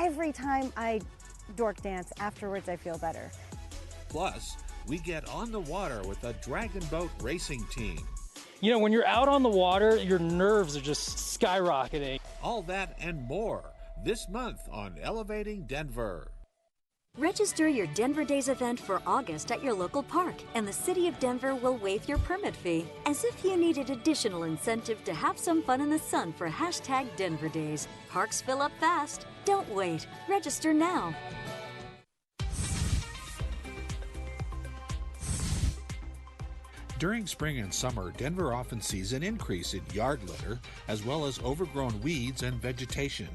every time I dork dance, afterwards I feel better. Plus, we get on the water with a dragon boat racing team. You know, when you're out on the water, your nerves are just skyrocketing. All that and more this month on Elevating Denver. Register your Denver Days event for August at your local park, and the City of Denver will waive your permit fee. As if you needed additional incentive to have some fun in the sun for #Denver Days. Parks fill up fast. Don't wait. Register now. During spring and summer, Denver often sees an increase in yard litter as well as overgrown weeds and vegetation.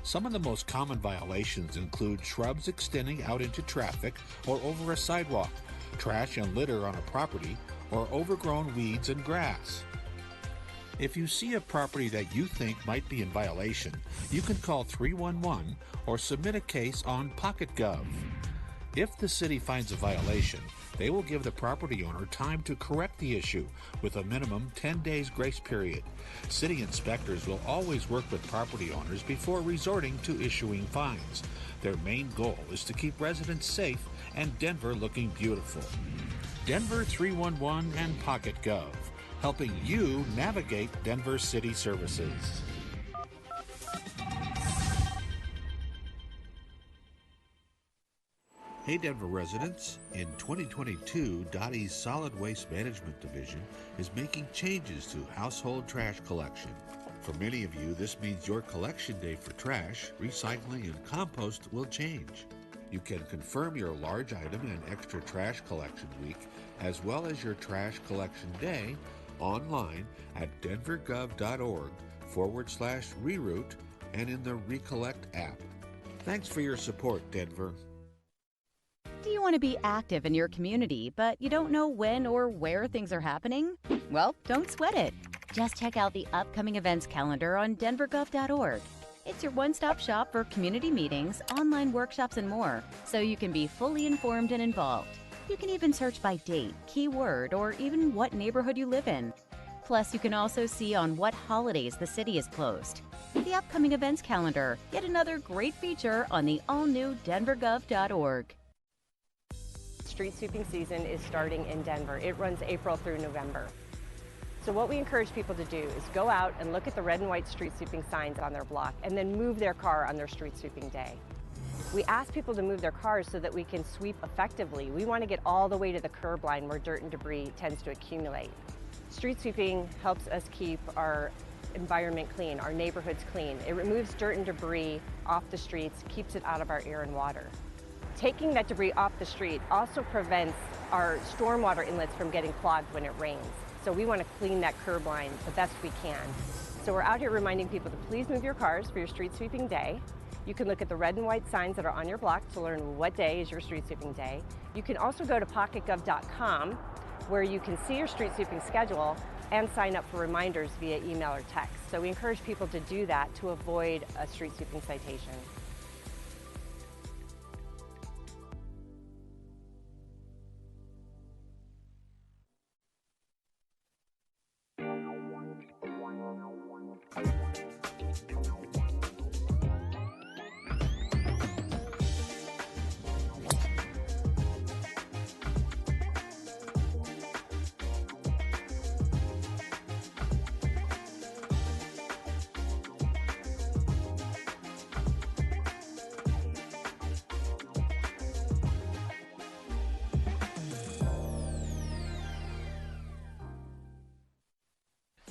Some of the most common violations include shrubs extending out into traffic or over a sidewalk, trash and litter on a property, or overgrown weeds and grass. If you see a property that you think might be in violation, you can call 311 or submit a case on PocketGov. If the city finds a violation, they will give the property owner time to correct the issue with a minimum 10 days grace period. City inspectors will always work with property owners before resorting to issuing fines. Their main goal is to keep residents safe and Denver looking beautiful. Denver 311 and PocketGov, helping you navigate Denver city services. Hey Denver residents, in 2022, Dottie's Solid Waste Management Division is making changes to household trash collection. For many of you, this means your collection day for trash, recycling, and compost will change. You can confirm your large item and extra trash collection week, as well as your trash collection day, online at denvergov.org/reroute and in the Recollect app. Thanks for your support, Denver. Do you want to be active in your community, but you don't know when or where things are happening? Well, don't sweat it. Just check out the upcoming events calendar on denvergov.org. It's your one-stop shop for community meetings, online workshops, and more, so you can be fully informed and involved. You can even search by date, keyword, or even what neighborhood you live in. Plus, you can also see on what holidays the city is closed. The upcoming events calendar, yet another great feature on the all-new denvergov.org. Street sweeping season is starting in Denver. It runs April through November. So what we encourage people to do is go out and look at the red and white street sweeping signs on their block and then move their car on their street sweeping day. We ask people to move their cars so that we can sweep effectively. We want to get all the way to the curb line where dirt and debris tends to accumulate. Street sweeping helps us keep our environment clean, our neighborhoods clean. It removes dirt and debris off the streets, keeps it out of our air and water. Taking that debris off the street also prevents our stormwater inlets from getting clogged when it rains. So we want to clean that curb line the best we can. So we're out here reminding people to please move your cars for your street sweeping day. You can look at the red and white signs that are on your block to learn what day is your street sweeping day. You can also go to pocketgov.com where you can see your street sweeping schedule and sign up for reminders via email or text. So we encourage people to do that to avoid a street sweeping citation.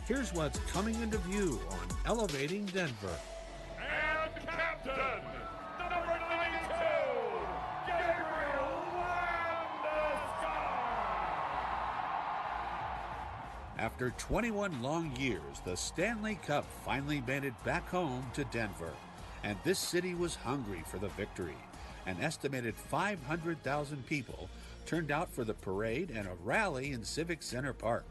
Here's what's coming into view on Elevating Denver. And Captain, number 92, Gabriel Landeskog. After 21 long years, the Stanley Cup finally made it back home to Denver, and this city was hungry for the victory. An estimated 500,000 people turned out for the parade and a rally in Civic Center Park.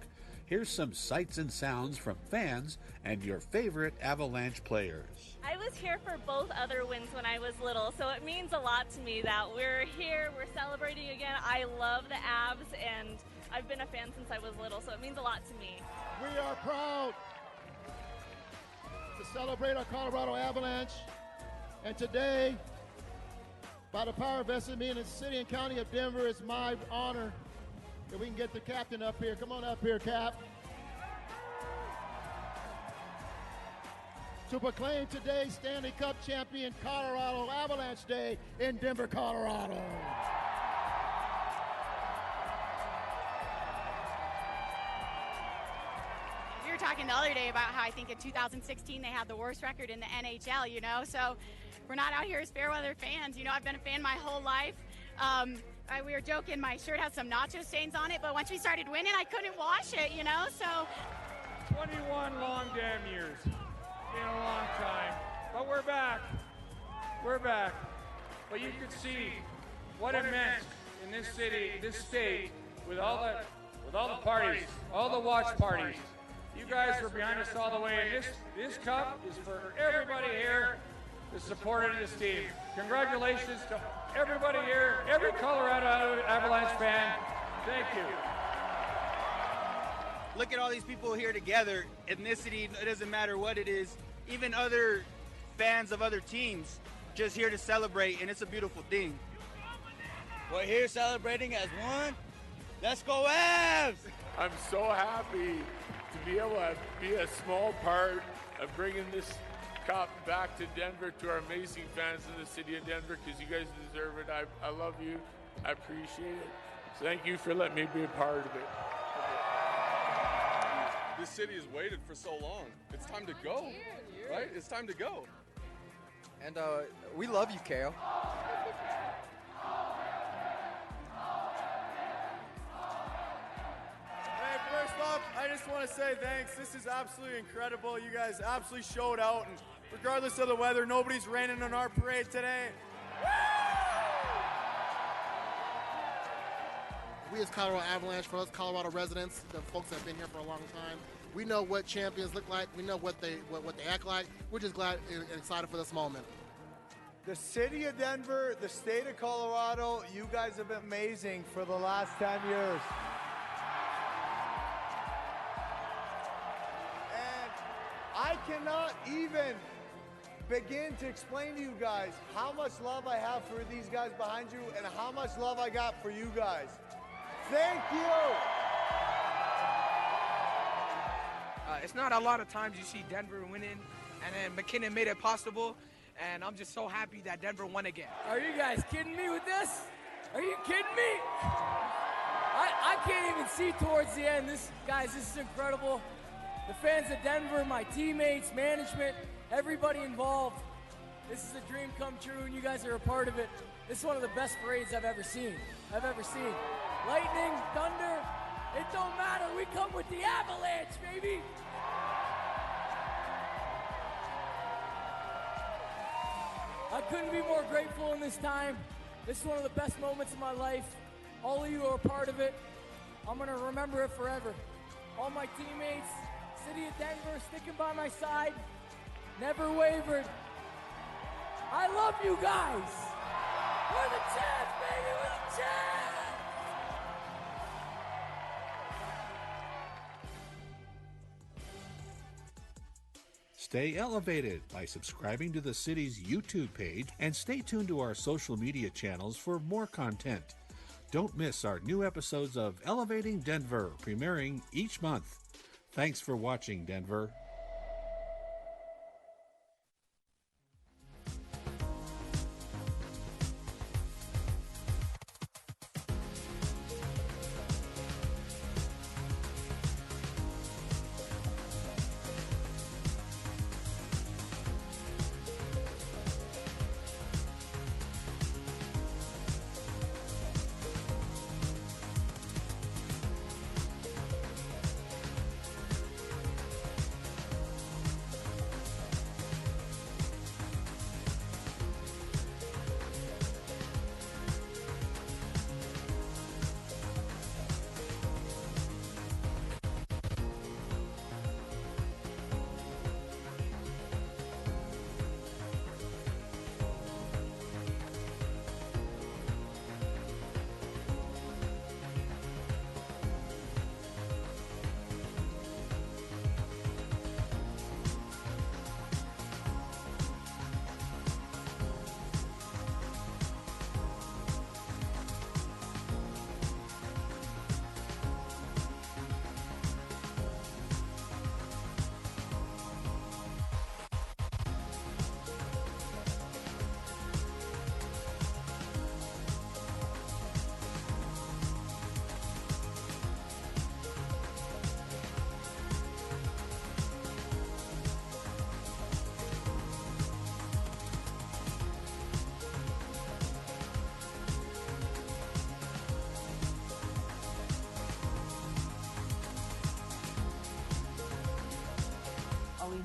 Here's some sights and sounds from fans and your favorite Avalanche players. I was here for both other wins when I was little, so it means a lot to me that we're here, we're celebrating again. I love the Avs, and I've been a fan since I was little, so it means a lot to me. We are proud to celebrate our Colorado Avalanche And today, by the power vested in me in the city and county of Denver, it's my honor that we can get the captain up here. Come on up here, Cap. To proclaim today's Stanley Cup champion Colorado Avalanche Day in Denver, Colorado. We were talking the other day about how I think in 2016 they had the worst record in the NHL, you know, so we're not out here as Fairweather fans. You know, I've been a fan my whole life. We were joking, my shirt has some nacho stains on it, but once we started winning, I couldn't wash it, you know, so. 21 long damn years. Been a long time, but we're back. We're back. But you could see what it meant in this city, this state, with all the parties, all the watch parties. You guys were behind us all the way, and this cup is for everybody here that supported this team. Congratulations to everybody here, every Colorado Avalanche fan. Thank you. Look at all these people here together, ethnicity, it doesn't matter what it is, even other fans of other teams, just here to celebrate, and it's a beautiful thing. We're here celebrating as one. Let's go Avs! I'm so happy to be able to be a small part of bringing this cup back to Denver, to our amazing fans in the city of Denver, because you guys deserve it. I love you. I appreciate it. Thank you for letting me be a part of it. This city has waited for so long. It's time to go, right? It's time to go. And we love you, Kale. Hey, first off, I just want to say thanks. This is absolutely incredible. You guys absolutely showed out, and regardless of the weather, nobody's raining on our parade today. We as Colorado Avalanche, for us Colorado residents, the folks that have been here for a long time, we know what champions look like. We know what they act like. We're just glad and excited for this moment. The city of Denver, the state of Colorado, you guys have been amazing for the last 10 years. And I cannot even begin to explain to you guys how much love I have for these guys behind you and how much love I got for you guys. Thank you. It's not a lot of times you see Denver winning, and then McKinnon made it possible, and I'm just so happy that Denver won again. Are you guys kidding me with this? Are you kidding me? I can't even see towards the end. Guys, this is incredible. The fans of Denver, my teammates, management, everybody involved. This is a dream come true, and you guys are a part of it. This is one of the best parades I've ever seen. Lightning, thunder, it don't matter. We come with the Avalanche, baby. I couldn't be more grateful in this time. This is one of the best moments of my life. All of you are a part of it. I'm gonna remember it forever. All my teammates, city of Denver, sticking by my side, never wavered. I love you guys. We're the champs, baby, we're the champs. Stay elevated by subscribing to the city's YouTube page and stay tuned to our social media channels for more content. Don't miss our new episodes of Elevating Denver, premiering each month. Thanks for watching, Denver.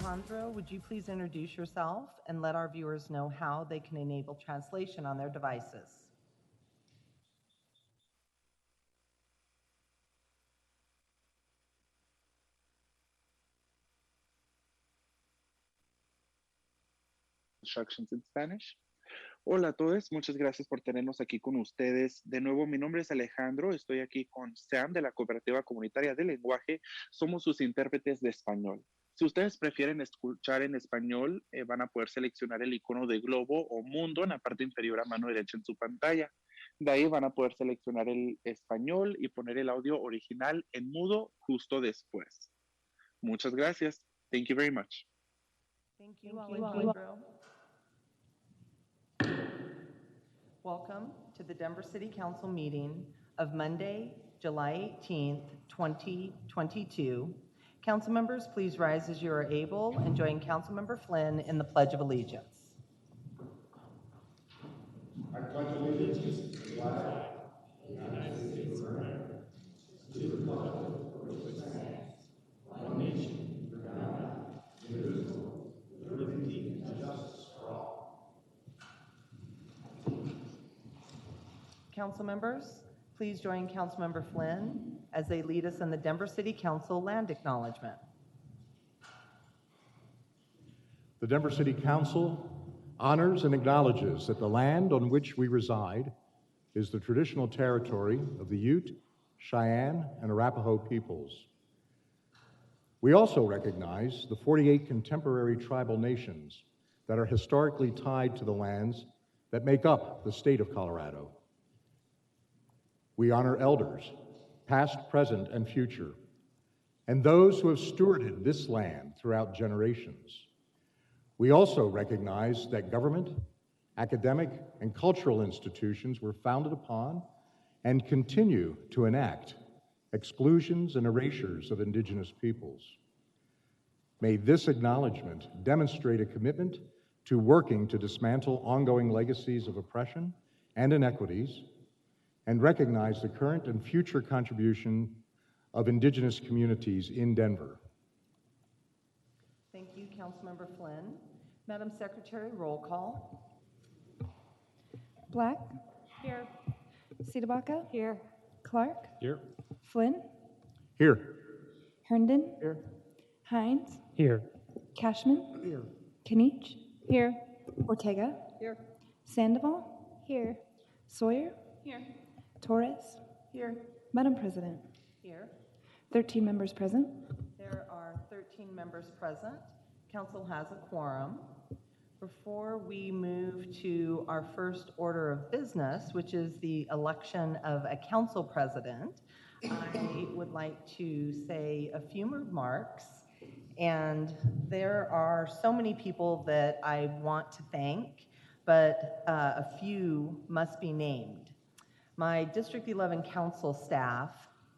Alejandro, would you please introduce yourself and let our viewers know how they can enable translation on their devices? Instructions in Spanish. Hola a todos, muchas gracias por tenernos aquí con ustedes. De nuevo, mi nombre es Alejandro, estoy aquí con Sam de la Cooperativa Comunitaria de Lenguaje. Somos sus intérpretes de español. Si ustedes prefieren escuchar en español, van a poder seleccionar el icono de globo o mundo en la parte inferior a mano derecha en su pantalla. De ahí van a poder seleccionar el español y poner el audio original en mudo justo después. Muchas gracias. Thank you very much. Thank you, Alejandro. Welcome to the Denver City Council meeting of Monday, July 18th, 2022. Council members, please rise as you are able and join Councilmember Flynn in the Pledge of Allegiance. I pledge allegiance to the flag of the United States of America, to the republic for which it stands, one nation, under God, indivisible, with liberty and justice for all. Council members, please join Councilmember Flynn as they lead us in the Denver City Council land acknowledgement. The Denver City Council honors and acknowledges that the land on which we reside is the traditional territory of the Ute, Cheyenne, and Arapaho peoples. We also recognize the 48 contemporary tribal nations that are historically tied to the lands that make up the state of Colorado. We honor elders, past, present, and future, and those who have stewarded this land throughout generations. We also recognize that government, academic, and cultural institutions were founded upon and continue to enact exclusions and erasures of Indigenous peoples. May this acknowledgement demonstrate a commitment to working to dismantle ongoing legacies of oppression and inequities, and recognize the current and future contribution of Indigenous communities in Denver. Thank you, Councilmember Flynn. Madam Secretary, roll call. Black. Here. Cedabaca. Here. Clark. Here. Flynn. Here. Herndon. Here. Hines. Here. Cashman. Here. Kinich. Here. Ortega. Here. Sandoval. Here. Sawyer. Here. Torres. Here. Madam President. Here. 13 members present. There are 13 members present. Council has a quorum. Before we move to our first order of business, which is the election of a council president, I would like to say a few remarks. And there are so many people that I want to thank, but a few must be named. My District 11 council staff,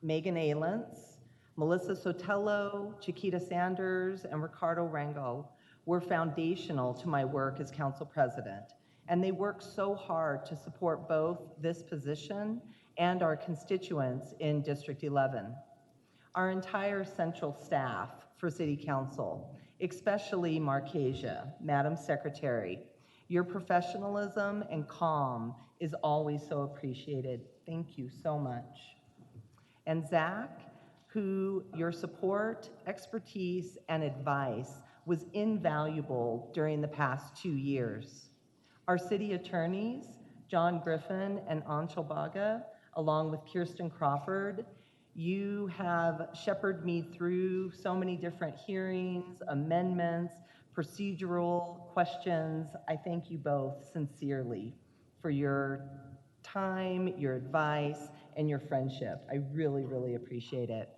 Megan Alentz, Melissa Sotelo, Chiquita Sanders, and Ricardo Rango, were foundational to my work as council president. And they worked so hard to support both this position and our constituents in District 11. Our entire central staff for City Council, especially Markesia, Madam Secretary, your professionalism and calm is always so appreciated. Thank you so much. And Zach, who your support, expertise, and advice was invaluable during the past 2 years. Our city attorneys, John Griffin and Anshul Baga, along with Kirsten Crawford, you have shepherded me through so many different hearings, amendments, procedural questions. I thank you both sincerely for your time, your advice, and your friendship. I really, really appreciate it.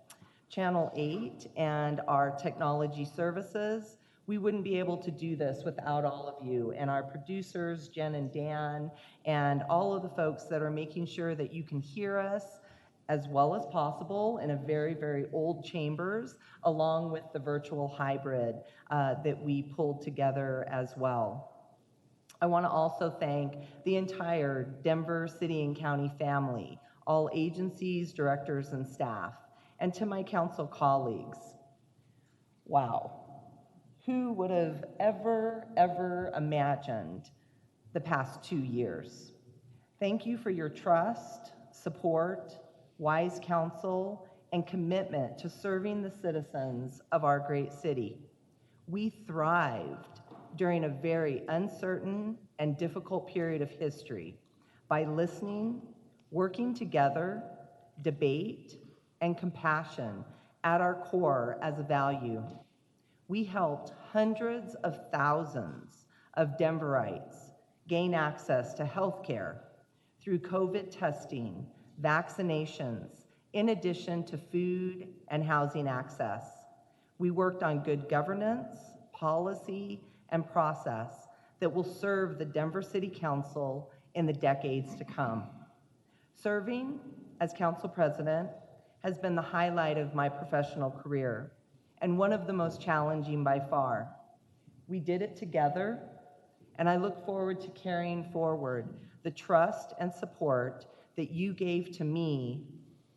Channel 8 and our technology services, we wouldn't be able to do this without all of you, and our producers, Jen and Dan, and all of the folks that are making sure that you can hear us as well as possible in a very, very old chambers, along with the virtual hybrid that we pulled together as well. I want to also thank the entire Denver City and County family, all agencies, directors, and staff, and to my council colleagues. Wow. Who would have ever imagined the past 2 years? Thank you for your trust, support, wise counsel, and commitment to serving the citizens of our great city. We thrived during a very uncertain and difficult period of history by listening, working together, debate, and compassion at our core as a value. We helped hundreds of thousands of Denverites gain access to health care through COVID testing, vaccinations, in addition to food and housing access. We worked on good governance, policy, and process that will serve the Denver City Council in the decades to come. Serving as council president has been the highlight of my professional career and one of the most challenging by far. We did it together, and I look forward to carrying forward the trust and support that you gave to me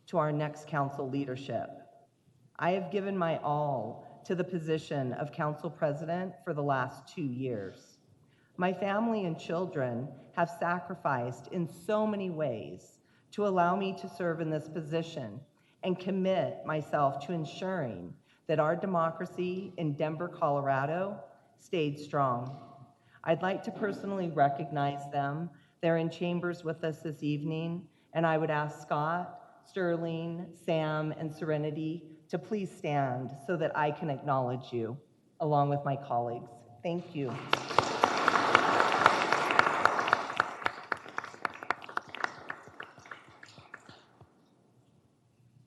to our next council leadership. I have given my all to the position of council president for the last 2 years. My family and children have sacrificed in so many ways to allow me to serve in this position and commit myself to ensuring that our democracy in Denver, Colorado stayed strong. I'd like to personally recognize them. They're in chambers with us this evening, and I would ask Scott, Sterling, Sam, and Serenity to please stand so that I can acknowledge you, along with my colleagues. Thank you.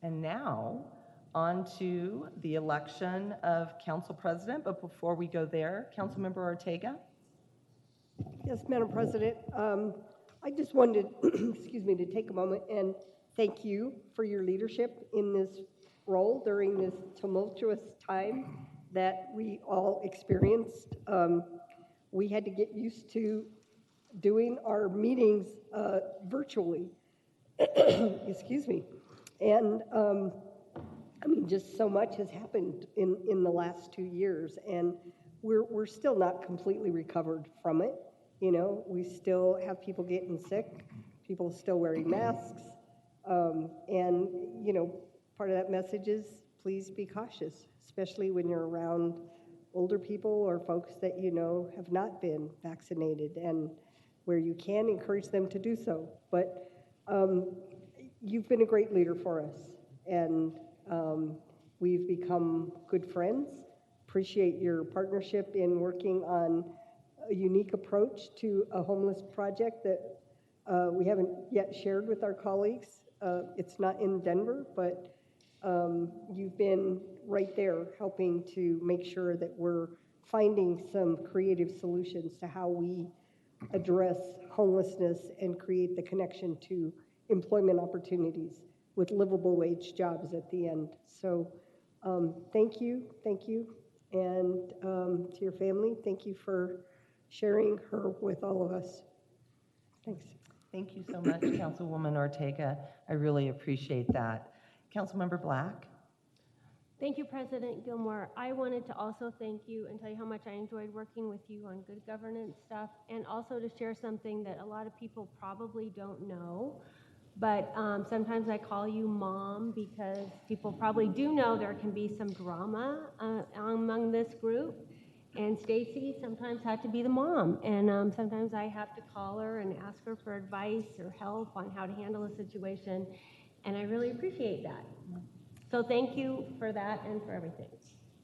And now, on to the election of council president, but before we go there, Councilmember Ortega. Yes, Madam President. I just wanted, excuse me, to take a moment and thank you for your leadership in this role during this tumultuous time that we all experienced. We had to get used to doing our meetings virtually. Excuse me. And I mean, just so much has happened in the last 2 years, and we're still not completely recovered from it. You know, we still have people getting sick, people still wearing masks, and, you know, part of that message is please be cautious, especially when you're around older people or folks that you know have not been vaccinated, and where you can encourage them to do so. But you've been a great leader for us, and we've become good friends. Appreciate your partnership in working on a unique approach to a homeless project that we haven't yet shared with our colleagues. It's not in Denver, but you've been right there helping to make sure that we're finding some creative solutions to how we address homelessness and create the connection to employment opportunities with livable wage jobs at the end. So thank you, and to your family, thank you for sharing her with all of us. Thanks. Thank you so much, Councilwoman Ortega. I really appreciate that. Councilmember Black. Thank you, President Gilmore. I wanted to also thank you and tell you how much I enjoyed working with you on good governance stuff, and also to share something that a lot of people probably don't know. But sometimes I call you Mom because people probably do know there can be some drama among this group. And Stacy sometimes had to be the mom. And sometimes I have to call her and ask her for advice or help on how to handle a situation. And I really appreciate that. So thank you for that and for everything.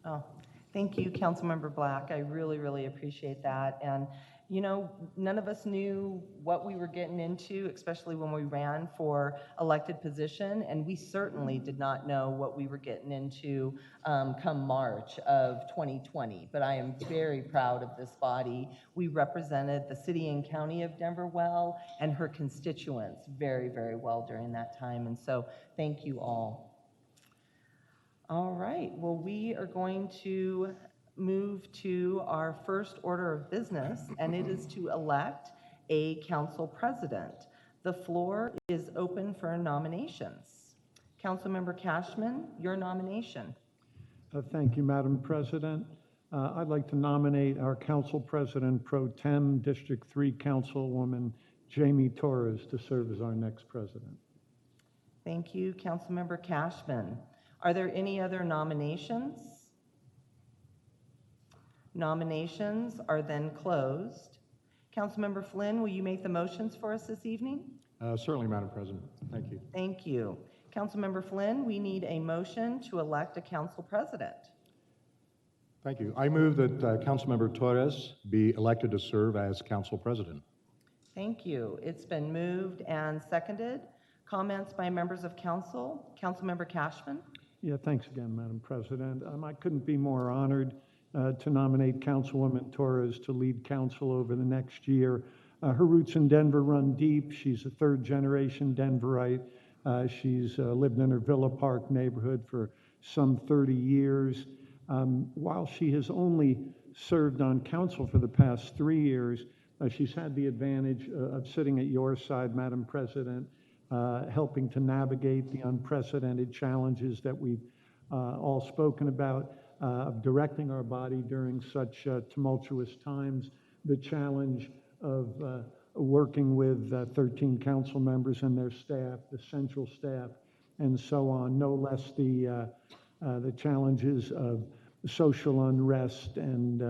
Oh, thank you, Councilmember Black. I really, really appreciate that. And you know, none of us knew what we were getting into, especially when we ran for elected position, and we certainly did not know what we were getting into come March of 2020. But I am very proud of this body. We represented the city and county of Denver well, and her constituents very, very well during that time, and so thank you all. All right, well, we are going to move to our first order of business, and it is to elect a council president. The floor is open for nominations. Councilmember Cashman, your nomination. Thank you, Madam President. I'd like to nominate our Council President Pro Tem, District 3 Councilwoman Jamie Torres to serve as our next president. Thank you, Councilmember Cashman. Are there any other nominations? Nominations are then closed. Councilmember Flynn, will you make the motions for us this evening? Certainly, Madam President. Thank you. Thank you. Councilmember Flynn, we need a motion to elect a council president. Thank you. I move that Councilmember Torres be elected to serve as council president. Thank you. It's been moved and seconded. Comments by members of council? Councilmember Cashman? Yeah, thanks again, Madam President. I couldn't be more honored to nominate Councilwoman Torres to lead council over the next year. Her roots in Denver run deep. She's a third-generation Denverite. She's lived in her Villa Park neighborhood for some 30 years. While she has only served on council for the past 3 years, she's had the advantage of sitting at your side, Madam President, helping to navigate the unprecedented challenges that we've all spoken about, of directing our body during such tumultuous times, the challenge of working with 13 council members and their staff, the central staff, and so on, no less the challenges of social unrest and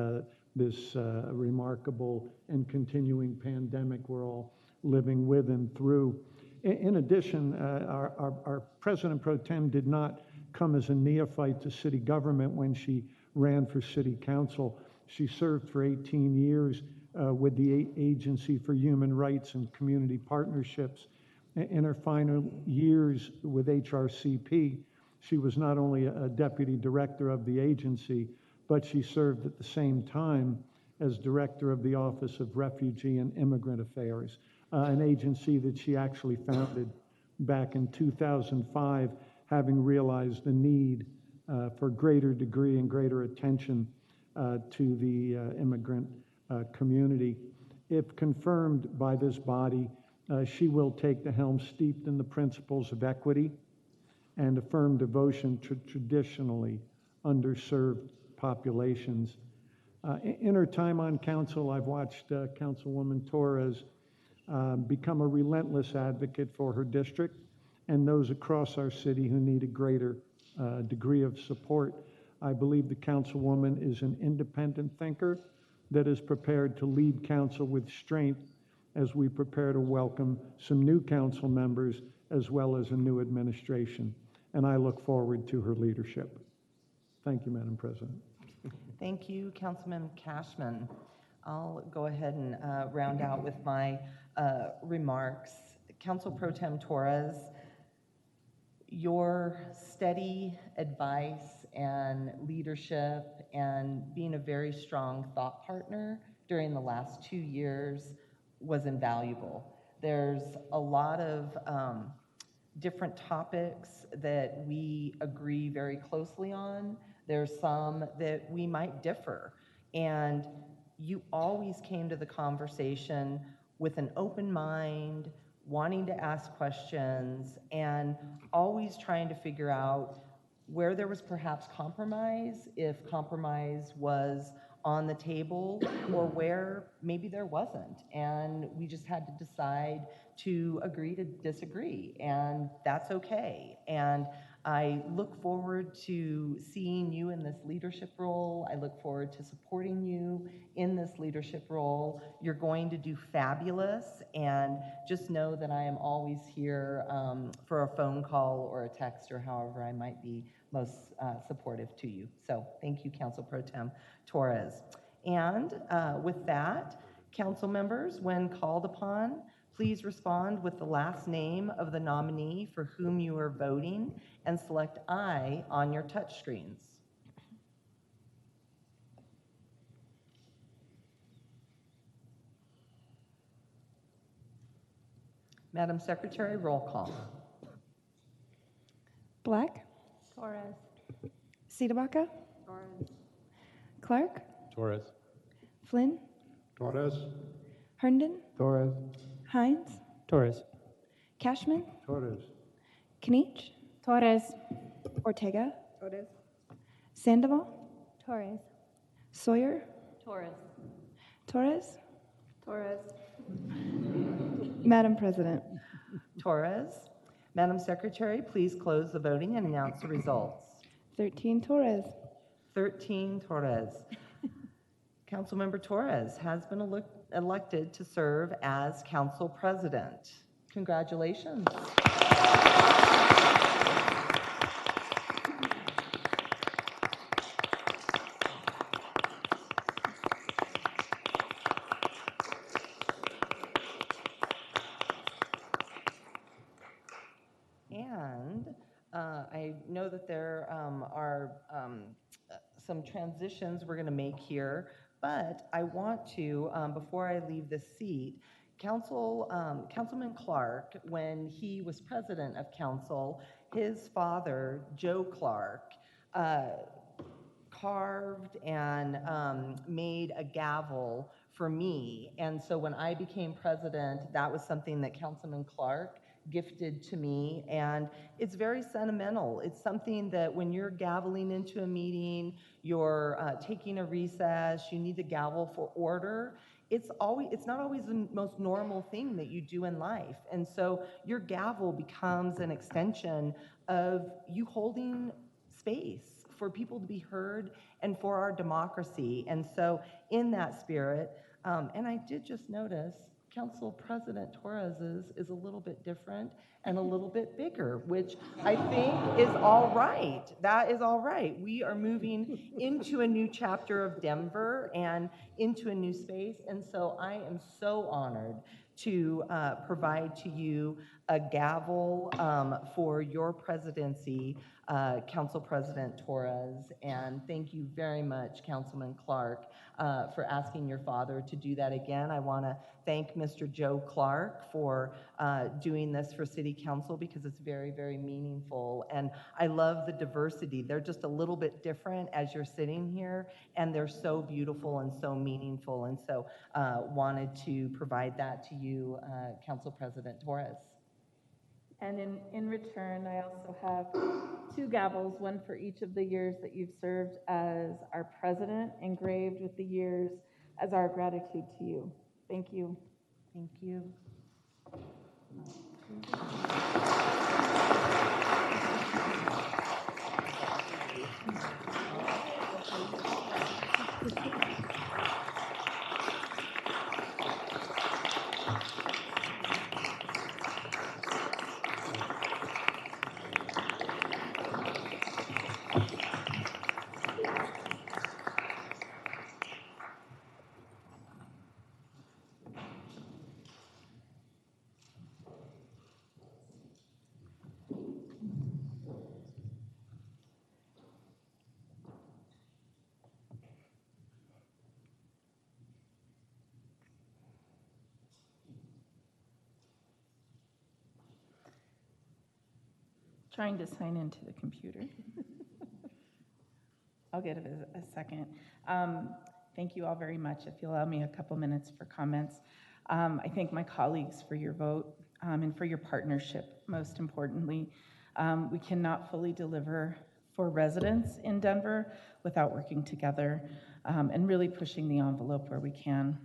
this remarkable and continuing pandemic we're all living with and through. In addition, our President Pro Tem did not come as a neophyte to city government when she ran for city council. She served for 18 years with the Agency for Human Rights and Community Partnerships. In her final years with HRCP, she was not only a deputy director of the agency, but she served at the same time as director of the Office of Refugee and Immigrant Affairs, an agency that she actually founded back in 2005, having realized the need for greater degree and greater attention to the immigrant community. If confirmed by this body, she will take the helm steeped in the principles of equity and a firm devotion to traditionally underserved populations. In her time on council, I've watched Councilwoman Torres become a relentless advocate for her district and those across our city who need a greater degree of support. I believe the councilwoman is an independent thinker that is prepared to lead council with strength as we prepare to welcome some new council members as well as a new administration. And I look forward to her leadership. Thank you, Madam President. Thank you, Councilman Cashman. I'll go ahead and round out with my remarks. Council Pro Tem Torres, your steady advice and leadership and being a very strong thought partner during the last 2 years was invaluable. There's a lot of different topics that we agree very closely on. There's some that we might differ. And you always came to the conversation with an open mind, wanting to ask questions, and always trying to figure out where there was perhaps compromise, if compromise was on the table, or where maybe there wasn't. And we just had to decide to agree to disagree, and that's okay. And I look forward to seeing you in this leadership role. I look forward to supporting you in this leadership role. You're going to do fabulous, and just know that I am always here for a phone call or a text or however I might be most supportive to you. So thank you, Council Pro Tem Torres. And with that, council members, when called upon, please respond with the last name of the nominee for whom you are voting and select I on your touch screens. Madam Secretary, roll call. Black? Torres. Ciedabaca? Torres. Clark? Torres. Flynn? Torres. Herndon? Torres. Hines? Torres. Cashman? Torres. Kinich? Torres. Ortega? Torres. Sandoval? Torres. Sawyer, Torres. Torres. Torres. Madam President. Torres. Madam Secretary, please close the voting and announce the results. 13 Torres. 13 Torres. Councilmember Torres has been elected to serve as council president. Congratulations. And I know that there are some transitions we're going to make here, but I want to, before I leave this seat, Councilman Clark, when he was president of council, his father, Joe Clark, carved and made a gavel for me. And so when I became president, that was something that Councilman Clark gifted to me, and it's very sentimental. It's something that when you're gaveling into a meeting, you're taking a recess, you need the gavel for order. It's not always the most normal thing that you do in life, and so your gavel becomes an extension of you holding space for people to be heard and for our democracy. And so in that spirit, and I did just notice Council President Torres's is a little bit different and a little bit bigger, which I think is all right. That is all right. We are moving into a new chapter of Denver and into a new space, and so I am so honored to provide to you a gavel for your presidency, Council President Torres, and thank you very much, Councilman Clark, for asking your father to do that again. I want to thank Mr. Joe Clark for doing this for City Council because it's very, very meaningful, and I love the diversity. They're just a little bit different as you're sitting here, and they're so beautiful and so meaningful, and so wanted to provide that to you, Council President Torres. And in return, I also have 2 gavels, one for each of the years that you've served as our president, engraved with the years as our gratitude to you. Thank you. Thank you. Trying to sign into the computer. I'll get it a second. Thank you all very much. If you allow me a couple minutes for comments. I thank my colleagues for your vote and for your partnership, most importantly. We cannot fully deliver for residents in Denver without working together and really pushing the envelope where we can.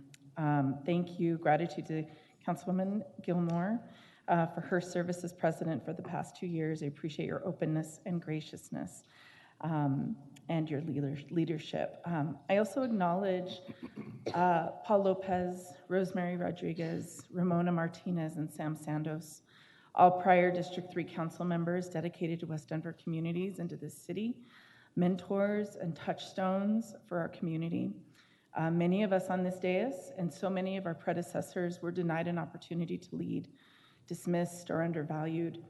Thank you. Gratitude to Councilwoman Gilmore for her service as president for the past 2 years. I appreciate your openness and graciousness and your leadership. I also acknowledge Paul Lopez, Rosemary Rodriguez, Ramona Martinez, and Sam Sandos, all prior District 3 council members dedicated to West Denver communities and to this city, mentors and touchstones for our community. Many of us on this dais and so many of our predecessors were denied an opportunity to lead, dismissed or undervalued.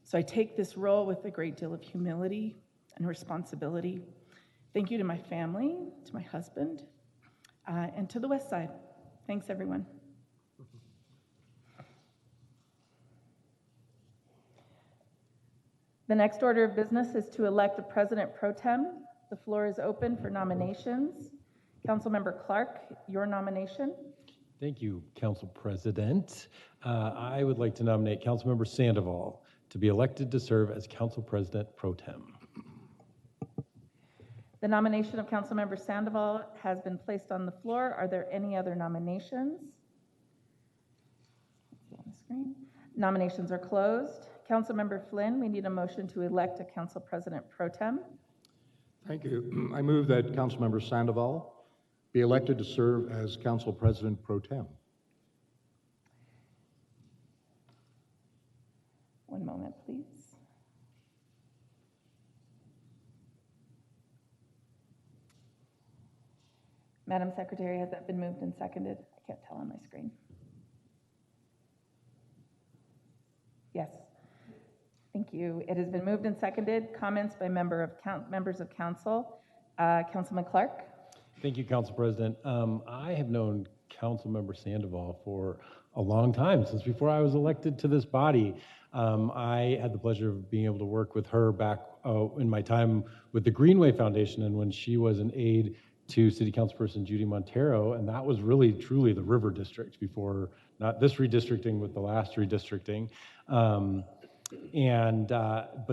So I take this role with a great deal of humility and responsibility. Thank you to my family, to my husband, and to the West Side. Thanks, everyone. The next order of business is to elect a president pro tem. The floor is open for nominations. Councilmember Clark, your nomination. Thank you, Council President. I would like to nominate Councilmember Sandoval to be elected to serve as Council President Pro Tem. The nomination of Councilmember Sandoval has been placed on the floor. Are there any other nominations? Let's see on the screen. Nominations are closed. Councilmember Flynn, we need a motion to elect a council president pro tem. Thank you. I move that Councilmember Sandoval be elected to serve as Council President Pro Tem. One moment, please. Madam Secretary, has that been moved and seconded? I can't tell on my screen. Yes. Thank you. It has been moved and seconded. Comments by members of council. Councilman Clark. Thank you, Council President. I have known Councilmember Sandoval for a long time, since before I was elected to this body. I had the pleasure of being able to work with her back in my time with the Greenway Foundation and when she was an aide to City Councilperson Judy Montero, and that was really truly the River District before, not this redistricting, but the last redistricting. But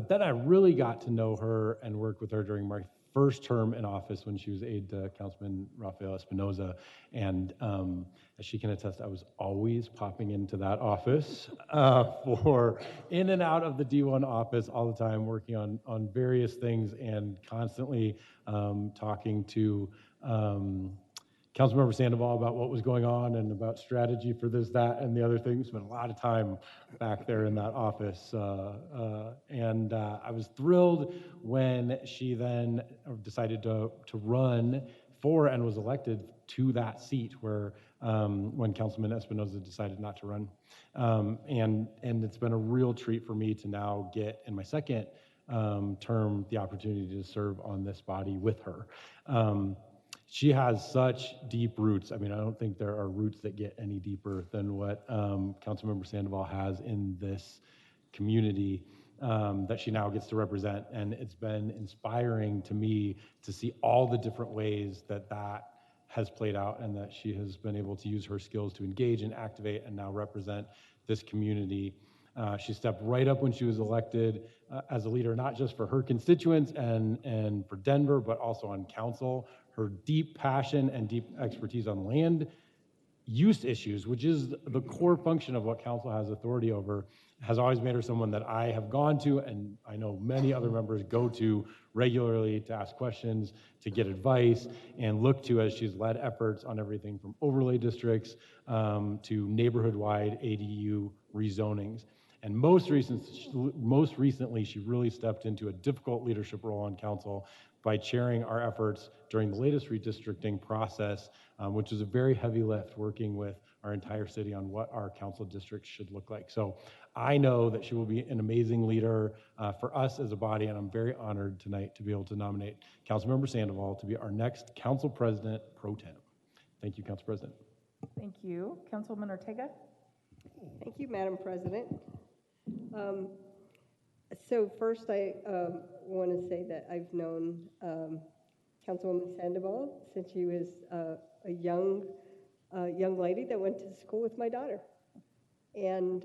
then I really got to know her and work with her during my first term in office when she was aide to Councilman Rafael Espinoza. And as she can attest, I was always popping into that office for in and out of the D1 office all the time, working on various things and constantly talking to Councilmember Sandoval about what was going on and about strategy for this, that, and the other things. Spent a lot of time back there in that office. I was thrilled when she then decided to run for and was elected to that seat where when Councilman Espinoza decided not to run. And it's been a real treat for me to now get in my second term the opportunity to serve on this body with her. She has such deep roots. I mean, I don't think there are roots that get any deeper than what Councilmember Sandoval has in this community that she now gets to represent. And it's been inspiring to me to see all the different ways that that has played out and that she has been able to use her skills to engage and activate and now represent this community. She stepped right up when she was elected as a leader, not just for her constituents and for Denver, but also on council. Her deep passion and deep expertise on land use issues, which is the core function of what council has authority over, has always made her someone that I have gone to, and I know many other members go to regularly to ask questions, to get advice, and look to as she's led efforts on everything from overlay districts to neighborhood-wide ADU rezonings. And most recently, she really stepped into a difficult leadership role on council by chairing our efforts during the latest redistricting process, which is a very heavy lift, working with our entire city on what our council districts should look like. So I know that she will be an amazing leader for us as a body, and I'm very honored tonight to be able to nominate Councilmember Sandoval to be our next council president pro tem. Thank you, Council President. Thank you. Councilwoman Ortega. Thank you, Madam President. So first, I want to say that I've known Councilwoman Sandoval since she was a young lady that went to school with my daughter. And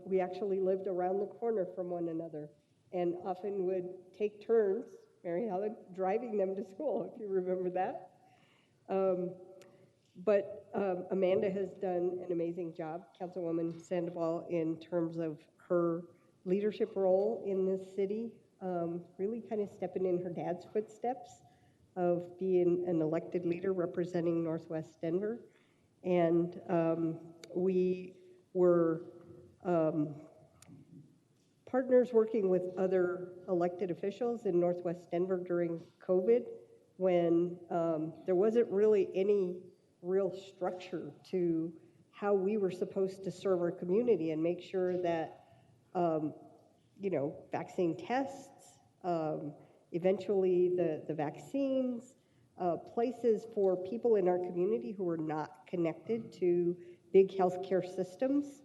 we actually lived around the corner from one another and often would take turns, Mary Helen, driving them to school, if you remember that. But Amanda has done an amazing job, Councilwoman Sandoval, in terms of her leadership role in this city, really kind of stepping in her dad's footsteps of being an elected leader representing Northwest Denver. And we were partners working with other elected officials in Northwest Denver during COVID when there wasn't really any real structure to how we were supposed to serve our community and make sure that vaccine tests, eventually the vaccines, places for people in our community who are not connected to big healthcare systems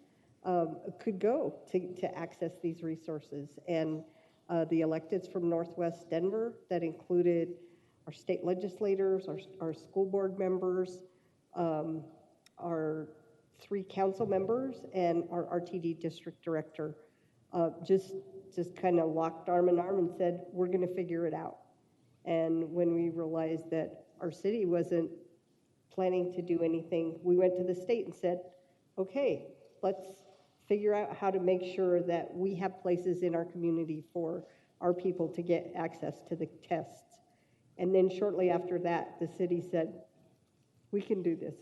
could go to access these resources. And the electeds from Northwest Denver, that included our state legislators, our school board members, our 3 council members, and our RTD district director, just kind of locked arm in arm and said, we're going to figure it out. And when we realized that our city wasn't planning to do anything, we went to the state and said, okay, let's figure out how to make sure that we have places in our community for our people to get access to the tests. And then shortly after that, the city said, we can do this.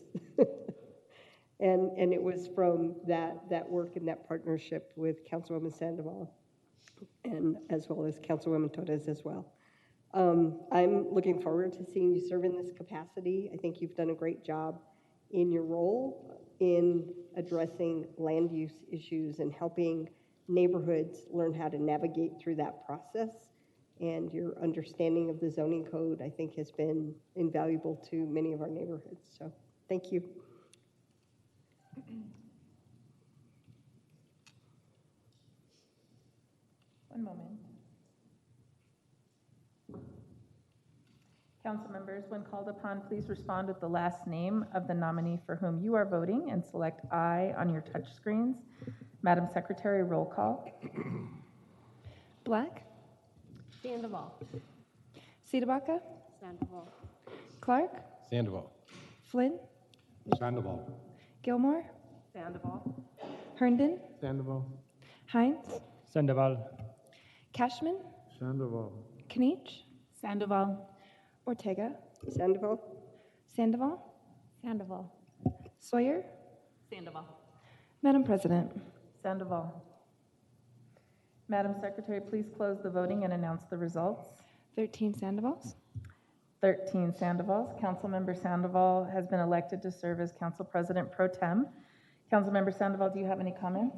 And it was from that work and that partnership with Councilwoman Sandoval, and as well as Councilwoman Torres as well. I'm looking forward to seeing you serve in this capacity. I think you've done a great job in your role in addressing land use issues and helping neighborhoods learn how to navigate through that process. And your understanding of the zoning code, I think, has been invaluable to many of our neighborhoods. So thank you. One moment. Council members, when called upon, please respond with the last name of the nominee for whom you are voting and select I on your touch screens. Madam Secretary, roll call. Black, Sandoval. Cederbaca, Sandoval. Clark, Sandoval. Flynn, Sandoval. Gilmore, Sandoval. Herndon, Sandoval. Hines, Sandoval. Cashman, Sandoval. Knich, Sandoval. Ortega, Sandoval. Sandoval, Sandoval. Sawyer. Sandoval. Madam President. Sandoval. Madam Secretary, please close the voting and announce the results. 13 Sandovals. 13 Sandovals. Councilmember Sandoval has been elected to serve as Council President Pro Tem. Councilmember Sandoval, do you have any comments?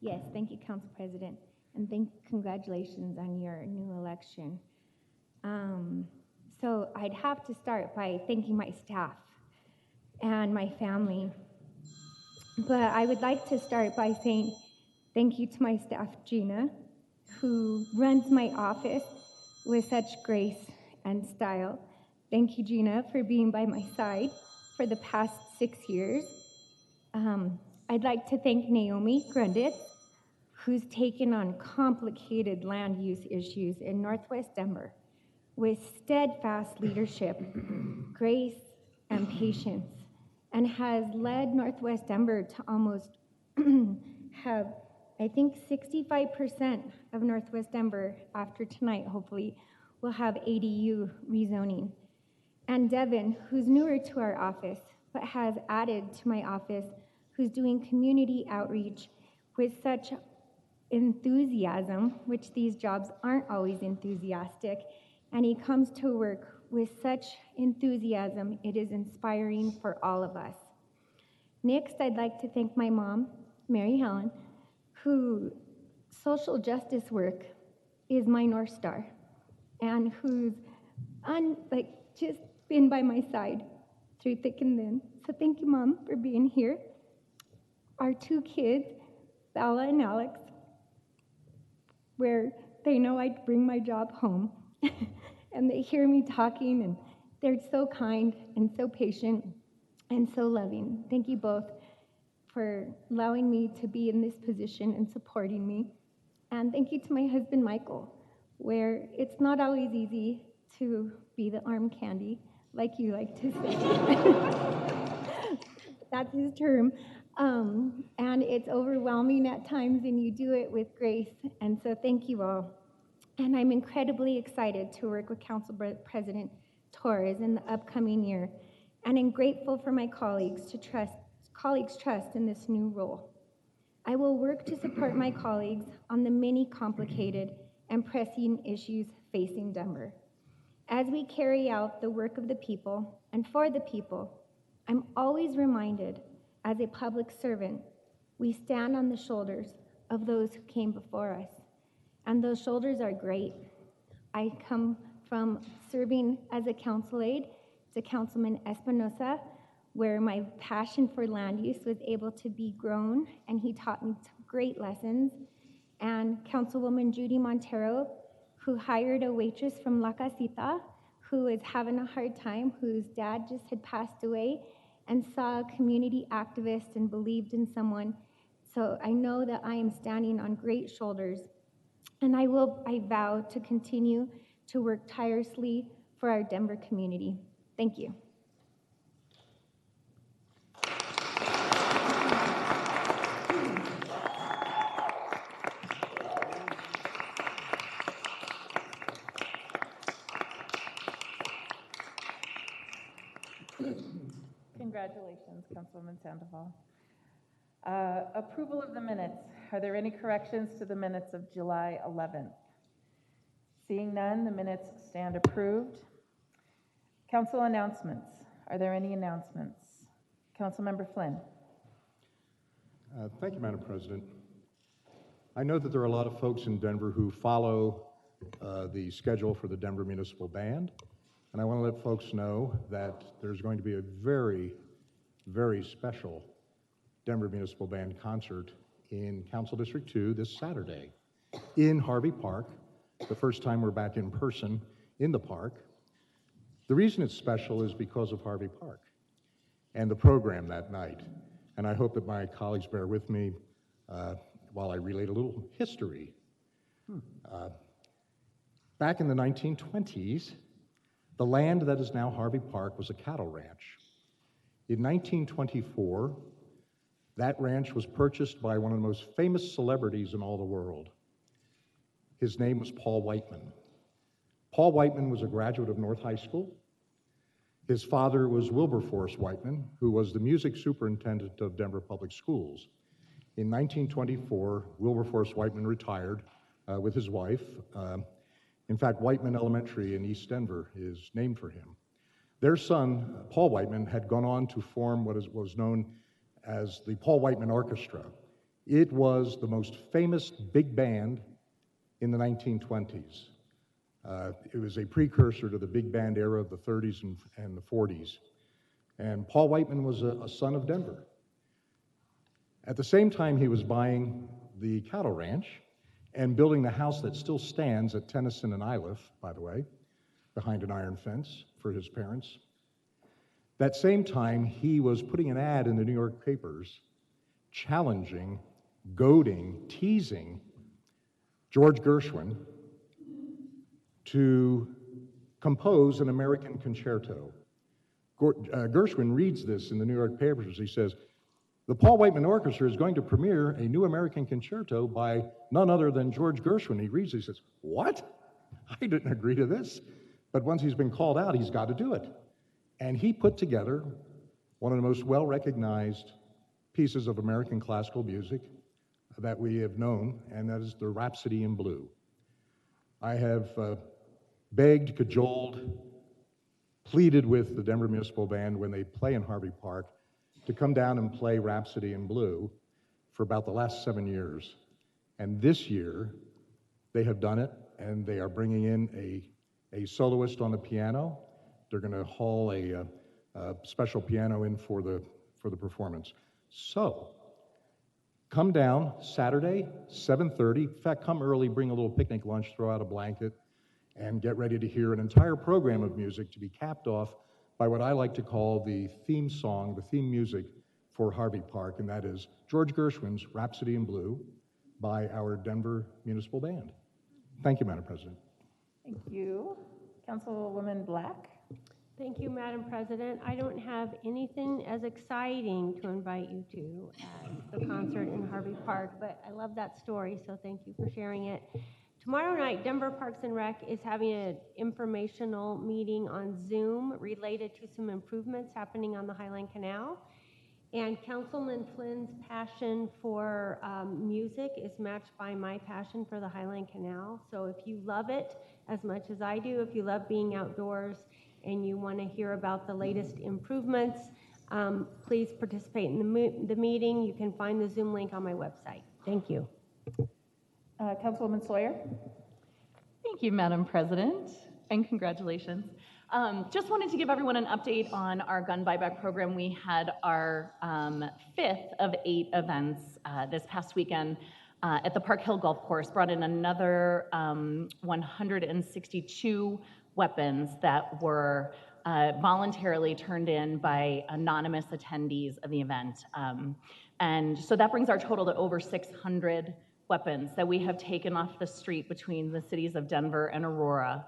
Yes, thank you, Council President, and congratulations on your new election. So I'd have to start by thanking my staff and my family. But I would like to start by saying thank you to my staff, Gina, who runs my office with such grace and style. Thank you, Gina, for being by my side for the past 6 years. I'd like to thank Naomi Grunditz, who's taken on complicated land use issues in Northwest Denver with steadfast leadership, grace, and patience, and has led Northwest Denver to almost have, I think, 65% of Northwest Denver after tonight, hopefully, will have ADU rezoning. And Devin, who's newer to our office, but has added to my office, who's doing community outreach with such enthusiasm, which these jobs aren't always enthusiastic, and he comes to work with such enthusiasm, it is inspiring for all of us. Next, I'd like to thank my mom, Mary Helen, who social justice work is my North Star, and who's just been by my side through thick and thin. So thank you, Mom, for being here. Our 2 kids, Bella and Alex, where they know I bring my job home, and they hear me talking, and they're so kind and so patient and so loving. Thank you both for allowing me to be in this position and supporting me. And thank you to my husband, Michael, where it's not always easy to be the arm candy, like you like to say. That's his term. And it's overwhelming at times, and you do it with grace. And so thank you all. And I'm incredibly excited to work with Council President Torres in the upcoming year. And I'm grateful for my colleagues' trust in this new role. I will work to support my colleagues on the many complicated and pressing issues facing Denver. As we carry out the work of the people and for the people, I'm always reminded, as a public servant, we stand on the shoulders of those who came before us. And those shoulders are great. I come from serving as a council aide to Councilman Espinosa, where my passion for land use was able to be grown, and he taught me great lessons. And Councilwoman Judy Montero, who hired a waitress from La Casita, who is having a hard time, whose dad just had passed away, and saw a community activist and believed in someone. So I know that I am standing on great shoulders, and I vow to continue to work tirelessly for our Denver community. Thank you. Congratulations, Councilwoman Sandoval. Approval of the minutes. Are there any corrections to the minutes of July 11th? Seeing none, the minutes stand approved. Council announcements. Are there any announcements? Councilmember Flynn. Thank you, Madam President. I know that there are a lot of folks in Denver who follow the schedule for the Denver Municipal Band, and I want to let folks know that there's going to be a very, very special Denver Municipal Band concert in Council District 2 this Saturday in Harvey Park, the first time we're back in person in the park. The reason it's special is because of Harvey Park and the program that night. And I hope that my colleagues bear with me while I relate a little history. Back in the 1920s, the land that is now Harvey Park was a cattle ranch. In 1924, that ranch was purchased by one of the most famous celebrities in all the world. His name was Paul Whiteman. Paul Whiteman was a graduate of North High School. His father was Wilberforce Whiteman, who was the music superintendent of Denver Public Schools. In 1924, Wilberforce Whiteman retired with his wife. In fact, Whiteman Elementary in East Denver is named for him. Their son, Paul Whiteman, had gone on to form what was known as the Paul Whiteman Orchestra. It was the most famous big band in the 1920s. It was a precursor to the big band era of the 30s and the 40s. And Paul Whiteman was a son of Denver. At the same time, he was buying the cattle ranch and building the house that still stands at Tennyson and Iliff, by the way, behind an iron fence for his parents. That same time, he was putting an ad in the New York papers challenging, goading, teasing George Gershwin to compose an American concerto. Gershwin reads this in the New York papers. He says, the Paul Whiteman Orchestra is going to premiere a new American concerto by none other than George Gershwin. He reads it, he says, what? I didn't agree to this. But once he's been called out, he's got to do it. And he put together one of the most well-recognized pieces of American classical music that we have known, and that is the Rhapsody in Blue. I have begged, cajoled, pleaded with the Denver Municipal Band when they play in Harvey Park to come down and play Rhapsody in Blue for about the last 7 years. And this year, they have done it, and they are bringing in a soloist on the piano. They're going to haul a special piano in for the performance. So, come down Saturday, 7:30. In fact, come early, bring a little picnic lunch, throw out a blanket, and get ready to hear an entire program of music to be capped off by what I like to call the theme song, the theme music for Harvey Park, and that is George Gershwin's Rhapsody in Blue by our Denver Municipal Band. Thank you, Madam President. Thank you. Councilwoman Black. Thank you, Madam President. I don't have anything as exciting to invite you to as the concert in Harvey Park, but I love that story, so thank you for sharing it. Tomorrow night, Denver Parks and Rec is having an informational meeting on Zoom related to some improvements happening on the Highline Canal. And Councilman Flynn's passion for music is matched by my passion for the Highline Canal. So if you love it as much as I do, if you love being outdoors and you want to hear about the latest improvements, please participate in the meeting. You can find the Zoom link on my website. Thank you. Councilwoman Sawyer. Thank you, Madam President, and congratulations. Just wanted to give everyone an update on our gun buyback program. We had our 5th of 8 events this past weekend at the Park Hill Golf Course, brought in another 162 weapons that were voluntarily turned in by anonymous attendees of the event. And so that brings our total to over 600 weapons that we have taken off the street between the cities of Denver and Aurora.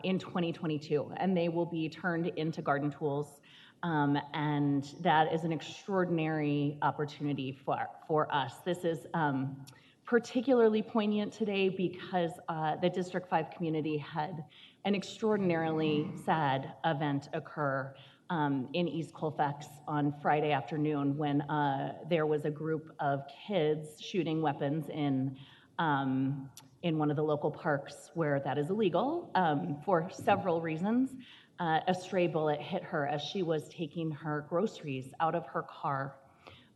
in 2022, and they will be turned into garden tools. And that is an extraordinary opportunity for us. This is particularly poignant today because the District 5 community had an extraordinarily sad event occur in East Colfax on Friday afternoon when there was a group of kids shooting weapons in one of the local parks where that is illegal for several reasons. A stray bullet hit her as she was taking her groceries out of her car,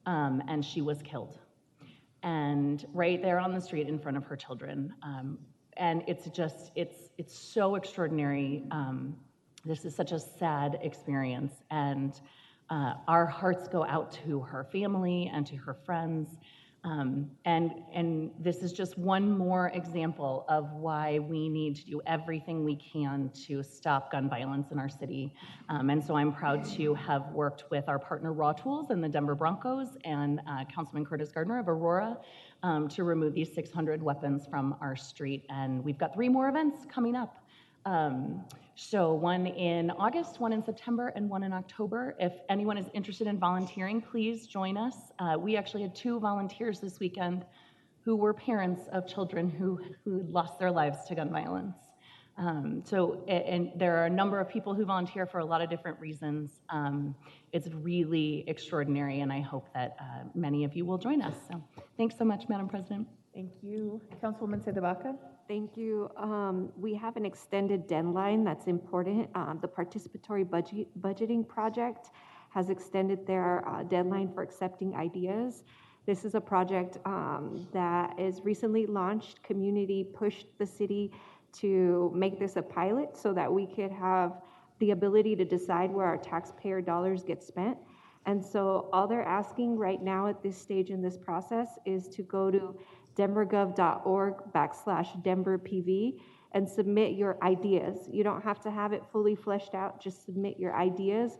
and she was killed. And right there on the street in front of her children. And it's just, it's so extraordinary. This is such a sad experience. And our hearts go out to her family and to her friends. And this is just one more example of why we need to do everything we can to stop gun violence in our city. And so I'm proud to have worked with our partner Raw Tools and the Denver Broncos and Councilman Curtis Gardner of Aurora to remove these 600 weapons from our street. And we've got 3 more events coming up. So one in August, one in September, and one in October. If anyone is interested in volunteering, please join us. We actually had 2 volunteers this weekend who were parents of children who lost their lives to gun violence. And there are a number of people who volunteer for a lot of different reasons. It's really extraordinary, and I hope that many of you will join us. So thanks so much, Madam President. Thank you. Councilwoman Sedevaca? Thank you. We have an extended deadline that's important. The participatory budgeting project has extended their deadline for accepting ideas. This is a project that is recently launched. Community pushed the city to make this a pilot so that we could have the ability to decide where our taxpayer dollars get spent. And so all they're asking right now at this stage in this process is to go to denvergov.org/DenverPV and submit your ideas. You don't have to have it fully fleshed out, just submit your ideas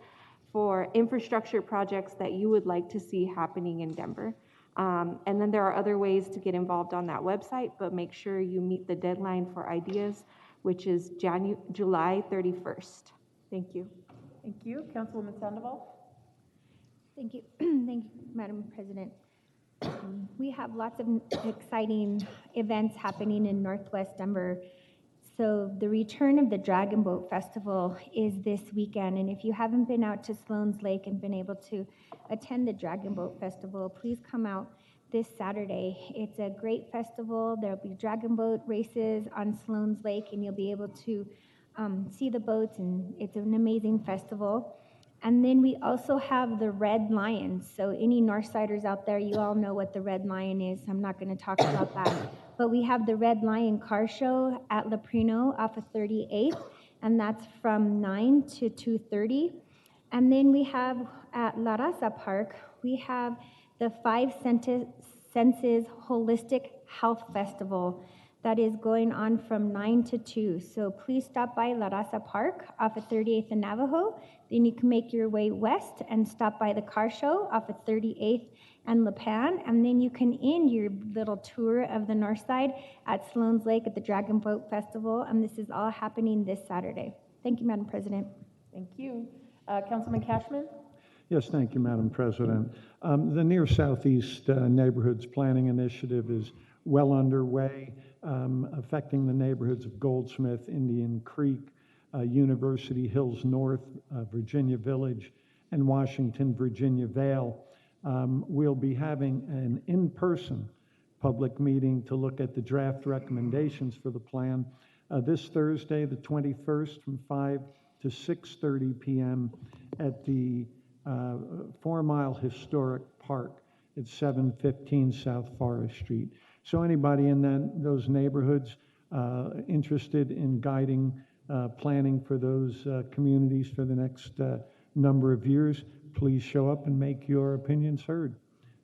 for infrastructure projects that you would like to see happening in Denver. And then there are other ways to get involved on that website, but make sure you meet the deadline for ideas, which is July 31st. Thank you. Thank you. Councilwoman Sandoval? Thank you. Thank you, Madam President. We have lots of exciting events happening in Northwest Denver. So the return of the Dragon Boat Festival is this weekend, and if you haven't been out to Sloan's Lake and been able to attend the Dragon Boat Festival, please come out this Saturday. It's a great festival. There'll be dragon boat races on Sloan's Lake, and you'll be able to see the boats, and it's an amazing festival. And then we also have the Red Lions. So any Northsiders out there, you all know what the Red Lion is. I'm not going to talk about that. But we have the Red Lion Car Show at Leprino off of 38th, and that's from 9 to 2:30. And then we have at La Raza Park, we have the 5 Senses Holistic Health Festival that is going on from 9 to 2. So please stop by La Raza Park off of 38th and Navajo. Then you can make your way west and stop by the car show off of 38th and La Pan. And then you can end your little tour of the north side at Sloan's Lake at the Dragon Boat Festival. And this is all happening this Saturday. Thank you, Madam President. Thank you. Councilman Cashman? Yes, thank you, Madam President. The Near Southeast Neighborhoods Planning Initiative is well underway, affecting the neighborhoods of Goldsmith, Indian Creek, University Hills North, Virginia Village, and Washington, Virginia Vale. We'll be having an in-person public meeting to look at the draft recommendations for the plan this Thursday, the 21st, from 5 to 6:30 p.m. at the 4 Mile Historic Park at 715 South Forest Street. So anybody in those neighborhoods interested in guiding planning for those communities for the next number of years, please show up and make your opinions heard.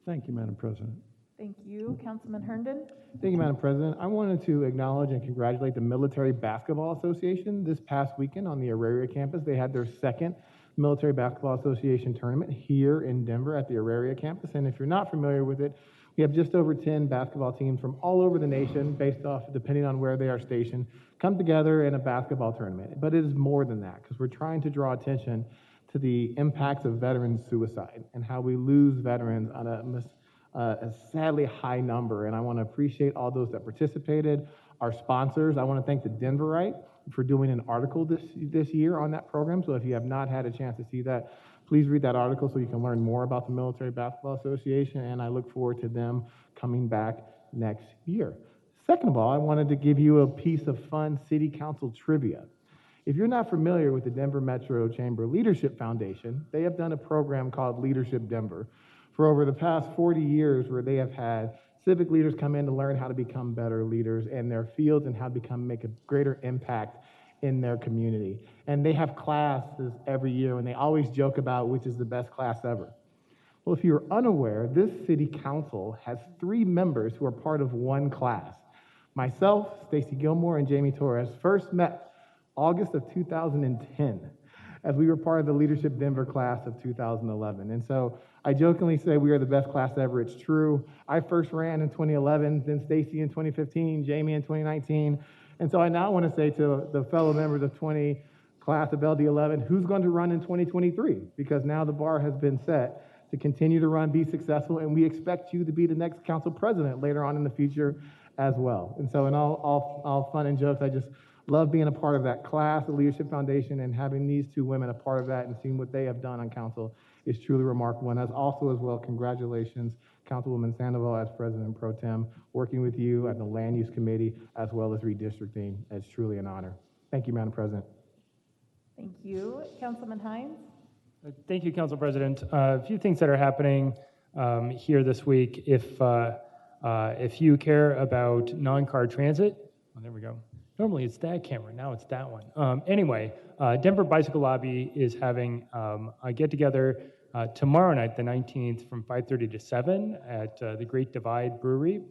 Thank you, Madam President. Thank you. Councilman Herndon? Thank you, Madam President. I wanted to acknowledge and congratulate the Military Basketball Association. This past weekend on the Auraria campus, they had their second Military Basketball Association tournament here in Denver at the Auraria campus. And if you're not familiar with it, We have just over 10 basketball teams from all over the nation, based off, depending on where they are stationed, come together in a basketball tournament. But it is more than that, because we're trying to draw attention to the impacts of veteran suicide and how we lose veterans on a sadly high number. And I want to appreciate all those that participated, our sponsors. I want to thank the Denverite for doing an article this year on that program. So if you have not had a chance to see that, please read that article so you can learn more about the Military Basketball Association, and I look forward to them coming back next year. Second of all, I wanted to give you a piece of fun city council trivia. If you're not familiar with the Denver Metro Chamber Leadership Foundation, they have done a program called Leadership Denver for over the past 40 years, where they have had civic leaders come in to learn how to become better leaders in their fields and how to make a greater impact in their community. And they have classes every year, and they always joke about which is the best class ever. Well, if you're unaware, this city council has 3 members who are part of one class. Myself, Stacy Gilmore, and Jamie Torres first met August of 2010 as we were part of the Leadership Denver class of 2011. And so I jokingly say we are the best class ever. It's true. I first ran in 2011, then Stacy in 2015, Jamie in 2019. And so I now want to say to the fellow members of class of LD11, who's going to run in 2023? Because now the bar has been set to continue to run, be successful, and we expect you to be the next council president later on in the future as well. And so in all fun and jokes, I just love being a part of that class, the Leadership Foundation, and having these 2 women a part of that and seeing what they have done on council is truly remarkable. And as well, congratulations, Councilwoman Sandoval as President Pro Tem, working with you at the Land Use Committee as well as redistricting. It's truly an honor. Thank you, Madam President. Thank you. Councilman Hines? Thank you, Council President. A few things that are happening here this week. If you care about non-car transit, oh, there we go. Normally it's that camera, now it's that one. Anyway, Denver Bicycle Lobby is having a get-together tomorrow night, the 19th, from 5:30 to 7 at the Great Divide Brewery.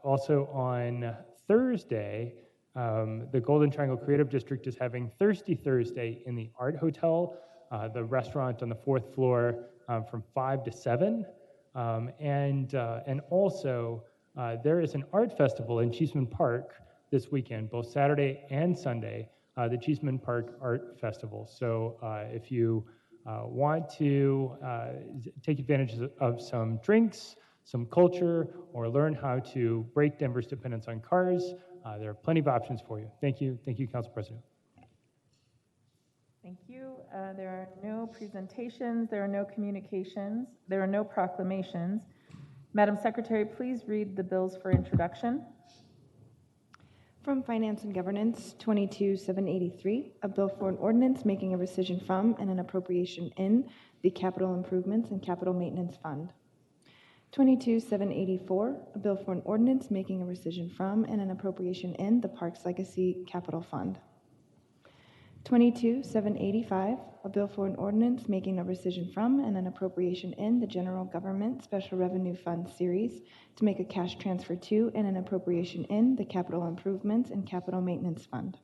Also on Thursday, the Golden Triangle Creative District is having Thirsty Thursday in the Art Hotel, the restaurant on the 4th floor, from 5 to 7. And also, there is an art festival in Cheeseman Park this weekend, both Saturday and Sunday, the Cheeseman Park Art Festival. So if you want to take advantage of some drinks, some culture, or learn how to break Denver's dependence on cars, there are plenty of options for you. Thank you, Council President. Thank you. There are no presentations, there are no communications, there are no proclamations. Madam Secretary, please read the bills for introduction. From Finance and Governance, 22783, a bill for an ordinance making a rescission from and an appropriation in the Capital Improvements and Capital Maintenance Fund. 22784, a bill for an ordinance making a rescission from and an appropriation in the Parks Legacy Capital Fund. 22785, a bill for an ordinance making a rescission from and an appropriation in the General Government Special Revenue Fund series to make a cash transfer to and an appropriation in the Capital Improvements and Capital Maintenance Fund.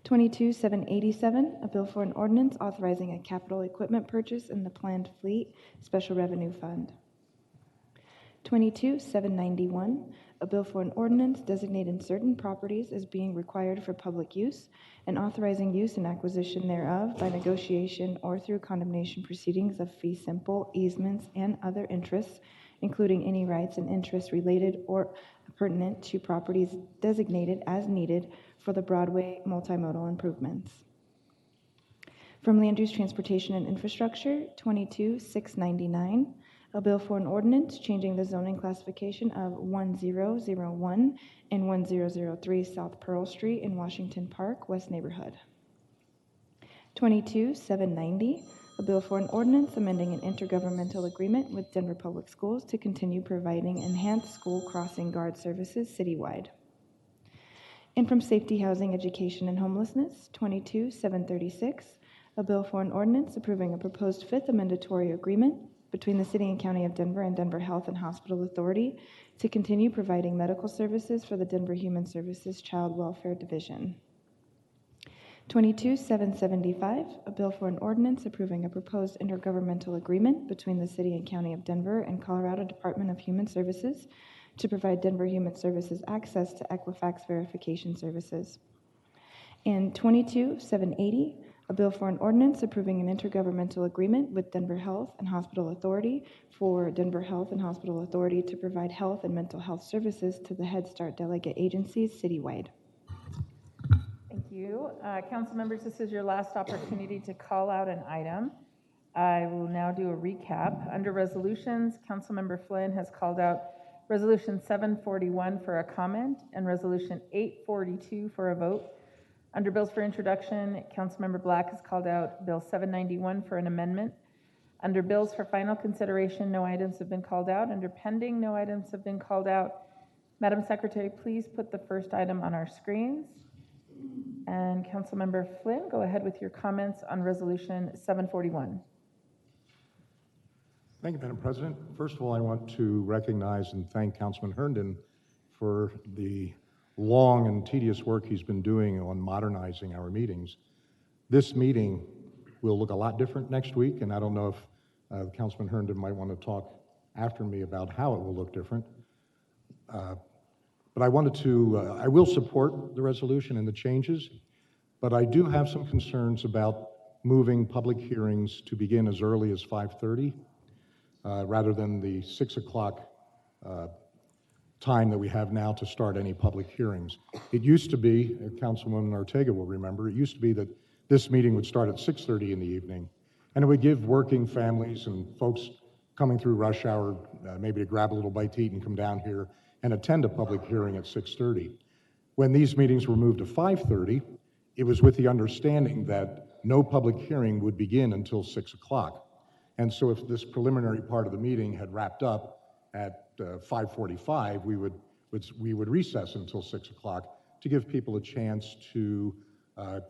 22787, a bill for an ordinance authorizing a capital equipment purchase in the Planned Fleet Special Revenue Fund. 22791, a bill for an ordinance designating certain properties as being required for public use and authorizing use and acquisition thereof by negotiation or through condemnation proceedings of fee simple, easements, and other interests, including any rights and interests related or pertinent to properties designated as needed for the Broadway multimodal improvements. From Land Use, Transportation, and Infrastructure, 22699, a bill for an ordinance changing the zoning classification of 1001 and 1003 South Pearl Street in Washington Park, West Neighborhood. 22790, a bill for an ordinance amending an intergovernmental agreement with Denver Public Schools to continue providing enhanced school crossing guard services citywide. And from Safety, Housing, Education, and Homelessness, 22736, a bill for an ordinance approving a proposed fifth amendatory agreement between the City and County of Denver and Denver Health and Hospital Authority to continue providing medical services for the Denver Human Services Child Welfare Division. 22-775, a bill for an ordinance approving a proposed intergovernmental agreement between the City and County of Denver and Colorado Department of Human Services to provide Denver Human Services access to Equifax verification services. And 22-780, a bill for an ordinance approving an intergovernmental agreement with Denver Health and Hospital Authority for Denver Health and Hospital Authority to provide health and mental health services to the Head Start delegate agencies citywide. Thank you. Council members, this is your last opportunity to call out an item. I will now do a recap. Under resolutions, Councilmember Flynn has called out Resolution 741 for a comment and Resolution 842 for a vote. Under bills for introduction, Councilmember Black has called out Bill 791 for an amendment. Under bills for final consideration, no items have been called out. Under pending, no items have been called out. Madam Secretary, please put the first item on our screens. And Councilmember Flynn, go ahead with your comments on Resolution 741. Thank you, Madam President. First of all, I want to recognize and thank Councilman Herndon for the long and tedious work he's been doing on modernizing our meetings. This meeting will look a lot different next week, and I don't know if Councilman Herndon might want to talk after me about how it will look different. But I will support the resolution and the changes, but I do have some concerns about moving public hearings to begin as early as 5:30 rather than the 6 o'clock time that we have now to start any public hearings. It used to be, Councilwoman Ortega will remember, it used to be that this meeting would start at 6:30 in the evening, and it would give working families and folks coming through rush hour maybe to grab a little bite to eat and come down here and attend a public hearing at 6:30. When these meetings were moved to 5:30, it was with the understanding that no public hearing would begin until 6 o'clock. And so if this preliminary part of the meeting had wrapped up at 5:45, we would recess until 6 o'clock to give people a chance to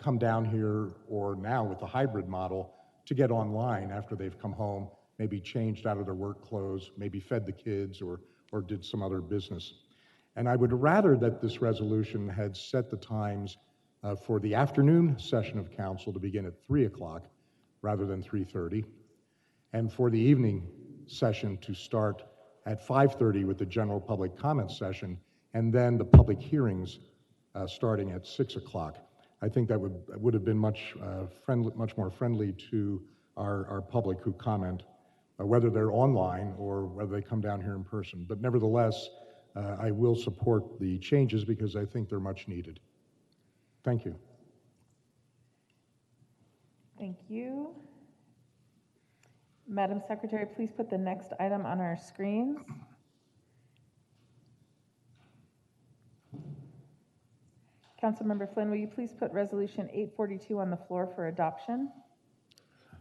come down here, or now with the hybrid model, to get online after they've come home, maybe changed out of their work clothes, maybe fed the kids or did some other business. And I would rather that this resolution had set the times for the afternoon session of council to begin at 3 o'clock rather than 3:30, and for the evening session to start at 5:30 with the general public comment session, and then the public hearings starting at 6 o'clock. I think that would have been much more friendly to our public who comment, whether they're online or whether they come down here in person. But nevertheless, I will support the changes because I think they're much needed. Thank you. Thank you. Madam Secretary, please put the next item on our screens. Councilmember Flynn, will you please put Resolution 842 on the floor for adoption?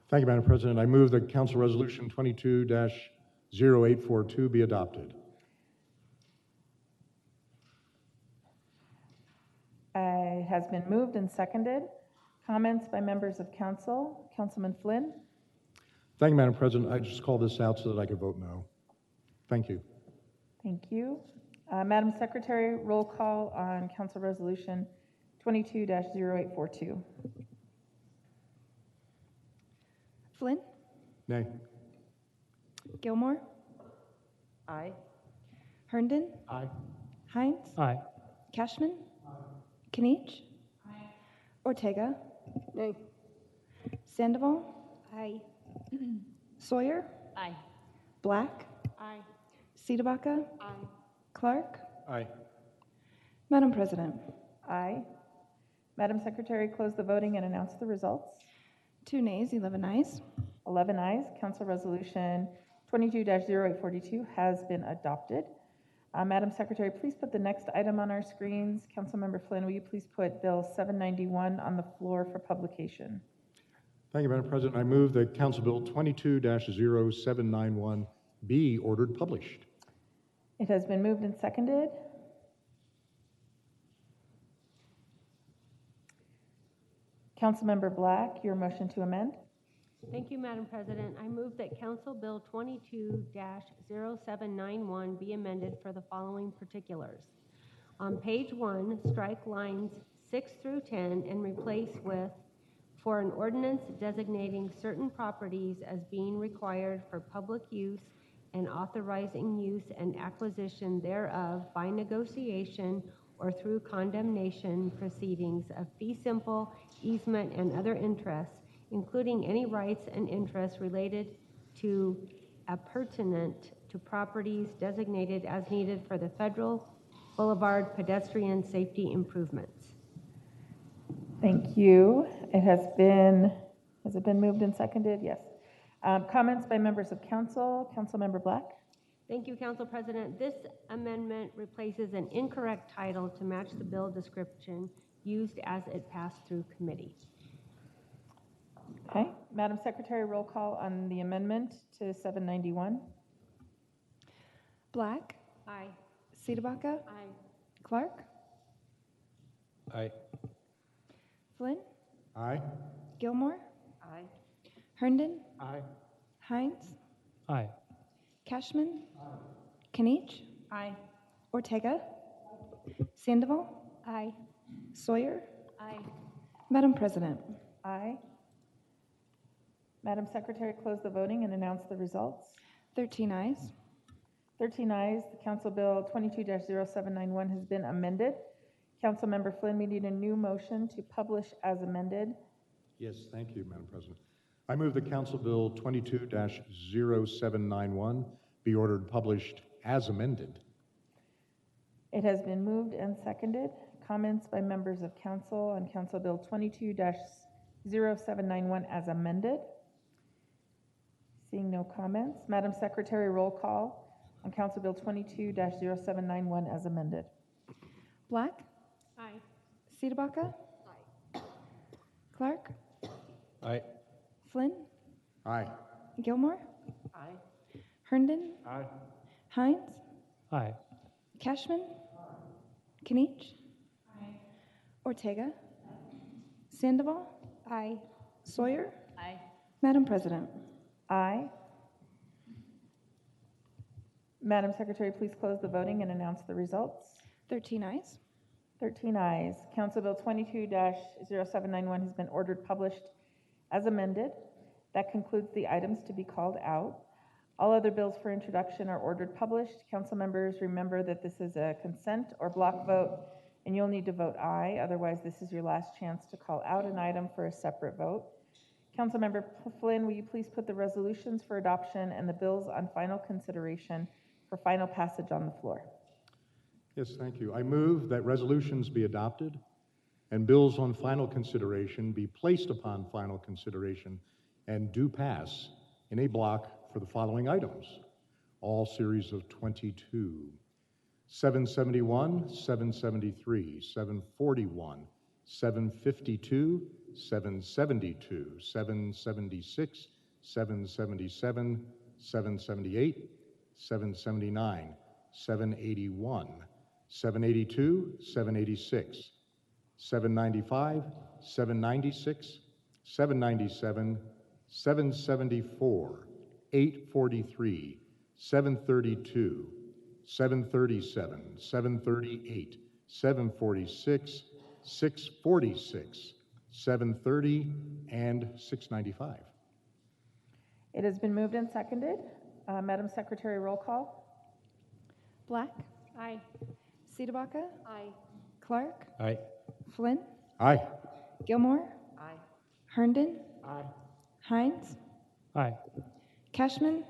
Thank you, Madam President. I move that Council Resolution 22-0842 be adopted. It has been moved and seconded. Comments by members of council. Councilman Flynn? Thank you, Madam President. I just called this out so that I could vote no. Thank you. Thank you. Madam Secretary, roll call on Council Resolution 22-0842. Flynn? Nay. Gilmore? Aye. Herndon? Aye. Hines? Aye. Cashman? Kinich? Ortega? Nay. Sandoval? Aye. Sawyer? Aye. Black? Aye. Cedavaca? Aye. Clark? Aye. Madam President? Aye. Madam Secretary, close the voting and announce the results. 2 nays, 11 ayes. 11 ayes. Council Resolution 22-0842 has been adopted. Madam Secretary, please put the next item on our screens. Councilmember Flynn, will you please put Bill 791 on the floor for publication? Thank you, Madam President. I move that Council Bill 22-0791 be ordered published. It has been moved and seconded. Councilmember Black, your motion to amend. Thank you, Madam President. I move that Council Bill 22-0791 be amended for the following particulars. On page 1, strike lines 6 through 10 and replace with for an ordinance designating certain properties as being required for public use and authorizing use and acquisition thereof by negotiation or through condemnation proceedings of fee simple, easement, and other interests, including any rights and interests related to appurtenant to properties designated as needed for the Federal Boulevard pedestrian safety improvements. Thank you. Has it been moved and seconded? Yes. Comments by members of council. Councilmember Black. Thank you, Council President. This amendment replaces an incorrect title to match the bill description used as it passed through committee. Okay. Madam Secretary, roll call on the amendment to 791. Black. Aye. Cedabacca. Aye. Clark. Aye. Flynn. Aye. Gilmore. Aye. Herndon. Aye. Hines. Aye. Cashman. Kinich. Aye. Ortega. Sandoval. Aye. Sawyer. Aye. Madam President. Aye. Madam Secretary, close the voting and announce the results. 13 ayes. 13 ayes. The Council Bill 22-0791 has been amended. Councilmember Flynn, we need a new motion to publish as amended. Yes, thank you, Madam President. I move that Council Bill 22-0791 be ordered published as amended. It has been moved and seconded. Comments by members of council on Council Bill 22-0791 as amended. Seeing no comments, Madam Secretary, roll call on Council Bill 22-0791 as amended. Black. Aye. Cedabacca. Aye. Clark. Aye. Flynn. Aye. Gilmore. Aye. Herndon. Aye. Hines. Aye. Cashman. Kinich. Ortega. Sandoval. Aye. Sawyer. Aye. Madam President. Aye. Madam Secretary, please close the voting and announce the results. 13 ayes. 13 ayes. Council Bill 22-0791 has been ordered published as amended. That concludes the items to be called out. All other bills for introduction are ordered published. Council members, remember that this is a consent or block vote, and you'll need to vote aye. Otherwise, this is your last chance to call out an item for a separate vote. Councilmember Flynn, will you please put the resolutions for adoption and the bills on final consideration for final passage on the floor? Yes, thank you. I move that resolutions be adopted and bills on final consideration be placed upon final consideration and do pass in a block for the following items. All series of 22, 771, 773, 741, 752, 772, 776, 777, 778, 779, 781, 782, 786, 795, 796, 797, 774, 843, 732, 737, 738, 746, 646, 730, and 695. It has been moved and seconded. Madam Secretary, roll call. Black. Aye. Cedabacca. Aye. Clark. Aye. Flynn. Aye. Gilmore. Aye. Herndon. Aye. Hines. Aye. Cashman.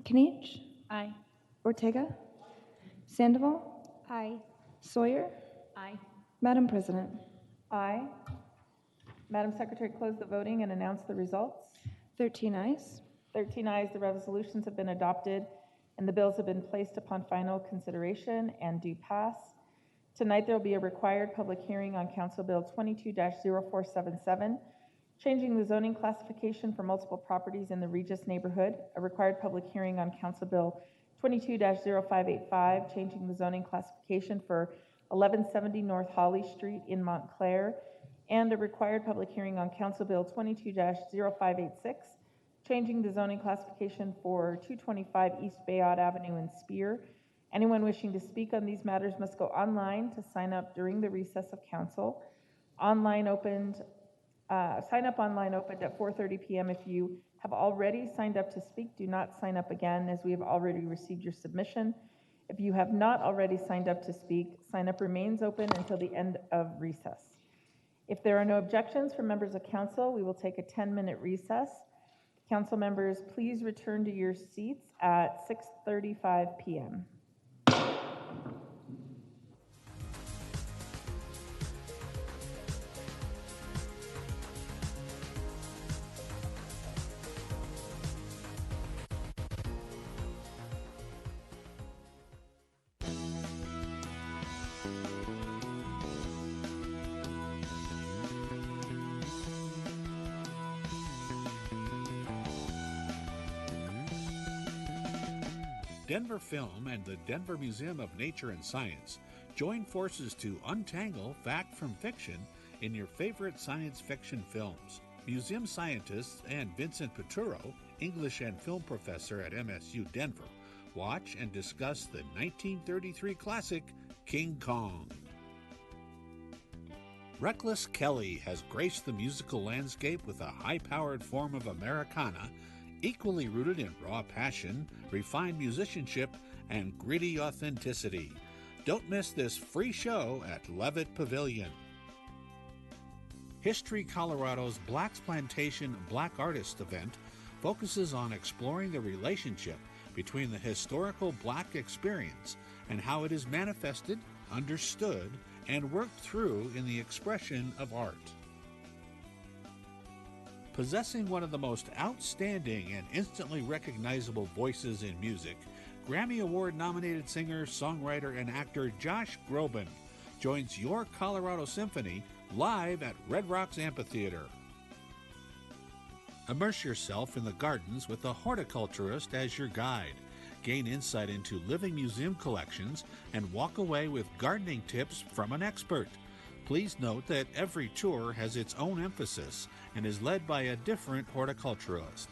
Kinich. Aye. Ortega. Sandoval. Aye. Sawyer. Aye. Madam President. Aye. Madam Secretary, close the voting and announce the results. 13 ayes. 13 ayes, the resolutions have been adopted and the bills have been placed upon final consideration and do pass. Tonight, there will be a required public hearing on Council Bill 22-0477, changing the zoning classification for multiple properties in the Regis neighborhood, a required public hearing on Council Bill 22-0585, changing the zoning classification for 1170 North Holly Street in Montclair, and a required public hearing on Council Bill 22-0586, changing the zoning classification for 225 East Bayard Avenue in Spear, Anyone wishing to speak on these matters must go online to sign up during the recess of council. Sign up online opened at 4:30 p.m. If you have already signed up to speak, do not sign up again, as we have already received your submission. If you have not already signed up to speak, sign up remains open until the end of recess. If there are no objections from members of council, we will take a 10-minute recess. Council members, please return to your seats at 6:35 p.m. Denver Film and the Denver Museum of Nature and Science join forces to untangle fact from fiction in your favorite science fiction films. Museum scientists and Vincent Peturo, English and film professor at MSU Denver, watch and discuss the 1933 classic King Kong. Reckless Kelly has graced the musical landscape with a high-powered form of Americana equally rooted in raw passion, refined musicianship, and gritty authenticity. Don't miss this free show at Levitt Pavilion. History Colorado's Black's Plantation Black Artist event focuses on exploring the relationship between the historical Black experience and how it is manifested, understood, and worked through in the expression of art. Possessing one of the most outstanding and instantly recognizable voices in music, Grammy Award-nominated singer, songwriter, and actor Josh Groban joins Your Colorado Symphony live at Red Rocks Amphitheater. Immerse yourself in the gardens with a horticulturist as your guide. Gain insight into living museum collections and walk away with gardening tips from an expert. Please note that every tour has its own emphasis and is led by a different horticulturist.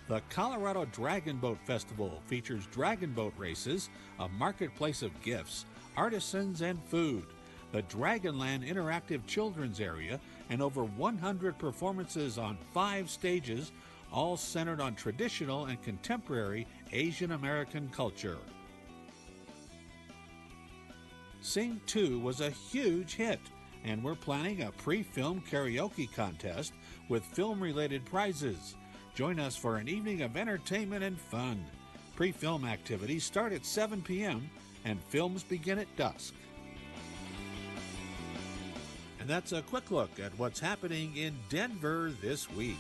The Colorado Dragon Boat Festival features dragon boat races, a marketplace of gifts, artisans, and food, the Dragonland Interactive Children's Area, and over 100 performances on 5 stages, all centered on traditional and contemporary Asian American culture. Sing 2 was a huge hit, and we're planning a pre-film karaoke contest with film-related prizes. Join us for an evening of entertainment and fun. Pre-film activities start at 7 p.m. and films begin at dusk. And that's a quick look at what's happening in Denver this week.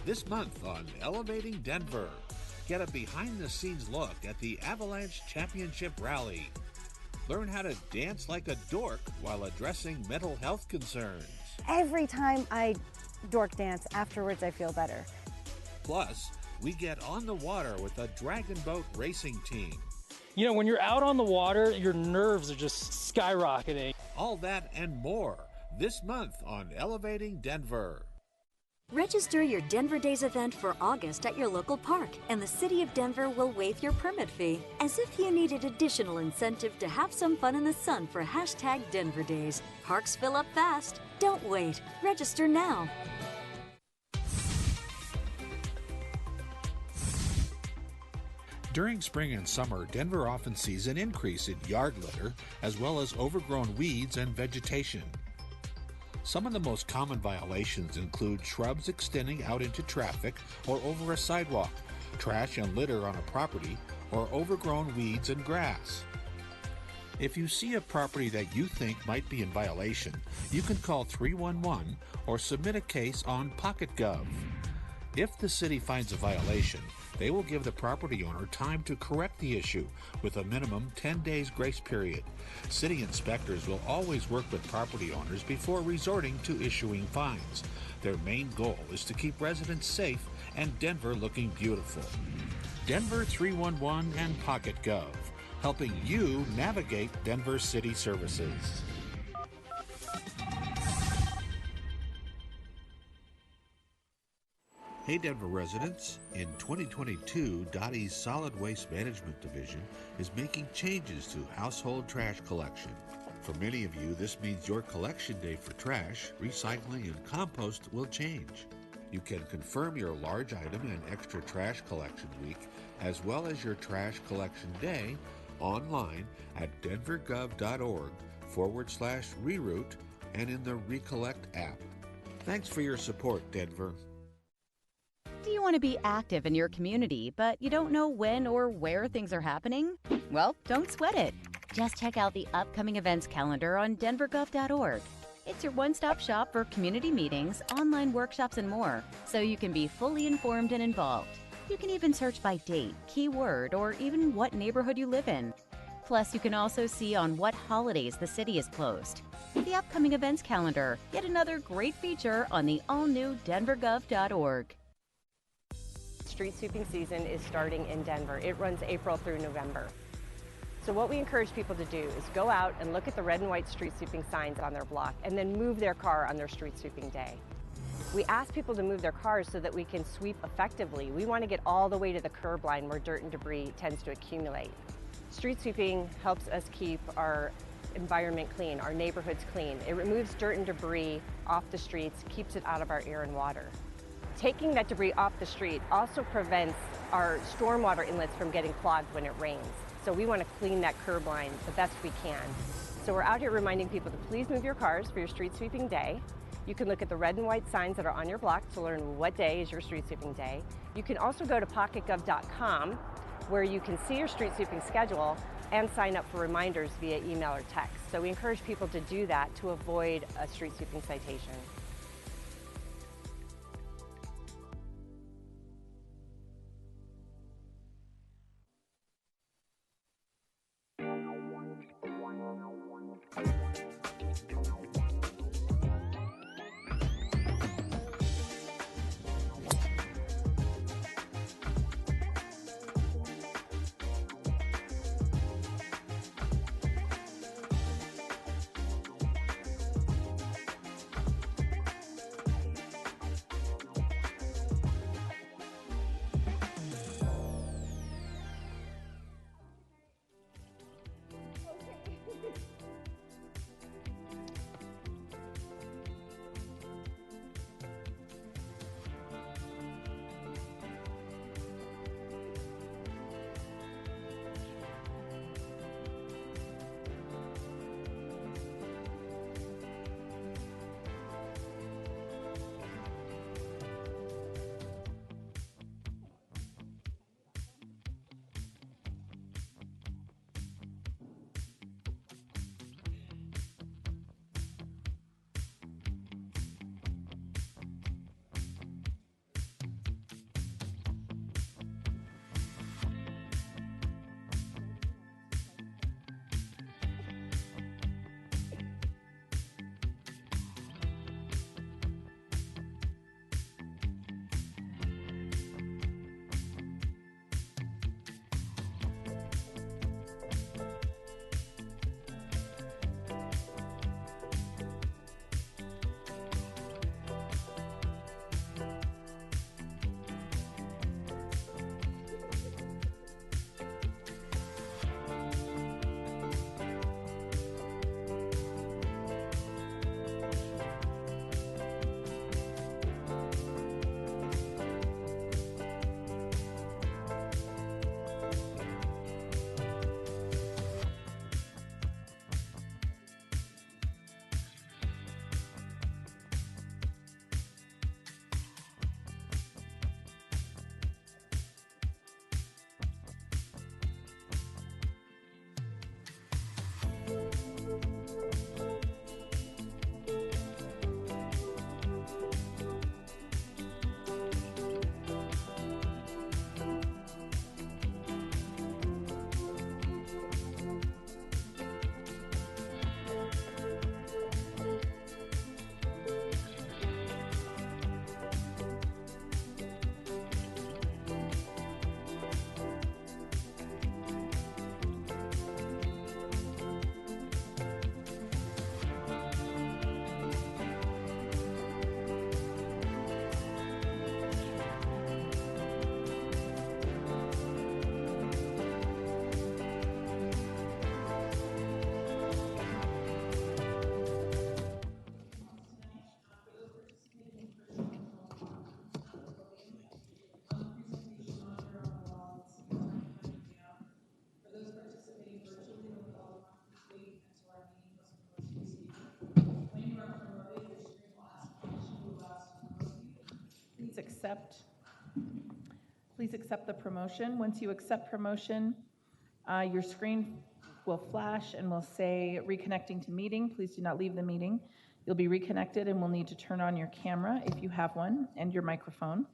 This month on Elevating Denver, get a behind-the-scenes look at the Avalanche Championship Rally. Learn how to dance like a dork while addressing mental health concerns. Every time I dork dance, afterwards I feel better. Plus, we get on the water with a dragon boat racing team. You know, when you're out on the water, your nerves are just skyrocketing. All that and more this month on Elevating Denver. Register your Denver Days event for August at your local park, and the City of Denver will waive your permit fee. As if you needed additional incentive to have some fun in the sun for #Denver Days. Parks fill up fast. Don't wait. Register now. During spring and summer, Denver often sees an increase in yard litter, as well as overgrown weeds and vegetation. Some of the most common violations include shrubs extending out into traffic or over a sidewalk, trash and litter on a property, or overgrown weeds and grass. If you see a property that you think might be in violation, you can call 311 or submit a case on PocketGov. If the city finds a violation, They will give the property owner time to correct the issue with a minimum 10 days grace period. City inspectors will always work with property owners before resorting to issuing fines. Their main goal is to keep residents safe and Denver looking beautiful. Denver 311 and Pocket Gov, helping you navigate Denver city services. Hey Denver residents, in 2022, Dottie's Solid Waste Management Division is making changes to household trash collection. For many of you, this means your collection day for trash, recycling, and compost will change. You can confirm your large item and extra trash collection week, as well as your trash collection day, online at denvergov.org/reroute and in the Recollect app. Thanks for your support, Denver. Do you want to be active in your community, but you don't know when or where things are happening? Well, don't sweat it. Just check out the upcoming events calendar on denvergov.org. It's your one-stop shop for community meetings, online workshops, and more, so you can be fully informed and involved. You can even search by date, keyword, or even what neighborhood you live in. Plus, you can also see on what holidays the city is closed. The upcoming events calendar, yet another great feature on the all-new denvergov.org. Street sweeping season is starting in Denver. It runs April through November. So what we encourage people to do is go out and look at the red and white street sweeping signs on their block and then move their car on their street sweeping day. We ask people to move their cars so that we can sweep effectively. We want to get all the way to the curb line where dirt and debris tends to accumulate. Street sweeping helps us keep our environment clean, our neighborhoods clean. It removes dirt and debris off the streets, keeps it out of our air and water. Taking that debris off the street also prevents our stormwater inlets from getting clogged when it rains. So we want to clean that curb line the best we can. So we're out here reminding people to please move your cars for your street sweeping day. You can look at the red and white signs that are on your block to learn what day is your street sweeping day. You can also go to pocketgov.com where you can see your street sweeping schedule and sign up for reminders via email or text. So we encourage people to do that to avoid a street sweeping citation. accept the promotion. Once you accept promotion, your screen will flash and will say reconnecting to meeting. Please do not leave the meeting. You'll be reconnected and will need to turn on your camera if you have one and your microphone.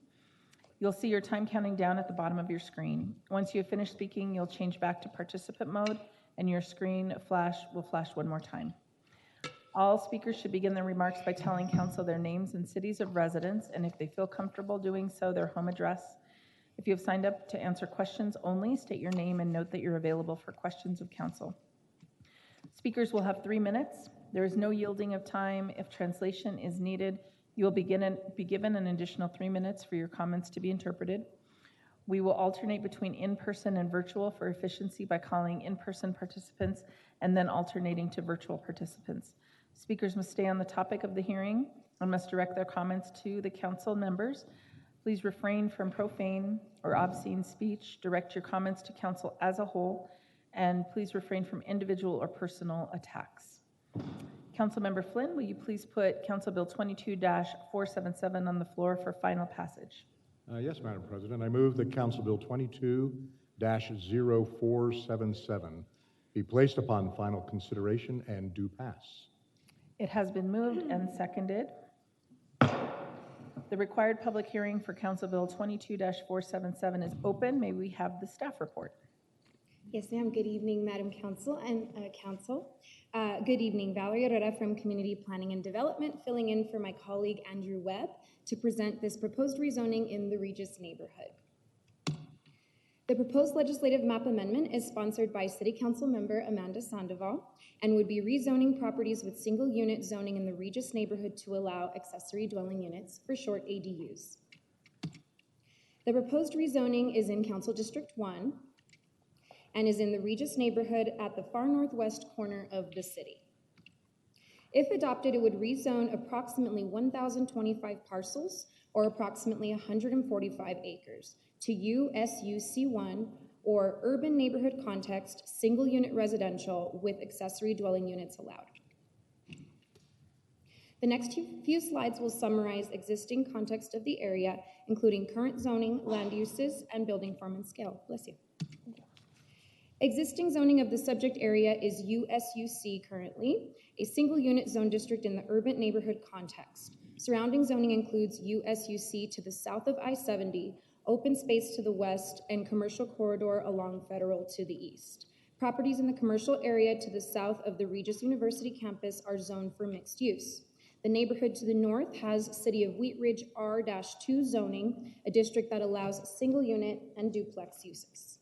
You'll see your time counting down at the bottom of your screen. Once you have finished speaking, you'll change back to participant mode and your screen will flash one more time. All speakers should begin their remarks by telling council their names and cities of residence, and if they feel comfortable doing so, their home address. If you have signed up to answer questions only, state your name and note that you're available for questions of council. Speakers will have 3 minutes. There is no yielding of time. If translation is needed, you will be given an additional 3 minutes for your comments to be interpreted. We will alternate between in-person and virtual for efficiency by calling in-person participants and then alternating to virtual participants. Speakers must stay on the topic of the hearing and must direct their comments to the council members. Please refrain from profane or obscene speech. Direct your comments to council as a whole, and please refrain from individual or personal attacks. Councilmember Flynn, will you please put Council Bill 22-477 on the floor for final passage? Yes, Madam President. I move that Council Bill 22-0477 be placed upon final consideration and do pass. It has been moved and seconded. The required public hearing for Council Bill 22-477 is open. May we have the staff report? Yes, ma'am. Good evening, Madam Council and Council. Good evening. Valerie Herrera from Community Planning and Development, filling in for my colleague Andrew Webb to present this proposed rezoning in the Regis neighborhood. The proposed legislative map amendment is sponsored by City Council member Amanda Sandoval and would be rezoning properties with single unit zoning in the Regis neighborhood to allow accessory dwelling units for short ADUs. The proposed rezoning is in Council District 1 and is in the Regis neighborhood at the far northwest corner of the city. If adopted, it would rezone approximately 1,025 parcels or approximately 145 acres to USUC1 or Urban Neighborhood Context Single Unit Residential with accessory dwelling units allowed. The next few slides will summarize existing context of the area, including current zoning, land uses, and building form and scale. Bless you. Existing zoning of the subject area is USUC currently, a single unit zone district in the urban neighborhood context. Surrounding zoning includes USUC to the south of I-70, open space to the west, and commercial corridor along Federal to the east. Properties in the commercial area to the south of the Regis University campus are zoned for mixed use. The neighborhood to the north has City of Wheat Ridge R-2 zoning, a district that allows single unit and duplex uses.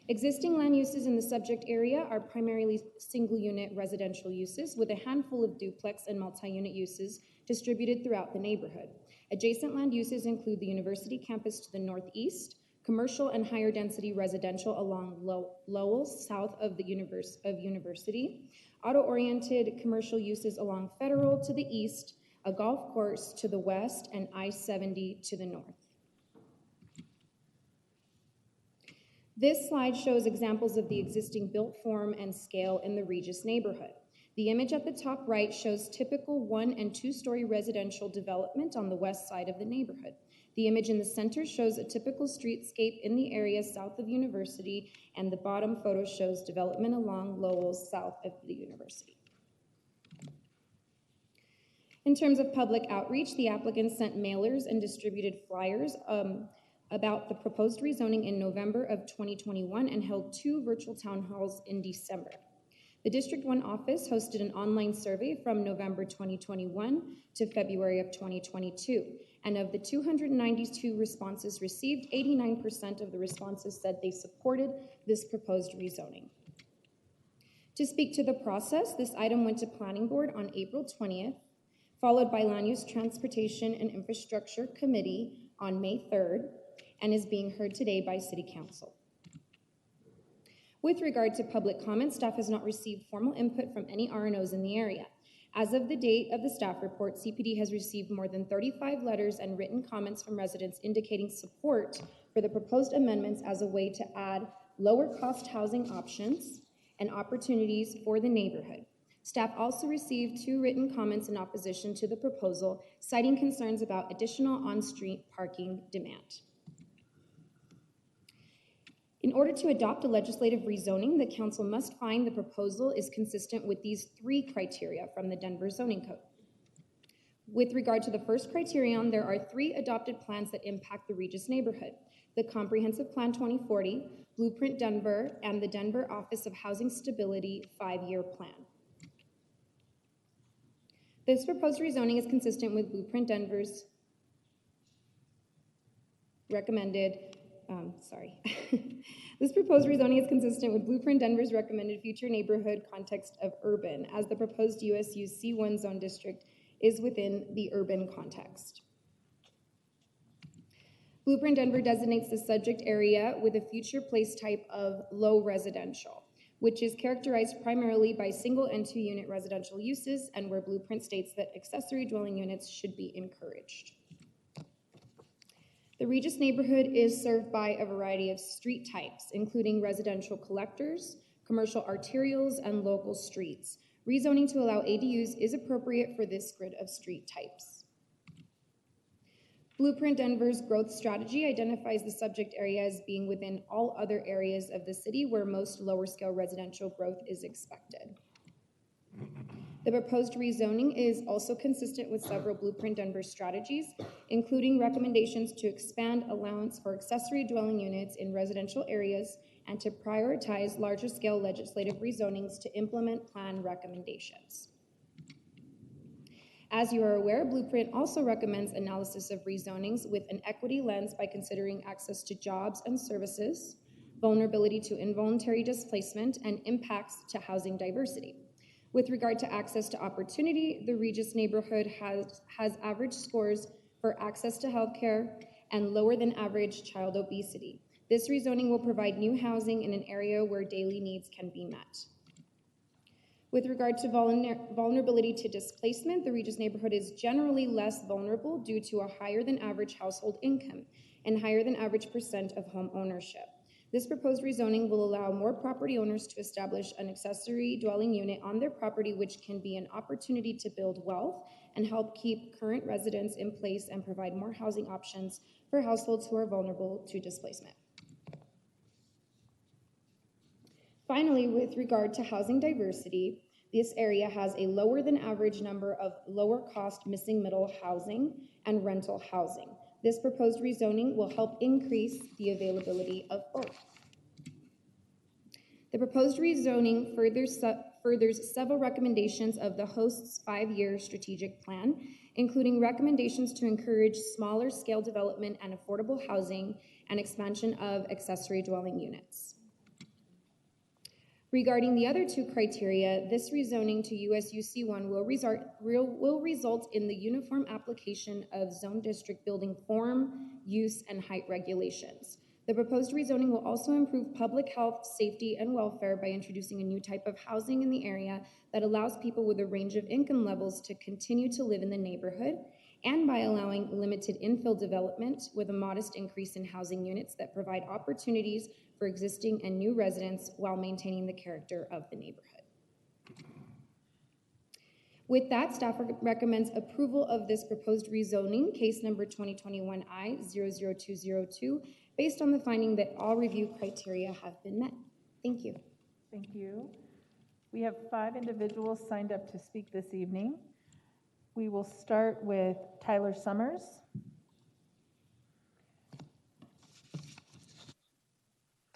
Existing land uses in the subject area are primarily single-unit residential uses with a handful of duplex and multi-unit uses distributed throughout the neighborhood. Adjacent land uses include the university campus to the northeast, commercial and higher density residential along Lowell, south of the University, auto-oriented commercial uses along Federal to the east, a golf course to the west, and I-70 to the north. This slide shows examples of the existing built form and scale in the Regis neighborhood. The image at the top right shows typical 1- and 2-story residential development on the west side of the neighborhood. The image in the center shows a typical streetscape in the area south of University, and the bottom photo shows development along Lowell south of the University. In terms of public outreach, the applicants sent mailers and distributed flyers about the proposed rezoning in November of 2021 and held 2 virtual town halls in December. The District 1 office hosted an online survey from November 2021 to February of 2022, and of the 292 responses received, 89% of the responses said they supported this proposed rezoning. To speak to the process, this item went to Planning Board on April 20th, followed by Land Use, Transportation, and Infrastructure Committee on May 3rd, and is being heard today by City Council. With regard to public comment, staff has not received formal input from any RNOs in the area. As of the date of the staff report, CPD has received more than 35 letters and written comments from residents indicating support for the proposed amendments as a way to add lower cost housing options and opportunities for the neighborhood. Staff also received 2 written comments in opposition to the proposal, citing concerns about additional on-street parking demand. In order to adopt a legislative rezoning, the council must find the proposal is consistent with these 3 criteria from the Denver Zoning Code. With regard to the first criterion, there are 3 adopted plans that impact the Regis neighborhood: the Comprehensive Plan 2040, Blueprint Denver, and the Denver Office of Housing Stability 5-year plan. This proposed rezoning is consistent with Blueprint Denver's recommended, This proposed rezoning is consistent with Blueprint Denver's recommended future neighborhood context of urban, as the proposed USU C1 zone district is within the urban context. Blueprint Denver designates the subject area with a future place type of low residential, which is characterized primarily by single and 2-unit residential uses, and where Blueprint states that accessory dwelling units should be encouraged. The Regis neighborhood is served by a variety of street types, including residential collectors, commercial arterials, and local streets. Rezoning to allow ADUs is appropriate for this grid of street types. Blueprint Denver's growth strategy identifies the subject area as being within all other areas of the city where most lower scale residential growth is expected. The proposed rezoning is also consistent with several Blueprint Denver strategies, including recommendations to expand allowance for accessory dwelling units in residential areas and to prioritize larger scale legislative rezonings to implement plan recommendations. As you are aware, Blueprint also recommends analysis of rezonings with an equity lens by considering access to jobs and services, vulnerability to involuntary displacement, and impacts to housing diversity. With regard to access to opportunity, the Regis neighborhood has average scores for access to healthcare and lower than average child obesity. This rezoning will provide new housing in an area where daily needs can be met. With regard to vulnerability to displacement, the Regis neighborhood is generally less vulnerable due to a higher than average household income and higher than average % of home ownership. This proposed rezoning will allow more property owners to establish an accessory dwelling unit on their property, which can be an opportunity to build wealth and help keep current residents in place and provide more housing options for households who are vulnerable to displacement. Finally, with regard to housing diversity, this area has a lower than average number of lower cost missing middle housing and rental housing. This proposed rezoning will help increase the availability of both. The proposed rezoning furthers several recommendations of the host's 5-year strategic plan, including recommendations to encourage smaller scale development and affordable housing and expansion of accessory dwelling units. Regarding the other 2 criteria, this rezoning to USU C1 will result in the uniform application of zone district building form, use, and height regulations. The proposed rezoning will also improve public health, safety, and welfare by introducing a new type of housing in the area that allows people with a range of income levels to continue to live in the neighborhood, and by allowing limited infill development with a modest increase in housing units that provide opportunities for existing and new residents while maintaining the character of the neighborhood. With that, staff recommends approval of this proposed rezoning, case number 2021I-00202, based on the finding that all review criteria have been met. Thank you. Thank you. We have 5 individuals signed up to speak this evening. We will start with Tyler Summers.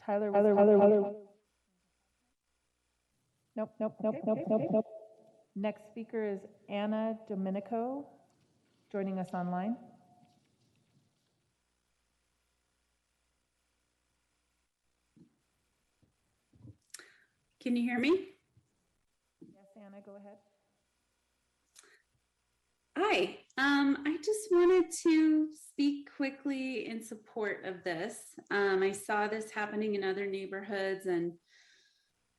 Tyler. Nope. Next speaker is Anna Domenico, joining us online. Can you hear me? Yes, Anna, go ahead. Hi, I just wanted to speak quickly in support of this. I saw this happening in other neighborhoods, and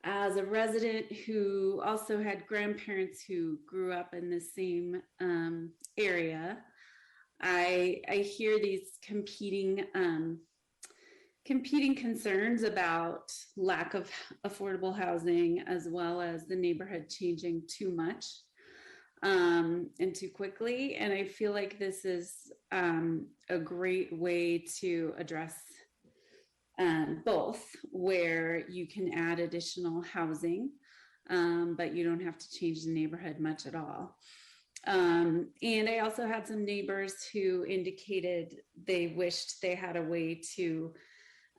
as a resident who also had grandparents who grew up in the same area, I hear these competing competing concerns about lack of affordable housing, as well as the neighborhood changing too much and too quickly. And I feel like this is a great way to address both, where you can add additional housing, but you don't have to change the neighborhood much at all. And I also had some neighbors who indicated they wished they had a way to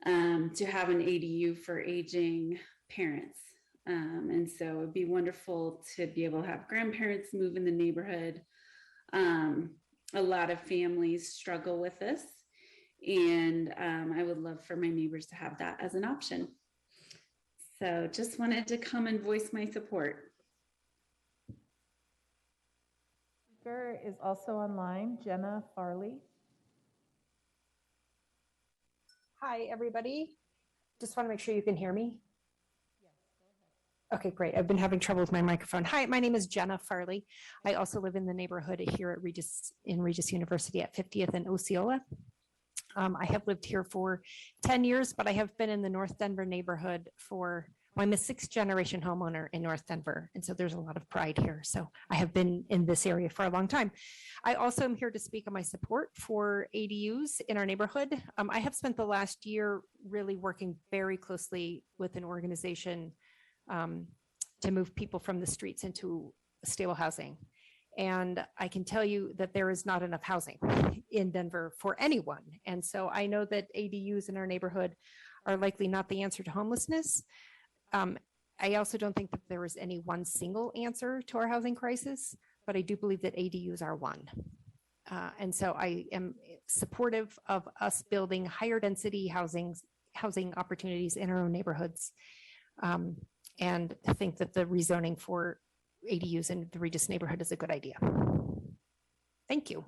have an ADU for aging parents. And so it'd be wonderful to be able to have grandparents move in the neighborhood. A lot of families struggle with this, and I would love for my neighbors to have that as an option. So just wanted to come and voice my support. Speaker is also online, Jenna Farley. Hi, everybody. Just want to make sure you can hear me. Okay, great. I've been having trouble with my microphone. Hi, my name is Jenna Farley. I also live in the neighborhood here at Regis University at 50th and Osceola. I have lived here for 10 years, but I have been in the North Denver neighborhood I'm a 6th generation homeowner in North Denver. And so there's a lot of pride here. So I have been in this area for a long time. I also am here to speak on my support for ADUs in our neighborhood. I have spent the last year really working very closely with an organization to move people from the streets into stable housing. And I can tell you that there is not enough housing in Denver for anyone. And so I know that ADUs in our neighborhood are likely not the answer to homelessness. I also don't think that there is any one single answer to our housing crisis, but I do believe that ADUs are one. And so I am supportive of us building higher density housing opportunities in our own neighborhoods. And I think that the rezoning for ADUs in the Regis neighborhood is a good idea. Thank you.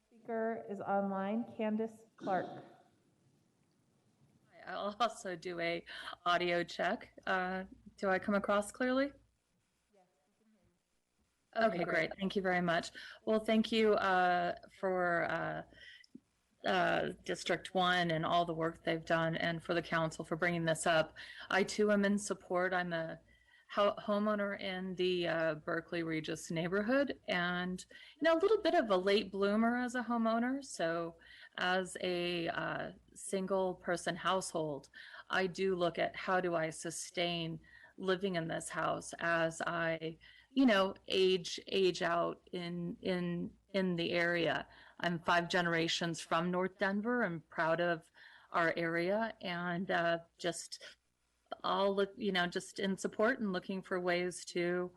Speaker is online, Candace Clark. I'll also do a audio check. Do I come across clearly? Okay, great. Thank you very much. Well, thank you for District 1 and all the work they've done, and for the council for bringing this up. I too am in support. I'm a homeowner in the Berkeley Regis neighborhood, and a little bit of a late bloomer as a homeowner. So as a single person household, I do look at how do I sustain living in this house as I, age out in the area. I'm 5 generations from North Denver. I'm proud of our area, and just I'll look, just in support and looking for ways to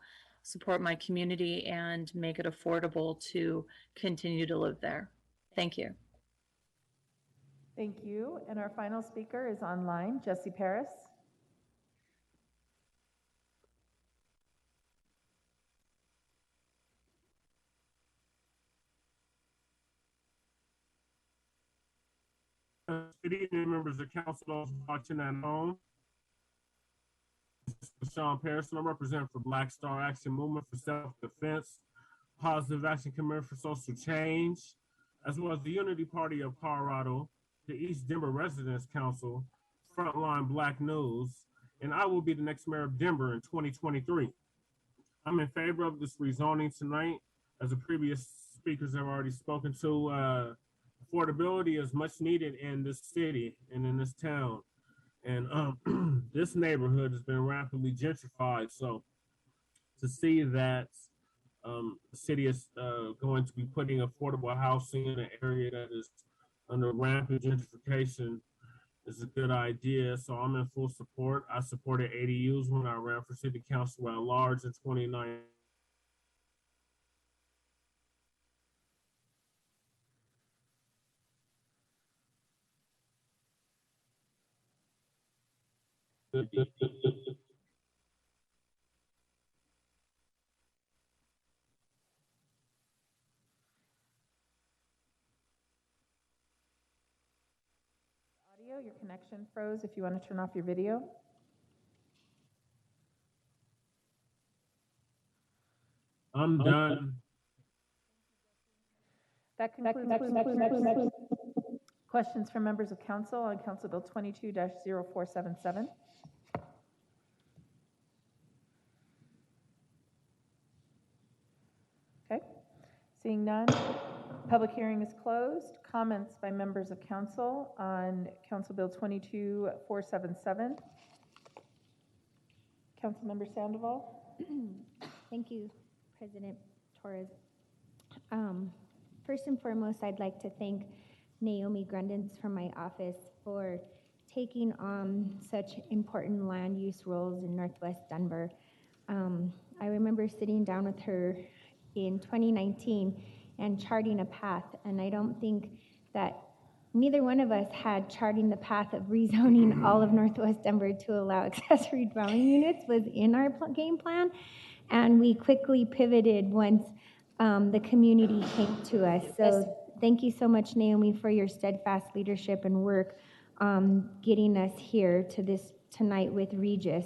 support my community and make it affordable to continue to live there. Thank you. Thank you. And our final speaker is online, Jesse Paris. Good evening, members of council, those watching at home. This is Sean Paris, and I'm representing for Black Star Action Movement for Self-Defense, Positive Action Committee for Social Change, as well as the Unity Party of Colorado, the East Denver Residents Council, Frontline Black News, and I will be the next mayor of Denver in 2023. I'm in favor of this rezoning tonight. As the previous speakers have already spoken to, affordability is much needed in this city and in this town. And this neighborhood has been rapidly gentrified. So to see that the city is going to be putting affordable housing in an area that is under rampant gentrification is a good idea. So I'm in full support. I supported ADUs when I ran for city council at large in 2019. Your connection froze. If you want to turn off your video. I'm done. That concludes. Questions from members of council on Council Bill 22-0477? Okay, seeing none, public hearing is closed. Comments by members of council on Council Bill 22-477. Councilmember Sandoval. Thank you, President Torres. First and foremost, I'd like to thank Naomi Grundens from my office for taking on such important land use roles in Northwest Denver. I remember sitting down with her in 2019 and charting a path, and I don't think that neither one of us had charting the path of rezoning all of Northwest Denver to allow accessory dwelling units was in our game plan, and we quickly pivoted once the community came to us. So thank you so much, Naomi, for your steadfast leadership and work getting us here to this tonight with Regis.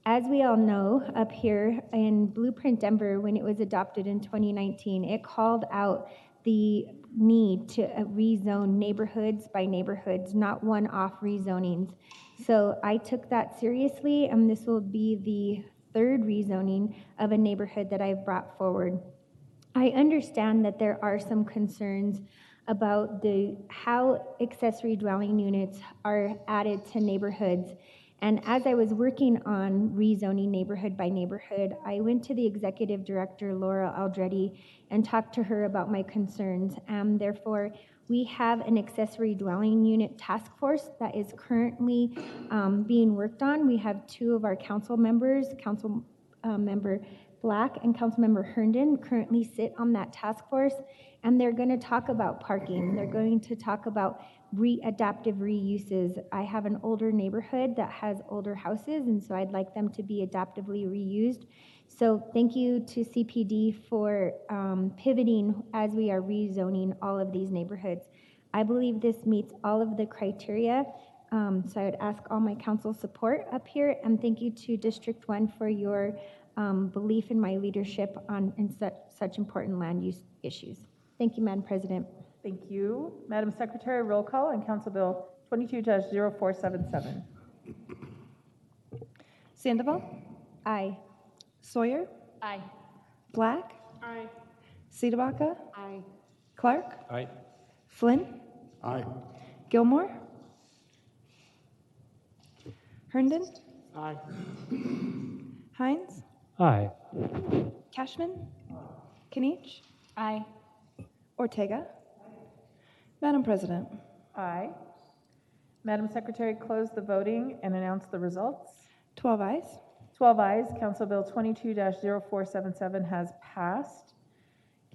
As we all know, up here in Blueprint Denver, when it was adopted in 2019, it called out the need to rezone neighborhoods by neighborhoods, not one-off rezonings. So I took that seriously, and this will be the third rezoning of a neighborhood that I've brought forward. I understand that there are some concerns about how accessory dwelling units are added to neighborhoods. And as I was working on rezoning neighborhood by neighborhood, I went to the executive director, Laura Aldretti, and talked to her about my concerns. Therefore, we have an accessory dwelling unit task force that is currently being worked on. We have two of our council members, Council Member Black and Councilmember Herndon, currently sit on that task force, and they're going to talk about parking. They're going to talk about adaptive reuses. I have an older neighborhood that has older houses, and so I'd like them to be adaptively reused. So thank you to CPD for pivoting as we are rezoning all of these neighborhoods. I believe this meets all of the criteria, so I would ask all my council support up here, and thank you to District 1 for your belief in my leadership on such important land use issues. Thank you, Madam President. Thank you. Madam Secretary, roll call on Council Bill 22-0477. Sandoval? Aye. Sawyer? Aye. Black? Aye. Cedabacca? Aye. Clark? Aye. Flynn? Aye. Gilmore? Herndon? Aye. Hines? Aye. Cashman? Kinich? Aye. Ortega? Madam President. Aye. Madam Secretary, close the voting and announce the results. 12 ayes. 12 ayes. Council Bill 22-0477 has passed.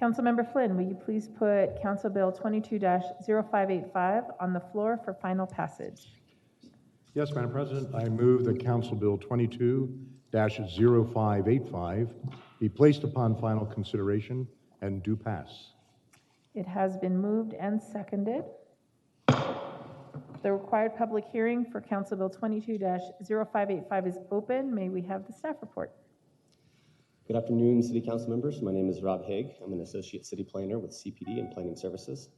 Councilmember Flynn, will you please put Council Bill 22-0585 on the floor for final passage? Yes, Madam President, I move that Council Bill 22-0585 be placed upon final consideration and do pass. It has been moved and seconded. The required public hearing for Council Bill 22-0585 is open. May we have the staff report? Good afternoon, City Council members. My name is Rob Haig. I'm an Associate City Planner with CPD and Planning Services.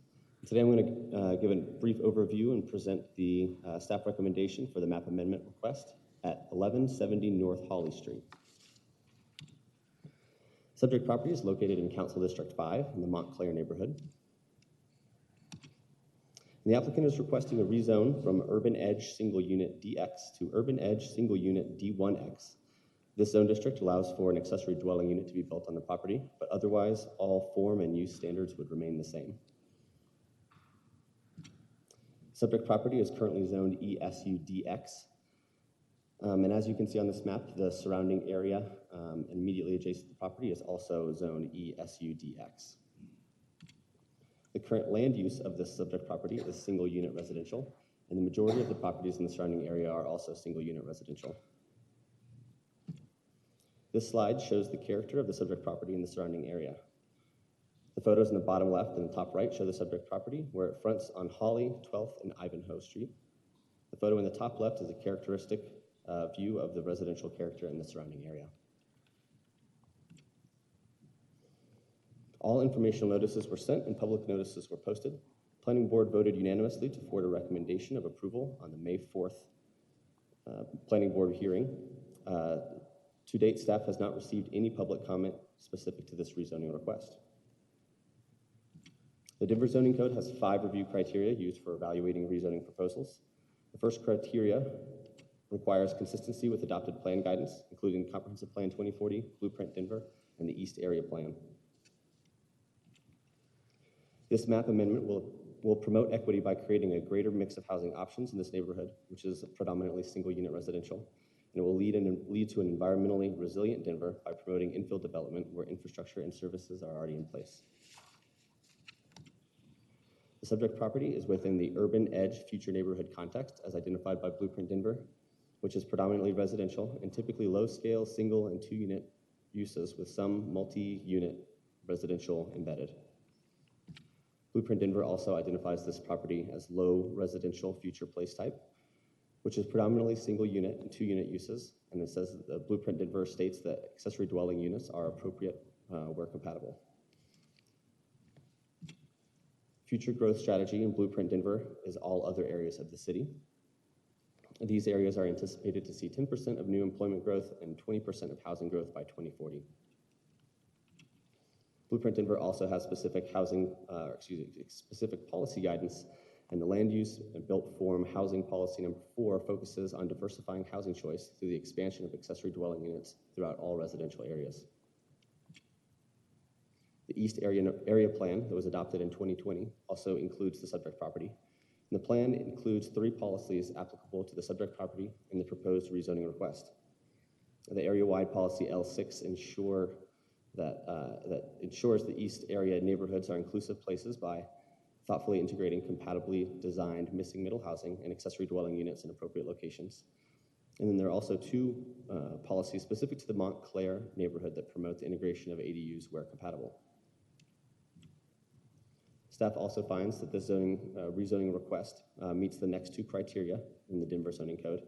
Today I'm going to give a brief overview and present the staff recommendation for the map amendment request at 1170 North Holly Street. Subject property is located in Council District 5 in the Montclair neighborhood. The applicant is requesting a rezone from Urban Edge Single Unit DX to Urban Edge Single Unit D1X. This zone district allows for an accessory dwelling unit to be built on the property, but otherwise all form and use standards would remain the same. Subject property is currently zoned ESUDX. And as you can see on this map, the surrounding area immediately adjacent to the property is also zoned ESUDX. The current land use of this subject property is single unit residential, and the majority of the properties in the surrounding area are also single unit residential. This slide shows the character of the subject property in the surrounding area. The photos in the bottom left and the top right show the subject property where it fronts on Holly, 12th, and Ivanhoe Street. The photo in the top left is a characteristic view of the residential character in the surrounding area. All informational notices were sent and public notices were posted. Planning Board voted unanimously to forward a recommendation of approval on the May 4th Planning Board hearing. To date, staff has not received any public comment specific to this rezoning request. The Denver Zoning Code has 5 review criteria used for evaluating rezoning proposals. The first criteria requires consistency with adopted plan guidance, including Comprehensive Plan 2040, Blueprint Denver, and the East Area Plan. This map amendment will promote equity by creating a greater mix of housing options in this neighborhood, which is predominantly single-unit residential. And it will lead to an environmentally resilient Denver by promoting infill development where infrastructure and services are already in place. The subject property is within the urban edge future neighborhood context as identified by Blueprint Denver, which is predominantly residential and typically low-scale single and 2-unit uses with some multi-unit residential embedded. Blueprint Denver also identifies this property as low residential future place type, which is predominantly single unit and 2-unit uses. And it says that the Blueprint Denver states that accessory dwelling units are appropriate where compatible. Future growth strategy in Blueprint Denver is all other areas of the city. These areas are anticipated to see 10% of new employment growth and 20% of housing growth by 2040. Blueprint Denver also has specific specific policy guidance, and the land use and built form housing policy number 4 focuses on diversifying housing choice through the expansion of accessory dwelling units throughout all residential areas. The East Area Plan that was adopted in 2020 also includes the subject property. And the plan includes 3 policies applicable to the subject property in the proposed rezoning request. The area-wide policy L6 ensures the East Area neighborhoods are inclusive places by thoughtfully integrating compatibly designed missing middle housing and accessory dwelling units in appropriate locations. And then there are also 2 policies specific to the Montclair neighborhood that promote the integration of ADUs where compatible. Staff also finds that this rezoning request meets the next 2 criteria in the Denver Zoning Code,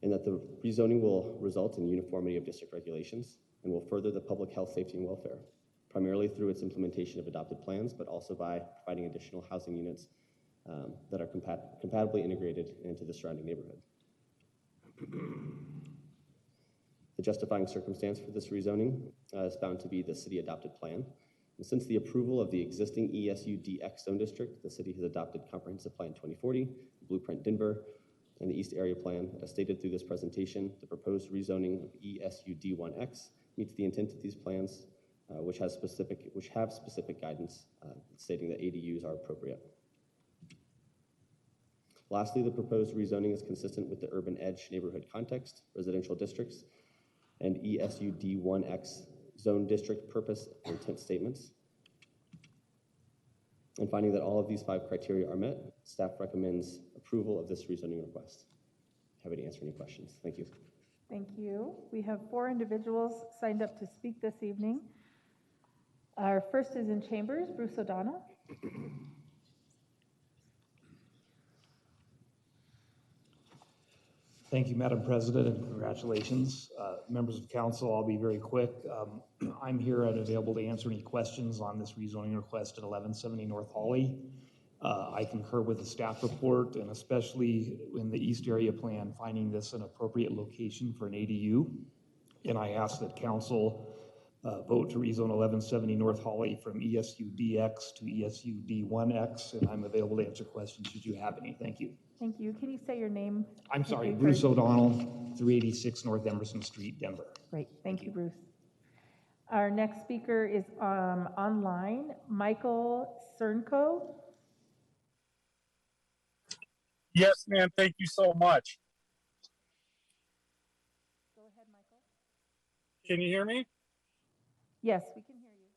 and that the rezoning will result in uniformity of district regulations and will further the public health, safety, and welfare, primarily through its implementation of adopted plans, but also by providing additional housing units that are compatibly integrated into the surrounding neighborhood. The justifying circumstance for this rezoning is found to be the city adopted plan. And since the approval of the existing ESU-DX zone district, the city has adopted Comprehensive Plan 2040, Blueprint Denver, and the East Area Plan. As stated through this presentation, the proposed rezoning of ESU-D1X meets the intent of these plans, which have specific guidance stating that ADUs are appropriate. Lastly, the proposed rezoning is consistent with the urban edge neighborhood context, residential districts, and ESU-D1X zone district purpose and intent statements. And finding that all of these 5 criteria are met, staff recommends approval of this rezoning request. Happy to answer any questions. Thank you. Thank you. We have 4 individuals signed up to speak this evening. Our first is in chambers, Bruce O'Donnell. Thank you, Madam President, and congratulations. Members of council, I'll be very quick. I'm here and available to answer any questions on this rezoning request at 1170 North Hawley. I concur with the staff report, and especially in the East Area Plan, finding this an appropriate location for an ADU. And I ask that council vote to rezone 1170 North Hawley from ESU-DX to ESU-D1X, and I'm available to answer questions should you have any. Thank you. Thank you. Can you say your name? I'm sorry, Bruce O'Donnell, 386 North Emerson Street, Denver. Great. Thank you, Bruce. Our next speaker is online, Michael Cernko. Yes, ma'am. Thank you so much. Go ahead, Michael. Can you hear me? Yes, we can hear you.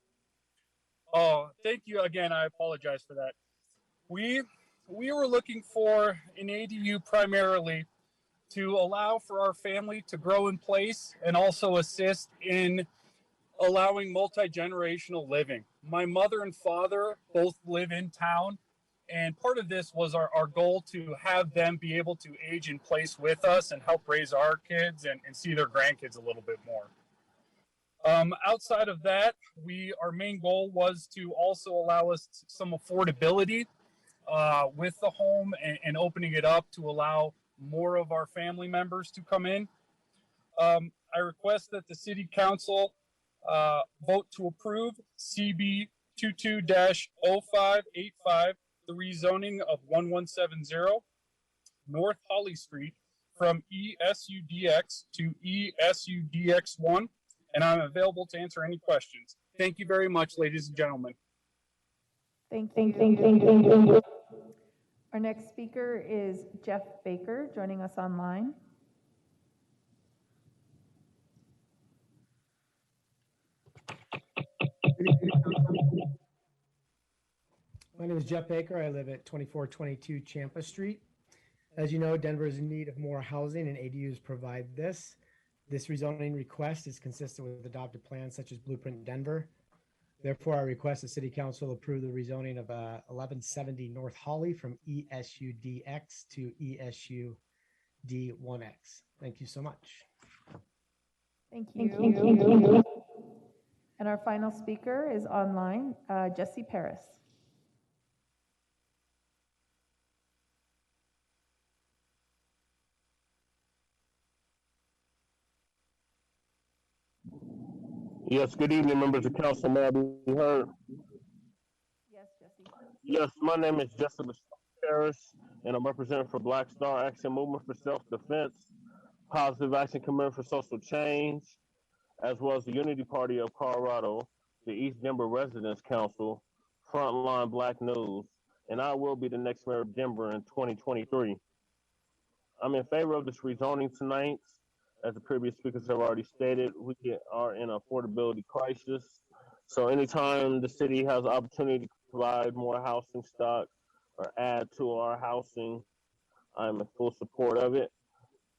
Oh, thank you again. I apologize for that. We were looking for an ADU primarily to allow for our family to grow in place and also assist in allowing multi-generational living. My mother and father both live in town, and part of this was our goal to have them be able to age in place with us and help raise our kids and see their grandkids a little bit more. Outside of that, our main goal was to also allow us some affordability with the home and opening it up to allow more of our family members to come in. I request that the City Council vote to approve CB 22-0585, the rezoning of 1170 North Holly Street from ESUDX to ESUDX1, and I'm available to answer any questions. Thank you very much, ladies and gentlemen. Thank you. Our next speaker is Jeff Baker, joining us online. My name is Jeff Baker. I live at 2422 Champa Street. As you know, Denver is in need of more housing, and ADUs provide this. This rezoning request is consistent with adopted plans such as Blueprint Denver. Therefore, I request the City Council approve the rezoning of 1170 North Holly from ESUDX to ESUD1X. Thank you so much. Thank you. And our final speaker is online, Jesse Paris. Yes, good evening, members of council. May I be heard? Yes, Jesse. Yes, my name is Jesse Paris, and I'm representing for Black Star Action Movement for Self-Defense, Positive Action Committee for Social Change, as well as the Unity Party of Colorado, the East Denver Residents Council, Frontline Black News, and I will be the next mayor of Denver in 2023. I'm in favor of this rezoning tonight. As the previous speakers have already stated, we are in an affordability crisis. So anytime the city has the opportunity to provide more housing stock or add to our housing, I'm in full support of it.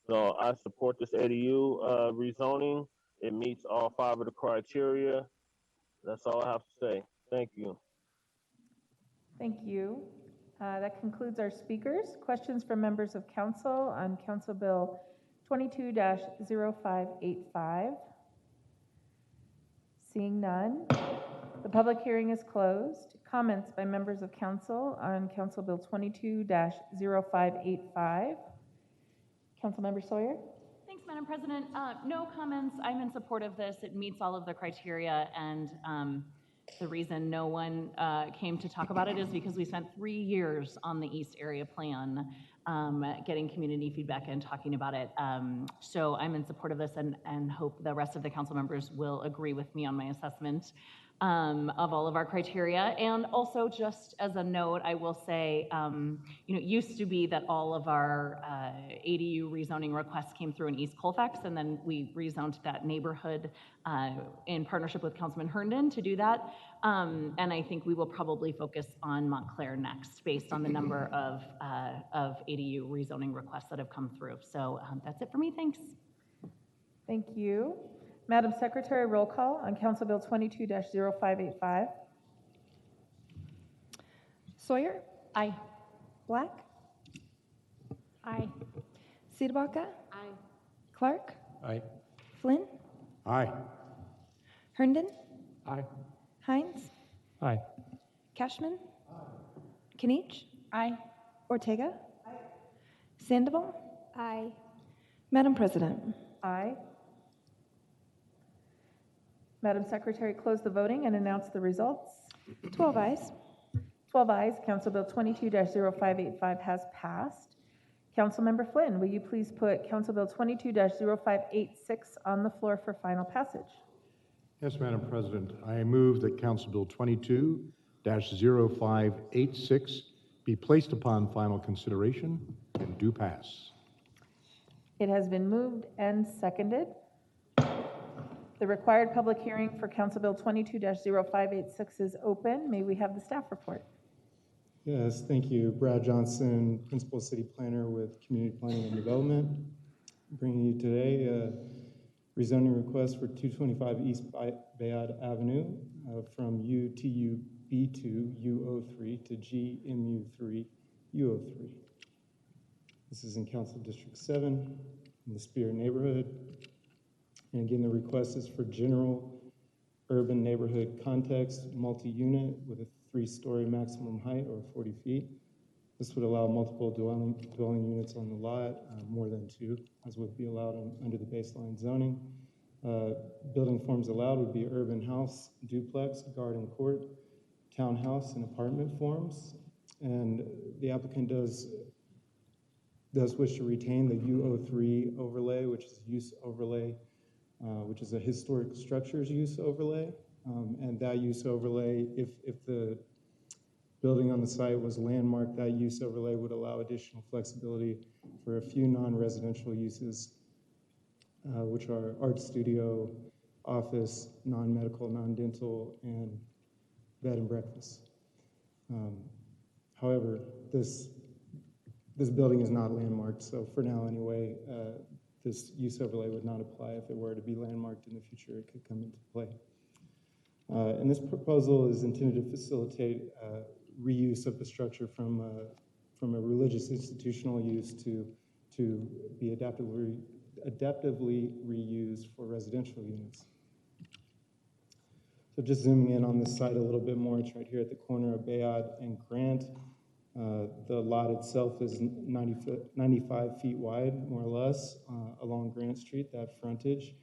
So I support this ADU rezoning. It meets all 5 of the criteria. That's all I have to say. Thank you. Thank you. That concludes our speakers. Questions from members of council on Council Bill 22-0585. Seeing none, the public hearing is closed. Comments by members of council on Council Bill 22-0585. Councilmember Sawyer. Thanks, Madam President. No comments. I'm in support of this. It meets all of the criteria, and the reason no one came to talk about it is because we spent 3 years on the East Area Plan getting community feedback and talking about it. So I'm in support of this and hope the rest of the council members will agree with me on my assessment of all of our criteria. And also, just as a note, I will say, it used to be that all of our ADU rezoning requests came through in East Colfax, and then we rezoned that neighborhood in partnership with Councilman Herndon to do that. And I think we will probably focus on Montclair next, based on the number of ADU rezoning requests that have come through. So that's it for me. Thanks. Thank you. Madam Secretary, roll call on Council Bill 22-0585. Sawyer? Aye. Black? Aye. Siedebaca? Aye. Clark? Aye. Flynn? Aye. Herndon? Aye. Hines? Aye. Cashman? Kinich? Aye. Ortega? Sandoval? Aye. Madam President. Aye. Madam Secretary, close the voting and announce the results. 12 ayes. 12 ayes. Council Bill 22-0585 has passed. Councilmember Flynn, will you please put Council Bill 22-0586 on the floor for final passage? Yes, Madam President. I move that Council Bill 22-0586 be placed upon final consideration and do pass. It has been moved and seconded. The required public hearing for Council Bill 22-0586 is open. May we have the staff report? Yes, thank you. Brad Johnson, Principal City Planner with Community Planning and Development. Bringing you today a rezoning request for 225 East Bayard Avenue from UTUB2 U03 to GMU3 U03. This is in Council District 7 in the Spear neighborhood. And again, the request is for general urban neighborhood context, multi-unit with a 3-story maximum height or 40 feet. This would allow multiple dwelling units on the lot, more than 2, as would be allowed under the baseline zoning. Building forms allowed would be urban house, duplex, garden court, townhouse, and apartment forms. And the applicant does wish to retain the U03 overlay, which is use overlay, which is a historic structures use overlay. And that use overlay, if the building on the site was landmarked, that use overlay would allow additional flexibility for a few non-residential uses, which are art studio, office, non-medical, non-dental, and bed and breakfast. However, this building is not landmarked, so for now anyway, this use overlay would not apply. If it were to be landmarked in the future, it could come into play. And this proposal is intended to facilitate reuse of the structure from a religious institutional use to be adaptively reused for residential units. So just zooming in on this site a little bit more, it's right here at the corner of Bayard and Grant. The lot itself is 95 feet wide, more or less, along Grant Street, that frontage.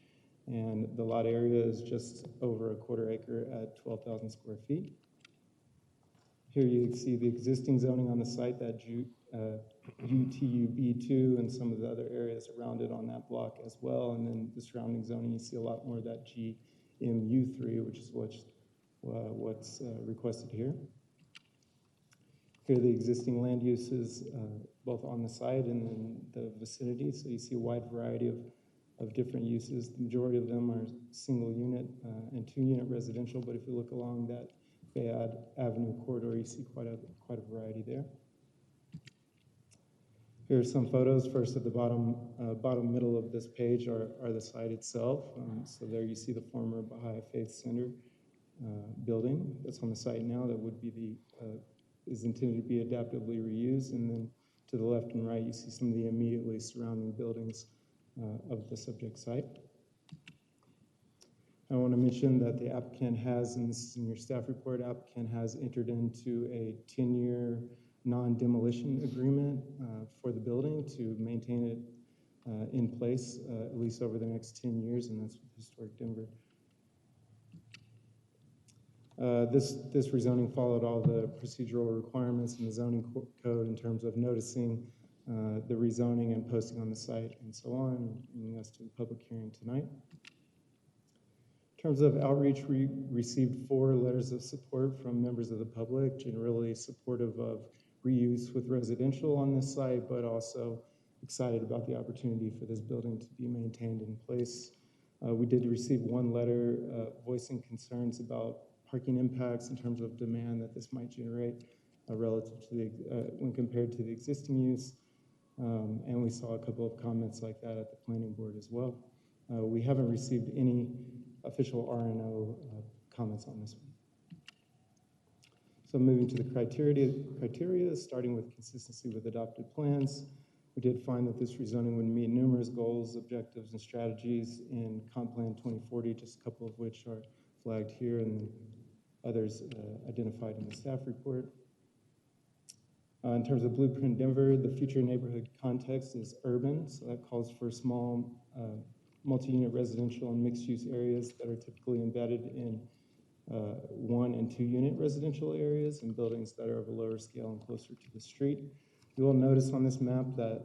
And the lot area is just over a 1/4 acre at 12,000 square feet. Here you can see the existing zoning on the site, that UTUB2 and some of the other areas around it on that block as well. And then the surrounding zoning, you see a lot more of that GMU3, which is what's requested here. Here are the existing land uses, both on the site and in the vicinity. So you see a wide variety of different uses. The majority of them are single unit and 2-unit residential, but if you look along that Bayard Avenue corridor, you see quite a variety there. Here are some photos. First at the bottom middle of this page are the site itself. So there you see the former Baha'i Faith Center building that's on the site now that would be is intended to be adaptively reused. And then to the left and right, you see some of the immediately surrounding buildings of the subject site. I want to mention that the applicant has, and this is in your staff report, applicant has entered into a 10-year non-demolition agreement for the building to maintain it in place at least over the next 10 years, and that's with Historic Denver. This rezoning followed all the procedural requirements in the zoning code in terms of noticing the rezoning and posting on the site and so on, bringing us to the public hearing tonight. In terms of outreach, we received 4 letters of support from members of the public, generally supportive of reuse with residential on this site, but also excited about the opportunity for this building to be maintained in place. We did receive 1 letter voicing concerns about parking impacts in terms of demand that this might generate relative to when compared to the existing use. And we saw a couple of comments like that at the planning board as well. We haven't received any official R&O comments on this one. So moving to the criteria, starting with consistency with adopted plans. We did find that this rezoning would meet numerous goals, objectives, and strategies in Comp Plan 2040, just a couple of which are flagged here and others identified in the staff report. In terms of Blueprint Denver, the future neighborhood context is urban, so that calls for small multi-unit residential and mixed-use areas that are typically embedded in 1 and 2-unit residential areas and buildings that are of a lower scale and closer to the street. You will notice on this map that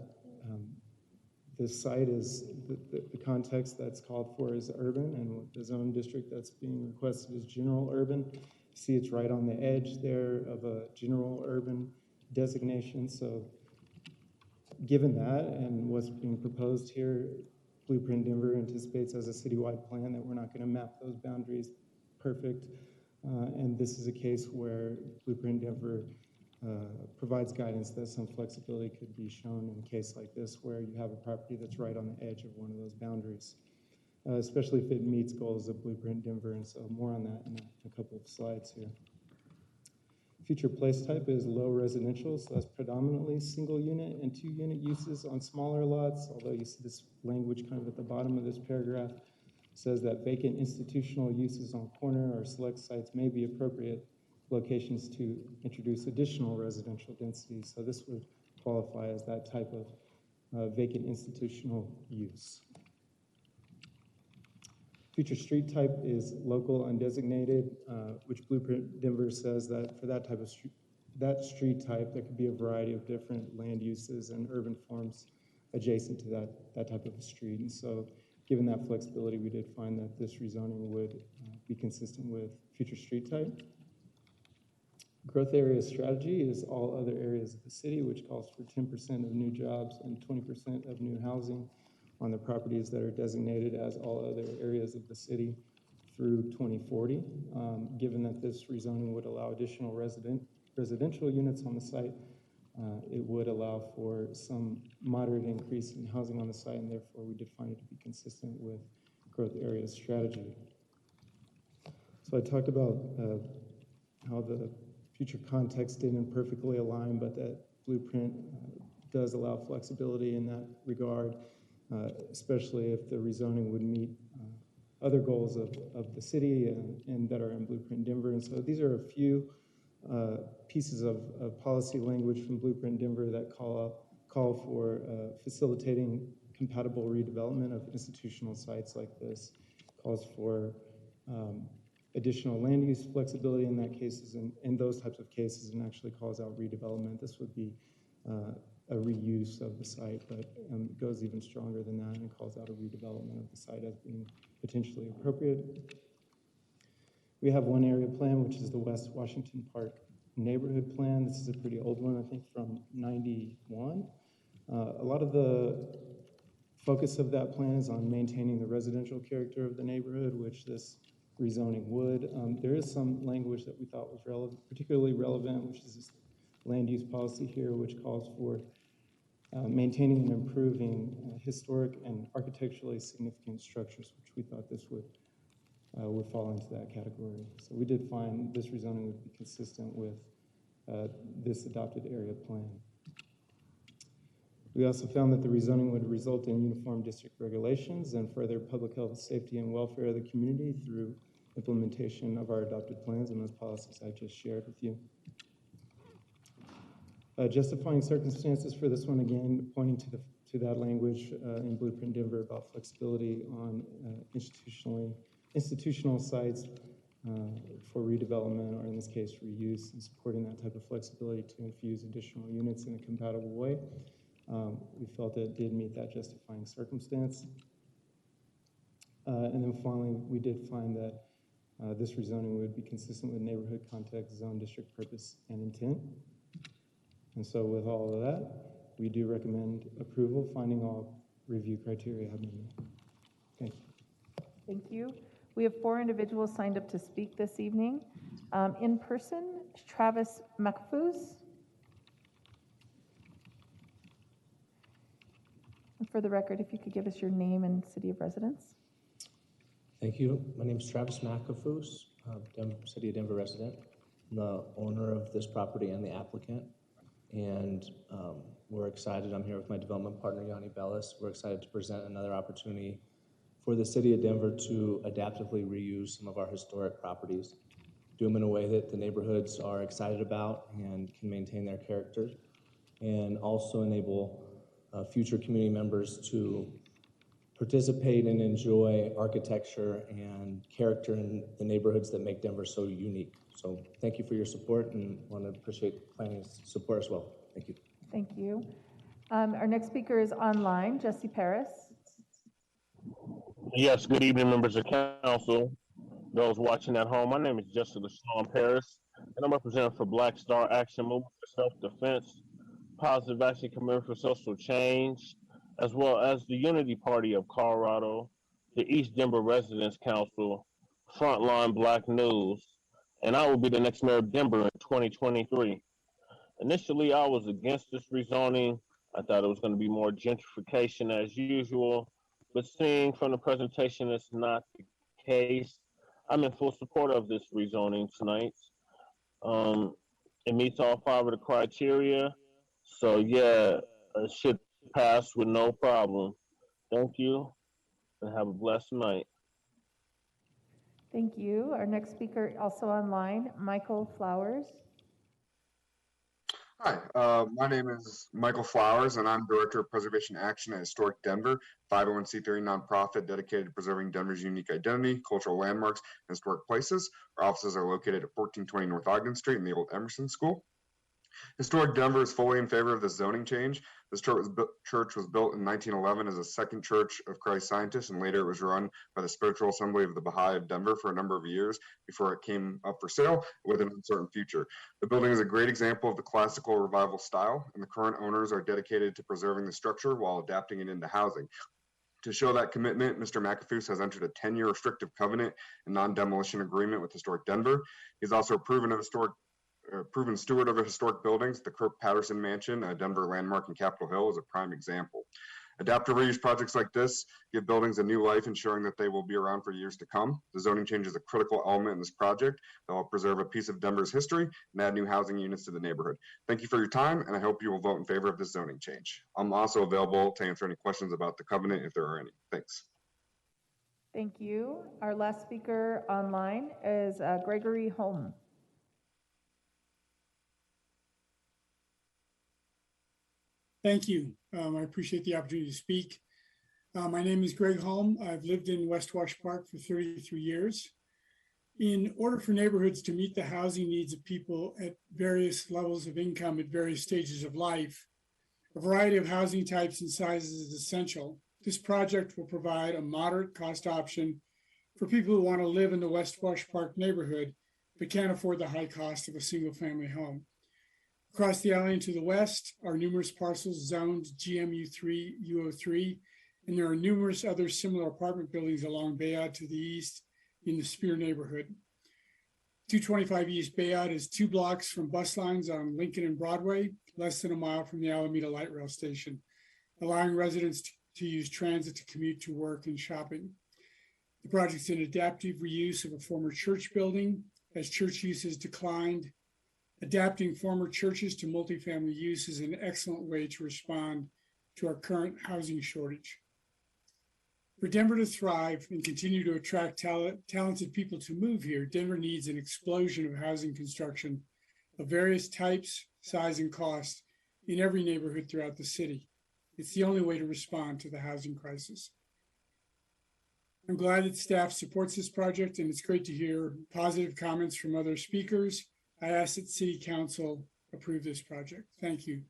this site is, the context that's called for is urban, and the zone district that's being requested is general urban. You see it's right on the edge there of a general urban designation. So given that and what's being proposed here, Blueprint Denver anticipates as a citywide plan that we're not going to map those boundaries perfect. And this is a case where Blueprint Denver provides guidance that some flexibility could be shown in a case like this where you have a property that's right on the edge of one of those boundaries, especially if it meets goals of Blueprint Denver. And so more on that in a couple of slides here. Future place type is low residential, so that's predominantly single unit and 2-unit uses on smaller lots, although you see this language kind of at the bottom of this paragraph says that vacant institutional uses on corner or select sites may be appropriate locations to introduce additional residential density. So this would qualify as that type of vacant institutional use. Future street type is local undesignated, which Blueprint Denver says that for that type of street type, there could be a variety of different land uses and urban forms adjacent to that type of a street. And so given that flexibility, we did find that this rezoning would be consistent with future street type. Growth area strategy is all other areas of the city, which calls for 10% of new jobs and 20% of new housing on the properties that are designated as all other areas of the city through 2040. Given that this rezoning would allow additional residential units on the site, it would allow for some moderate increase in housing on the site, and therefore we did find it to be consistent with growth area strategy. So I talked about how the future context didn't perfectly align, but that Blueprint does allow flexibility in that regard, especially if the rezoning would meet other goals of the city and that are in Blueprint Denver. And so these are a few pieces of policy language from Blueprint Denver that call for facilitating compatible redevelopment of institutional sites like this, calls for additional land use flexibility in that cases, and in those types of cases, and actually calls out redevelopment. This would be a reuse of the site, but goes even stronger than that and calls out a redevelopment of the site as being potentially appropriate. We have one area plan, which is the West Washington Park neighborhood plan. This is a pretty old one, I think from 91. A lot of the focus of that plan is on maintaining the residential character of the neighborhood, which this rezoning would. There is some language that we thought was particularly relevant, which is this land use policy here, which calls for maintaining and improving historic and architecturally significant structures, which we thought this would fall into that category. So we did find this rezoning would be consistent with this adopted area plan. We also found that the rezoning would result in uniform district regulations and further public health, safety, and welfare of the community through implementation of our adopted plans and those policies I just shared with you. Justifying circumstances for this one, again, pointing to that language in Blueprint Denver about flexibility on institutional sites for redevelopment, or in this case, reuse, and supporting that type of flexibility to infuse additional units in a compatible way. We felt it did meet that justifying circumstance. And then finally, we did find that this rezoning would be consistent with neighborhood context, zone, district purpose, and intent. And so with all of that, we do recommend approval, finding all review criteria have been met. Thank you. Thank you. We have 4 individuals signed up to speak this evening. In person, Travis Macfus. And for the record, if you could give us your name and city of residence. Thank you. My name is Travis McAfoos, City of Denver resident. I'm the owner of this property and the applicant. And we're excited. I'm here with my development partner, Yanni Bellis. We're excited to present another opportunity for the City of Denver to adaptively reuse some of our historic properties, do them in a way that the neighborhoods are excited about and can maintain their character, and also enable future community members to participate and enjoy architecture and character in the neighborhoods that make Denver so unique. So thank you for your support, and want to appreciate planning's support as well. Thank you. Thank you. Our next speaker is online, Jesse Paris. Yes, good evening, members of council. Those watching at home, my name is Jesse LaShawn Paris, and I'm representing for Black Star Action Movement for Self-Defense, Positive Action Committee for Social Change, as well as the Unity Party of Colorado, the East Denver Residents Council, Frontline Black News, and I will be the next mayor of Denver in 2023. Initially, I was against this rezoning. I thought it was going to be more gentrification as usual, but seeing from the presentation it's not the case. I'm in full support of this rezoning tonight. It meets all 5 of the criteria, so yeah, it should pass with no problem. Thank you, and have a blessed night. Thank you. Our next speaker, also online, Michael Flowers. Hi, my name is Michael Flowers, and I'm Director of Preservation Action at Historic Denver, 501c3 nonprofit dedicated to preserving Denver's unique identity, cultural landmarks, and historic places. Our offices are located at 1420 North Ogden Street in the old Emerson School. Historic Denver is fully in favor of this zoning change. This church was built in 1911 as a second church of Christ Scientists, and later it was run by the Spiritual Assembly of the Baha'i of Denver for a number of years before it came up for sale with an uncertain future. The building is a great example of the classical revival style, and the current owners are dedicated to preserving the structure while adapting it into housing. To show that commitment, Mr. McAfoose has entered a 10-year restrictive covenant and non-demolition agreement with Historic Denver. He's also a proven steward of historic buildings. The Kirk Patterson Mansion, a Denver landmark in Capitol Hill, is a prime example. Adaptive reuse projects like this give buildings a new life, ensuring that they will be around for years to come. The zoning change is a critical element in this project that will preserve a piece of Denver's history and add new housing units to the neighborhood. Thank you for your time, and I hope you will vote in favor of this zoning change. I'm also available to answer any questions about the covenant if there are any. Thanks. Thank you. Our last speaker online is Gregory Holm. Thank you. I appreciate the opportunity to speak. My name is Greg Holm. I've lived in West Wash Park for 33 years. In order for neighborhoods to meet the housing needs of people at various levels of income at various stages of life, a variety of housing types and sizes is essential. This project will provide a moderate cost option for people who want to live in the West Wash Park neighborhood but can't afford the high cost of a single-family home. Across the alley and to the west are numerous parcels zoned GMU3, UO3, and there are numerous other similar apartment buildings along Bayard to the east in the Spear neighborhood. 225 East Bayard is 2 blocks from bus lines on Lincoln and Broadway, less than a mile from the Alameda Light Rail Station, allowing residents to use transit to commute to work and shopping. The project is an adaptive reuse of a former church building. As church use has declined, adapting former churches to multifamily use is an excellent way to respond to our current housing shortage. For Denver to thrive and continue to attract talented people to move here, Denver needs an explosion of housing construction of various types, size, and cost in every neighborhood throughout the city. It's the only way to respond to the housing crisis. I'm glad that staff supports this project, and it's great to hear positive comments from other speakers. I ask that City Council approve this project. Thank you.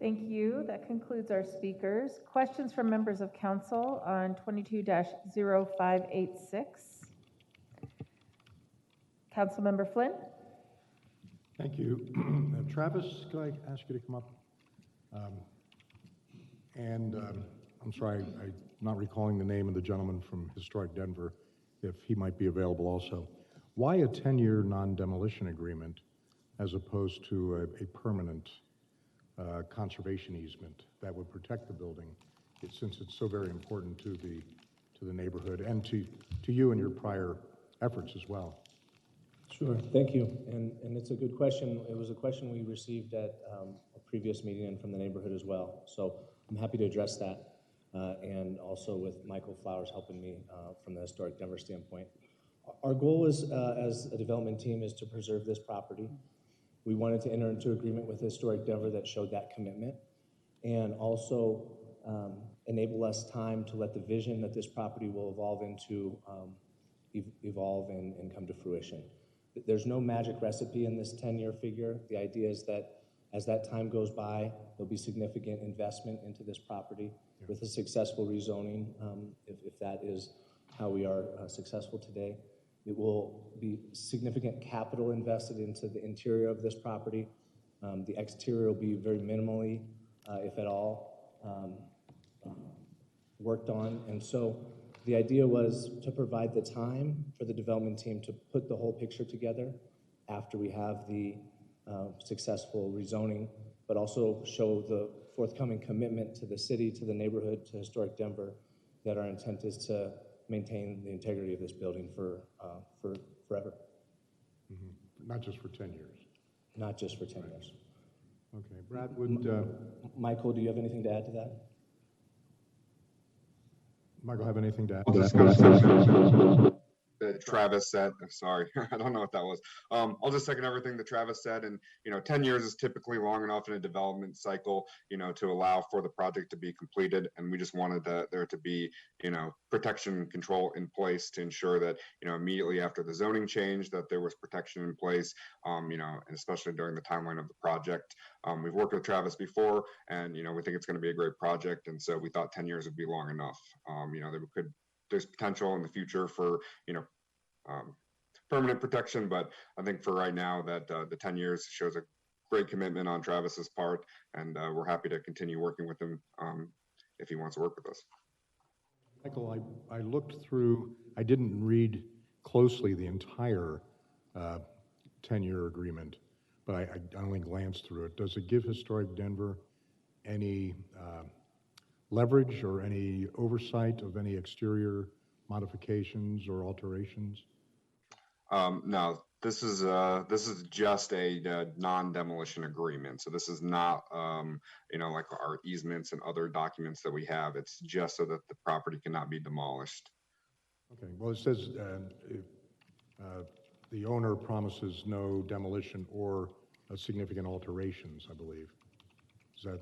Thank you. That concludes our speakers. Questions from members of council on 22-0586. Councilmember Flynn. Thank you. Travis, could I ask you to come up? I'm sorry, I'm not recalling the name of the gentleman from Historic Denver, if he might be available also. Why a 10-year non-demolition agreement as opposed to a permanent conservation easement that would protect the building, since it's so very important to the neighborhood and to you and your prior efforts as well? Sure, thank you. And it's a good question. It was a question we received at a previous meeting and from the neighborhood as well. So I'm happy to address that. And also with Michael Flowers helping me from the Historic Denver standpoint. Our goal is, as a development team, is to preserve this property. We wanted to enter into agreement with Historic Denver that showed that commitment, and also enable us time to let the vision that this property will evolve into evolve and come to fruition. There's no magic recipe in this 10-year figure. The idea is that as that time goes by, there'll be significant investment into this property with a successful rezoning, if that is how we are successful today. It will be significant capital invested into the interior of this property. The exterior will be very minimally, if at all, worked on. And so the idea was to provide the time for the development team to put the whole picture together after we have the successful rezoning, but also show the forthcoming commitment to the city, to the neighborhood, to Historic Denver, that our intent is to maintain the integrity of this building for forever. Mm-hmm. Not just for 10 years. Not just for 10 years. Okay, Brad, would... Michael, do you have anything to add to that? Michael, have anything to add to that? Travis said. Sorry, I don't know what that was. I'll just second everything that Travis said. And 10 years is typically long enough in a development cycle, to allow for the project to be completed. And we just wanted there to be, protection control in place to ensure that, immediately after the zoning change, that there was protection in place. And especially during the timeline of the project. We've worked with Travis before, and we think it's going to be a great project. And so we thought 10 years would be long enough. There's potential in the future for, permanent protection, but I think for right now that the 10 years shows a great commitment on Travis's part, and we're happy to continue working with him if he wants to work with us. Michael, I looked through, I didn't read closely the entire 10-year agreement, but I only glanced through it. Does it give Historic Denver any leverage or any oversight of any exterior modifications or alterations? No, this is just a non-demolition agreement. So this is not, like our easements and other documents that we have. It's just so that the property cannot be demolished. Okay. Well, it says the owner promises no demolition or significant alterations, I believe. Is that?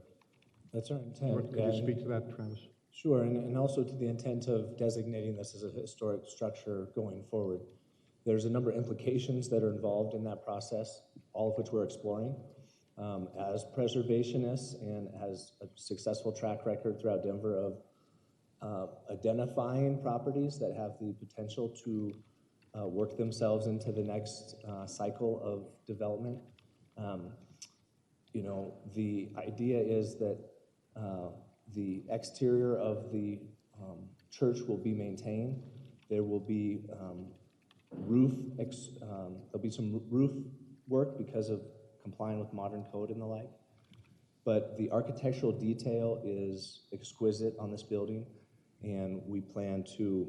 That's our intent. Could you speak to that, Travis? Sure, and also to the intent of designating this as a historic structure going forward. There's a number of implications that are involved in that process, all of which we're exploring. As preservationists and as a successful track record throughout Denver of identifying properties that have the potential to work themselves into the next cycle of development. The idea is that the exterior of the church will be maintained. There will be there'll be some roof work because of complying with modern code and the like. But the architectural detail is exquisite on this building, and we plan to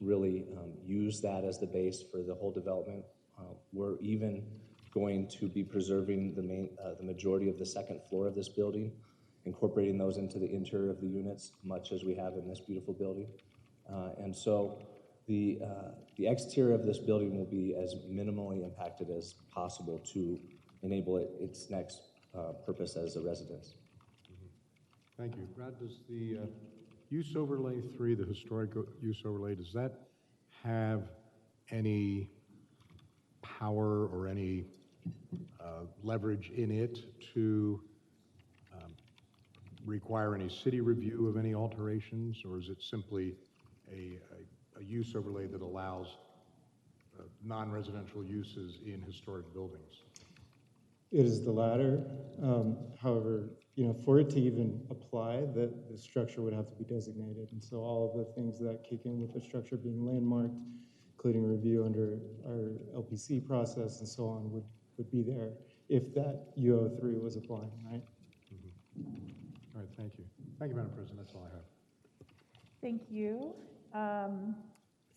really use that as the base for the whole development. We're even going to be preserving the majority of the second floor of this building, incorporating those into the interior of the units, much as we have in this beautiful building. And so the exterior of this building will be as minimally impacted as possible to enable its next purpose as a residence. Thank you. Brad, does the use overlay 3, the historic use overlay, does that have any power or any leverage in it to require any city review of any alterations, or is it simply a use overlay that allows non-residential uses in historic buildings? It is the latter. However, for it to even apply, the structure would have to be designated. And so all of the things that kick in with the structure being landmarked, including review under our LPC process and so on, would be there if that UO3 was applying, right? All right, thank you. Thank you, Madam President. That's all I have. Thank you.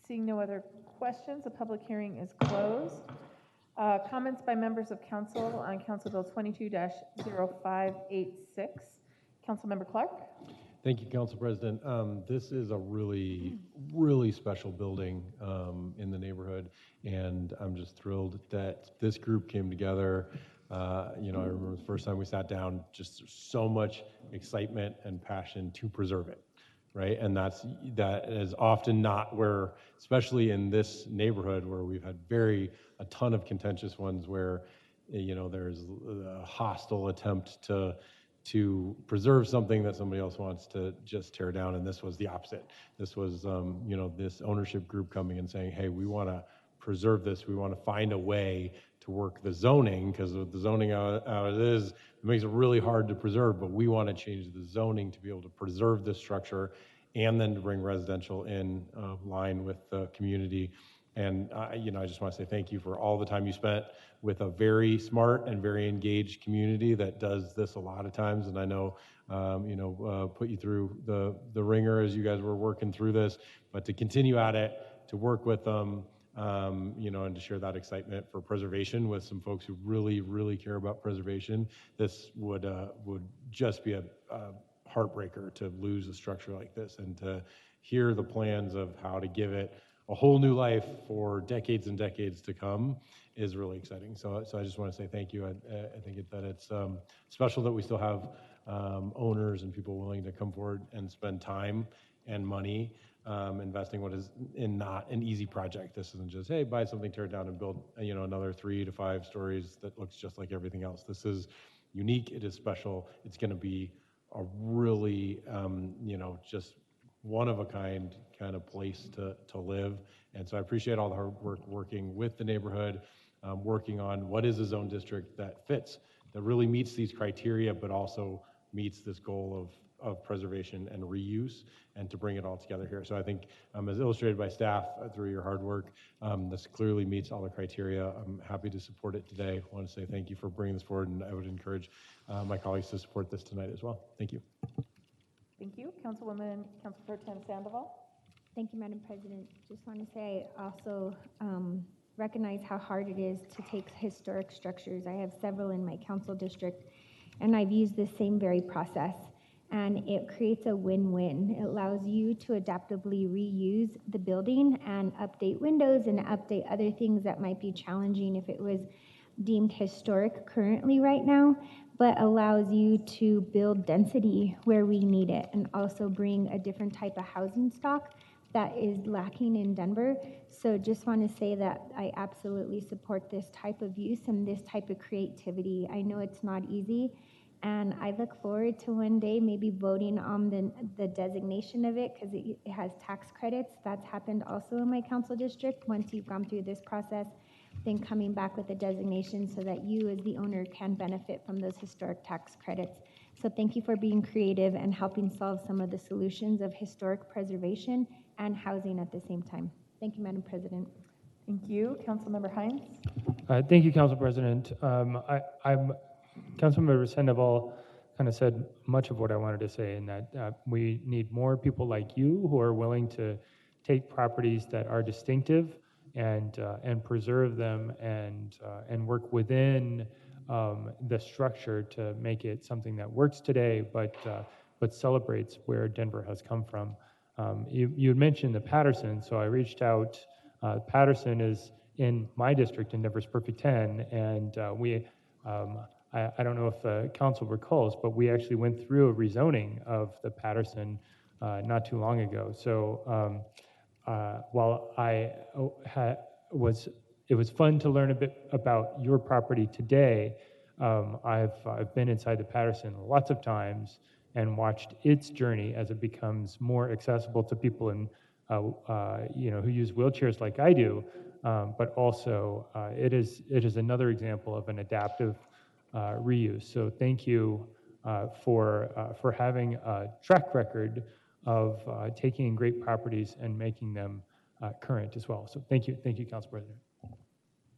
Seeing no other questions, the public hearing is closed. Comments by members of council on Council Bill 22-0586. Councilmember Clark. Thank you, Council President. This is a really, really special building in the neighborhood, and I'm just thrilled that this group came together. I remember the first time we sat down, just so much excitement and passion to preserve it, right? And that is often not where, especially in this neighborhood where we've had a ton of contentious ones where, there's a hostile attempt to preserve something that somebody else wants to just tear down. And this was the opposite. This was, this ownership group coming and saying, hey, we want to preserve this. We want to find a way to work the zoning, because with the zoning how it is, it makes it really hard to preserve, but we want to change the zoning to be able to preserve this structure and then to bring residential in line with the community. And I just want to say thank you for all the time you spent with a very smart and very engaged community that does this a lot of times. And I know, put you through the ringer as you guys were working through this, but to continue at it, to work with them, and to share that excitement for preservation with some folks who really, really care about preservation. This would just be a heartbreaker to lose a structure like this, and to hear the plans of how to give it a whole new life for decades and decades to come is really exciting. So I just want to say thank you. I think that it's special that we still have owners and people willing to come forward and spend time and money investing what is not an easy project. This isn't just, hey, buy something, tear it down, and build another 3 to 5 stories that looks just like everything else. This is unique. It is special. It's going to be a really just one of a kind of place to live. And so I appreciate all the hard work working with the neighborhood, working on what is a zone district that fits, that really meets these criteria, but also meets this goal of preservation and reuse, and to bring it all together here. So I think, as illustrated by staff through your hard work, this clearly meets all the criteria. I'm happy to support it today. I want to say thank you for bringing this forward, and I would encourage my colleagues to support this tonight as well. Thank you. Thank you. Council Pro Tem Sandoval. Thank you, Madam President. Just want to say I also recognize how hard it is to take historic structures. I have several in my council district, and I've used the same very process. And it creates a win-win. It allows you to adaptively reuse the building and update windows and update other things that might be challenging if it was deemed historic currently right now, but allows you to build density where we need it and also bring a different type of housing stock that is lacking in Denver. So just want to say that I absolutely support this type of use and this type of creativity. I know it's not easy, and I look forward to one day maybe voting on the designation of it, because it has tax credits. That's happened also in my council district. Once you've gone through this process, then coming back with a designation so that you as the owner can benefit from those historic tax credits. So thank you for being creative and helping solve some of the solutions of historic preservation and housing at the same time. Thank you, Madam President. Thank you. Councilmember Hines. Thank you, Council President. Councilmember Sandoval kind of said much of what I wanted to say, in that we need more people like you who are willing to take properties that are distinctive and preserve them and work within the structure to make it something that works today, but celebrates where Denver has come from. You had mentioned the Patterson, so I reached out. Patterson is in my district in Denver's Perfect 10, and I don't know if the council recalls, but we actually went through a rezoning of the Patterson not too long ago. So while it was fun to learn a bit about your property today, I've been inside the Patterson lots of times and watched its journey as it becomes more accessible to people who use wheelchairs like I do, but also it is another example of an adaptive reuse. So thank you for having a track record of taking great properties and making them current as well. So thank you, Council President.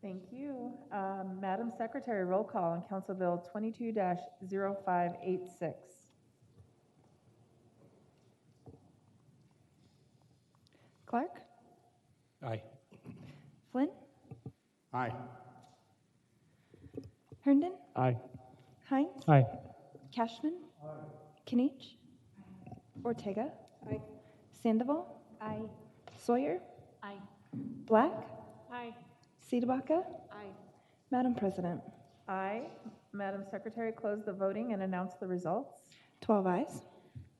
Thank you. Madam Secretary, roll call on Council Bill 22-0586. Clark? Aye. Flynn? Aye. Herndon? Aye. Hines? Aye. Cashman? Kinich? Ortega? Aye. Sandoval? Aye. Sawyer? Aye. Black? Aye. Cedabacca? Aye. Madam President? Aye. Madam Secretary, close the voting and announce the results. 12 ayes.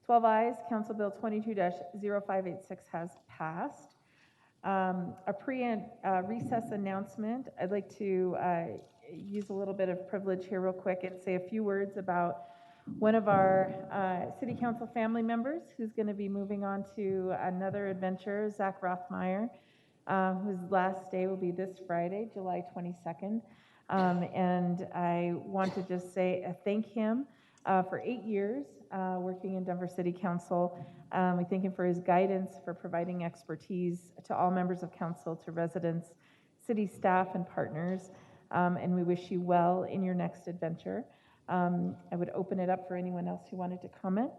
12 ayes. Council Bill 22-0586 has passed. A recess announcement. I'd like to use a little bit of privilege here real quick and say a few words about one of our City Council family members who's going to be moving on to another adventure, Zach Rothmeyer, whose last day will be this Friday, July 22nd. And I want to just say thank him for 8 years working in Denver City Council. We thank him for his guidance, for providing expertise to all members of council, to residents, city staff, and partners. And we wish you well in your next adventure. I would open it up for anyone else who wanted to comment.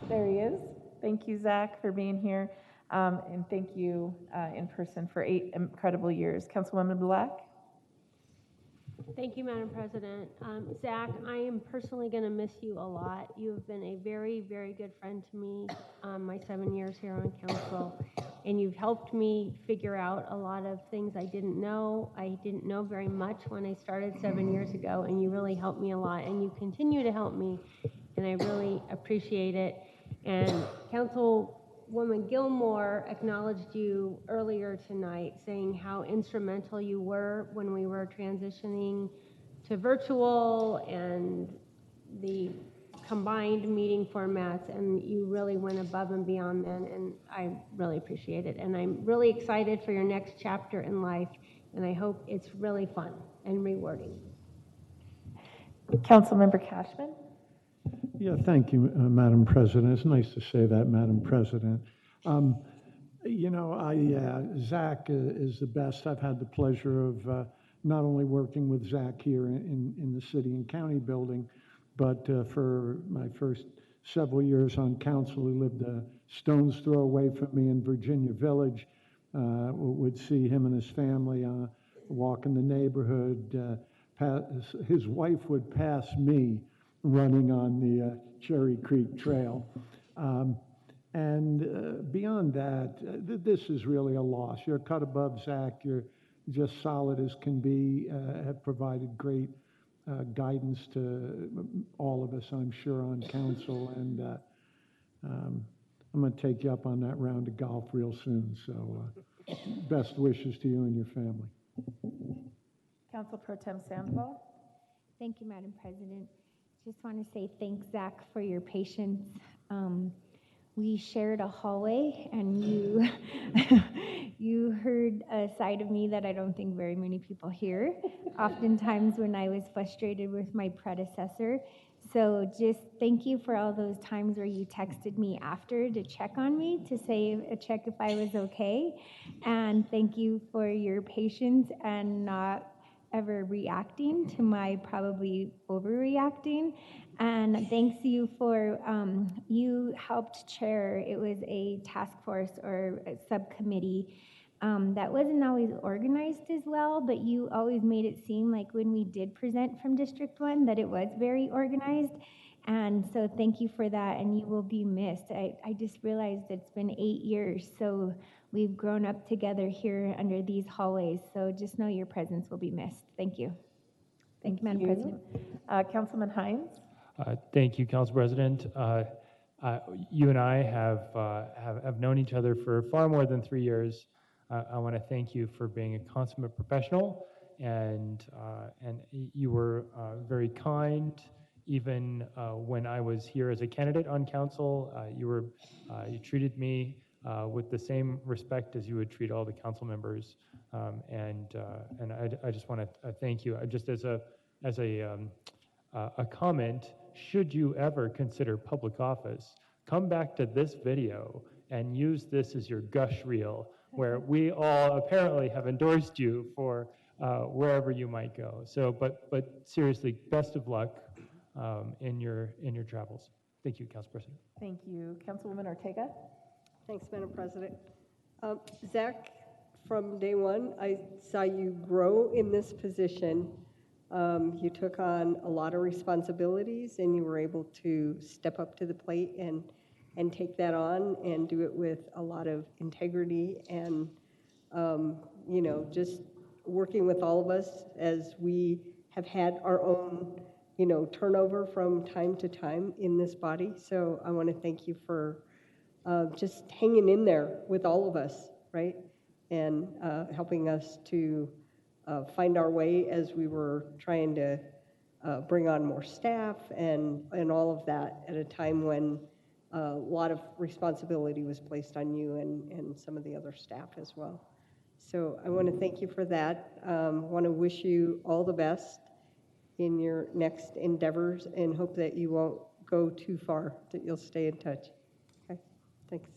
There he is. Thank you, Zach, for being here. And thank you in person for 8 incredible years. Councilwoman Black? Thank you, Madam President. Zach, I am personally going to miss you a lot. You have been a very, very good friend to me my 7 years here on council, and you've helped me figure out a lot of things I didn't know. I didn't know very much when I started 7 years ago, and you really helped me a lot, and you continue to help me, and I really appreciate it. And Councilwoman Gilmore acknowledged you earlier tonight, saying how instrumental you were when we were transitioning to virtual and the combined meeting formats, and you really went above and beyond then, and I really appreciate it. And I'm really excited for your next chapter in life, and I hope it's really fun and rewarding. Councilmember Cashman? Yeah, thank you, Madam President. It's nice to say that, Madam President. You know, Zach is the best. I've had the pleasure of not only working with Zach here in the city and county building, but for my first several years on council, he lived a stone's throw away from me in Virginia Village. Would see him and his family walk in the neighborhood. His wife would pass me running on the Cherry Creek Trail. And beyond that, this is really a loss. You're cut above Zach. You're just solid as can be, have provided great guidance to all of us, I'm sure, on council. And I'm going to take you up on that round of golf real soon. So best wishes to you and your family. Council Pro Tem Sandoval? Thank you, Madam President. Just want to say thanks, Zach, for your patience. We shared a hallway, and you heard a side of me that I don't think very many people hear, oftentimes when I was frustrated with my predecessor. So just thank you for all those times where you texted me after to check on me, to check if I was okay. And thank you for your patience and not ever reacting to my probably overreacting. And thanks to you for, you helped chair, it was a task force or a subcommittee that wasn't always organized as well, but you always made it seem like when we did present from District 1 that it was very organized. And so thank you for that, and you will be missed. I just realized it's been 8 years, so we've grown up together here under these hallways, so just know your presence will be missed. Thank you. Thank you, Madam President. Councilman Hines? Thank you, Council President. You and I have known each other for far more than 3 years. I want to thank you for being a consummate professional, and you were very kind. Even when I was here as a candidate on council, you treated me with the same respect as you would treat all the council members, and I just want to thank you. Just as a comment, should you ever consider public office, come back to this video and use this as your gush reel, where we all apparently have endorsed you for wherever you might go. So, but seriously, best of luck in your travels. Thank you, Council President. Thank you. Councilwoman Ortega? Thanks, Madam President. Zach, from day one, I saw you grow in this position. You took on a lot of responsibilities, and you were able to step up to the plate and take that on and do it with a lot of integrity and, you know, just working with all of us as we have had our own, you know, turnover from time to time in this body. So I want to thank you for just hanging in there with all of us, right? And helping us to find our way as we were trying to bring on more staff and all of that at a time when a lot of responsibility was placed on you and some of the other staff as well. So I want to thank you for that. I want to wish you all the best in your next endeavors and hope that you won't go too far, that you'll stay in touch. Okay, thanks.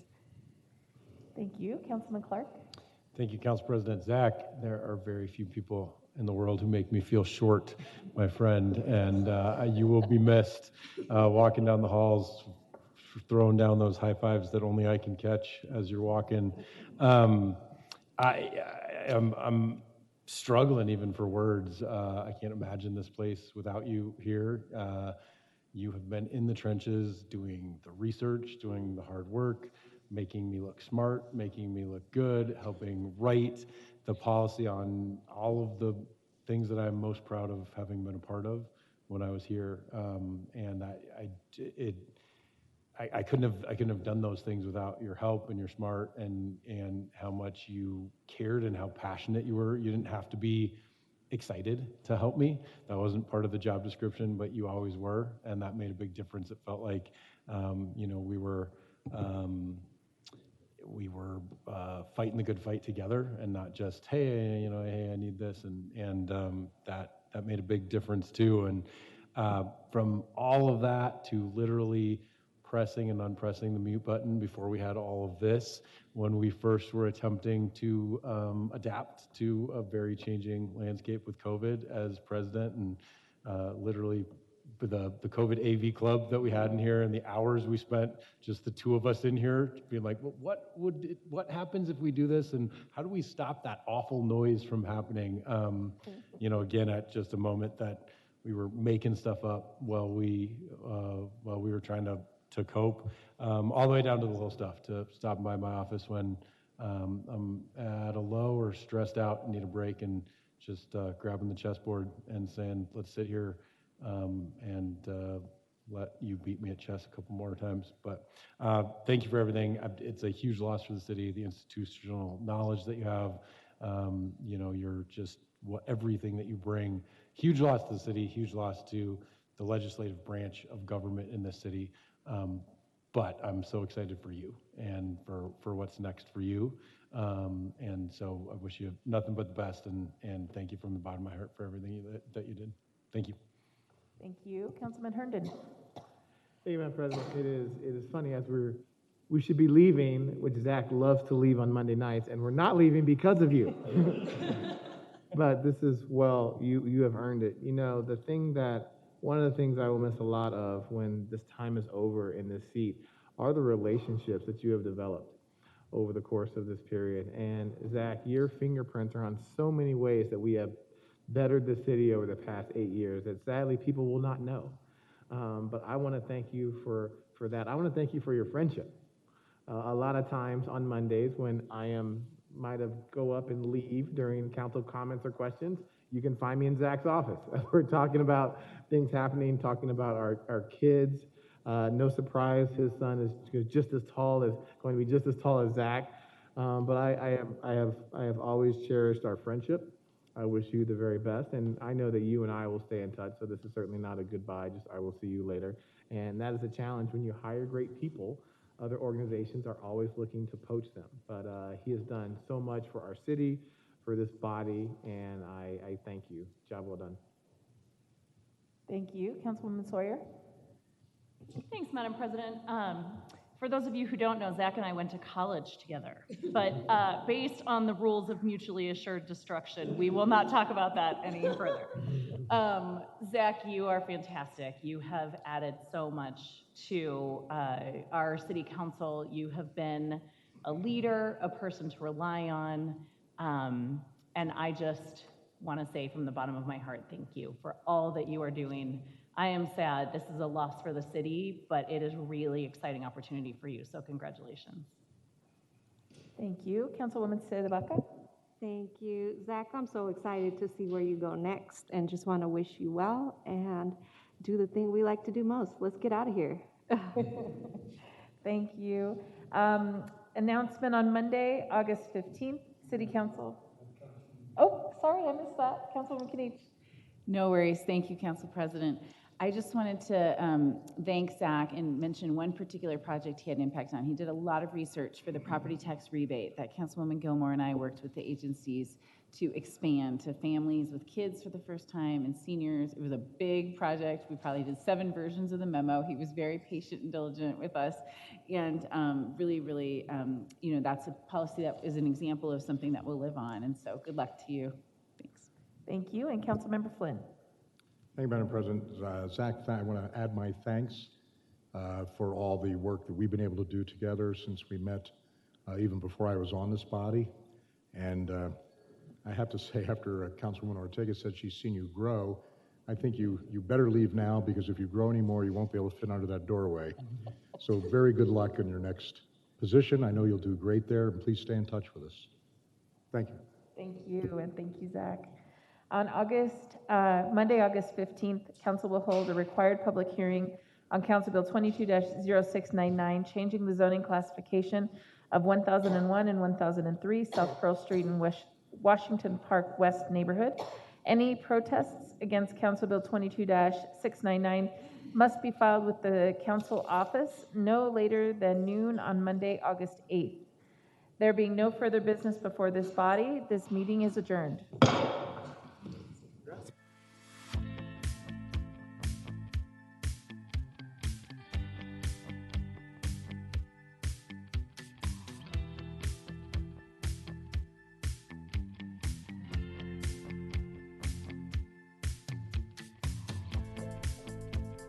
Thank you. Councilman Clark? Thank you, Council President. Zach, there are very few people in the world who make me feel short, my friend, and you will be missed walking down the halls, throwing down those high fives that only I can catch as you're walking. I'm struggling even for words. I can't imagine this place without you here. You have been in the trenches doing the research, doing the hard work, making me look smart, making me look good, helping write the policy on all of the things that I'm most proud of having been a part of when I was here. And I couldn't have done those things without your help and your smart and how much you cared and how passionate you were. You didn't have to be excited to help me. That wasn't part of the job description, but you always were, and that made a big difference. It felt like, we were fighting the good fight together, and not just, hey, hey, I need this, and that made a big difference too. And from all of that to literally pressing and unpressing the mute button before we had all of this, when we first were attempting to adapt to a very changing landscape with COVID as president, and literally the COVID AV club that we had in here, and the hours we spent, just the two of us in here, being like, well, what happens if we do this, and how do we stop that awful noise from happening? Again, at just a moment that we were making stuff up while we were trying to cope, all the way down to the little stuff, to stopping by my office when I'm at a low or stressed out and need a break, and just grabbing the chessboard and saying, let's sit here and let you beat me at chess a couple more times. But thank you for everything. It's a huge loss for the city, the institutional knowledge that you have. You're just everything that you bring. Huge loss to the city, huge loss to the legislative branch of government in this city. But I'm so excited for you and for what's next for you. And so I wish you nothing but the best, and thank you from the bottom of my heart for everything that you did. Thank you. Thank you. Councilman Herndon. Thank you, Madam President. It is funny, as we should be leaving, which Zach loves to leave on Monday nights, and we're not leaving because of you. But this is, you have earned it. One of the things I will miss a lot of when this time is over in this seat are the relationships that you have developed over the course of this period. And Zach, your fingerprints are on so many ways that we have bettered the city over the past 8 years that sadly people will not know. But I want to thank you for that. I want to thank you for your friendship. A lot of times on Mondays when might have go up and leave during council comments or questions, you can find me in Zach's office. We're talking about things happening, talking about our kids. No surprise, his son is going to be just as tall as Zach. But I have always cherished our friendship. I wish you the very best, and I know that you and I will stay in touch. So this is certainly not a goodbye. Just I will see you later. And that is a challenge when you hire great people. Other organizations are always looking to poach them. But he has done so much for our city, for this body, and I thank you. Job well done. Thank you. Councilwoman Sawyer. Thanks, Madam President. For those of you who don't know, Zach and I went to college together, but based on the rules of mutually assured destruction, we will not talk about that any further. Zach, you are fantastic. You have added so much to our city council. You have been a leader, a person to rely on, and I just want to say from the bottom of my heart, thank you for all that you are doing. I am sad. This is a loss for the city, but it is a really exciting opportunity for you, so congratulations. Thank you. Councilwoman Sedebaca. Thank you. Zach, I'm so excited to see where you go next, and just want to wish you well and do the thing we like to do most. Let's get out of here. Thank you. Announcement on Monday, August 15th, City Council. Oh, sorry, I missed that. Councilwoman Kniech. No worries. Thank you, Council President. I just wanted to thank Zach and mention one particular project he had an impact on. He did a lot of research for the property tax rebate that Councilwoman Gilmore and I worked with the agencies to expand to families with kids for the first time and seniors. It was a big project. We probably did 7 versions of the memo. He was very patient and diligent with us, and really, that's a policy that is an example of something that will live on. And so good luck to you. Thanks. Thank you. And Councilmember Flynn. Thank you, Madam President. Zach, I want to add my thanks for all the work that we've been able to do together since we met even before I was on this body. And I have to say, after Councilwoman Ortega said she's seen you grow, I think you better leave now, because if you grow anymore, you won't be able to fit under that doorway. So very good luck in your next position. I know you'll do great there, and please stay in touch with us. Thank you. Thank you, and thank you, Zach. On Monday, August 15th, council will hold a required public hearing on Council Bill 22-0699, changing the zoning classification of 1001 and 1003 South Pearl Street in Washington Park West neighborhood. Any protests against Council Bill 22-699 must be filed with the council office no later than noon on Monday, August 8th. There being no further business before this body, this meeting is adjourned.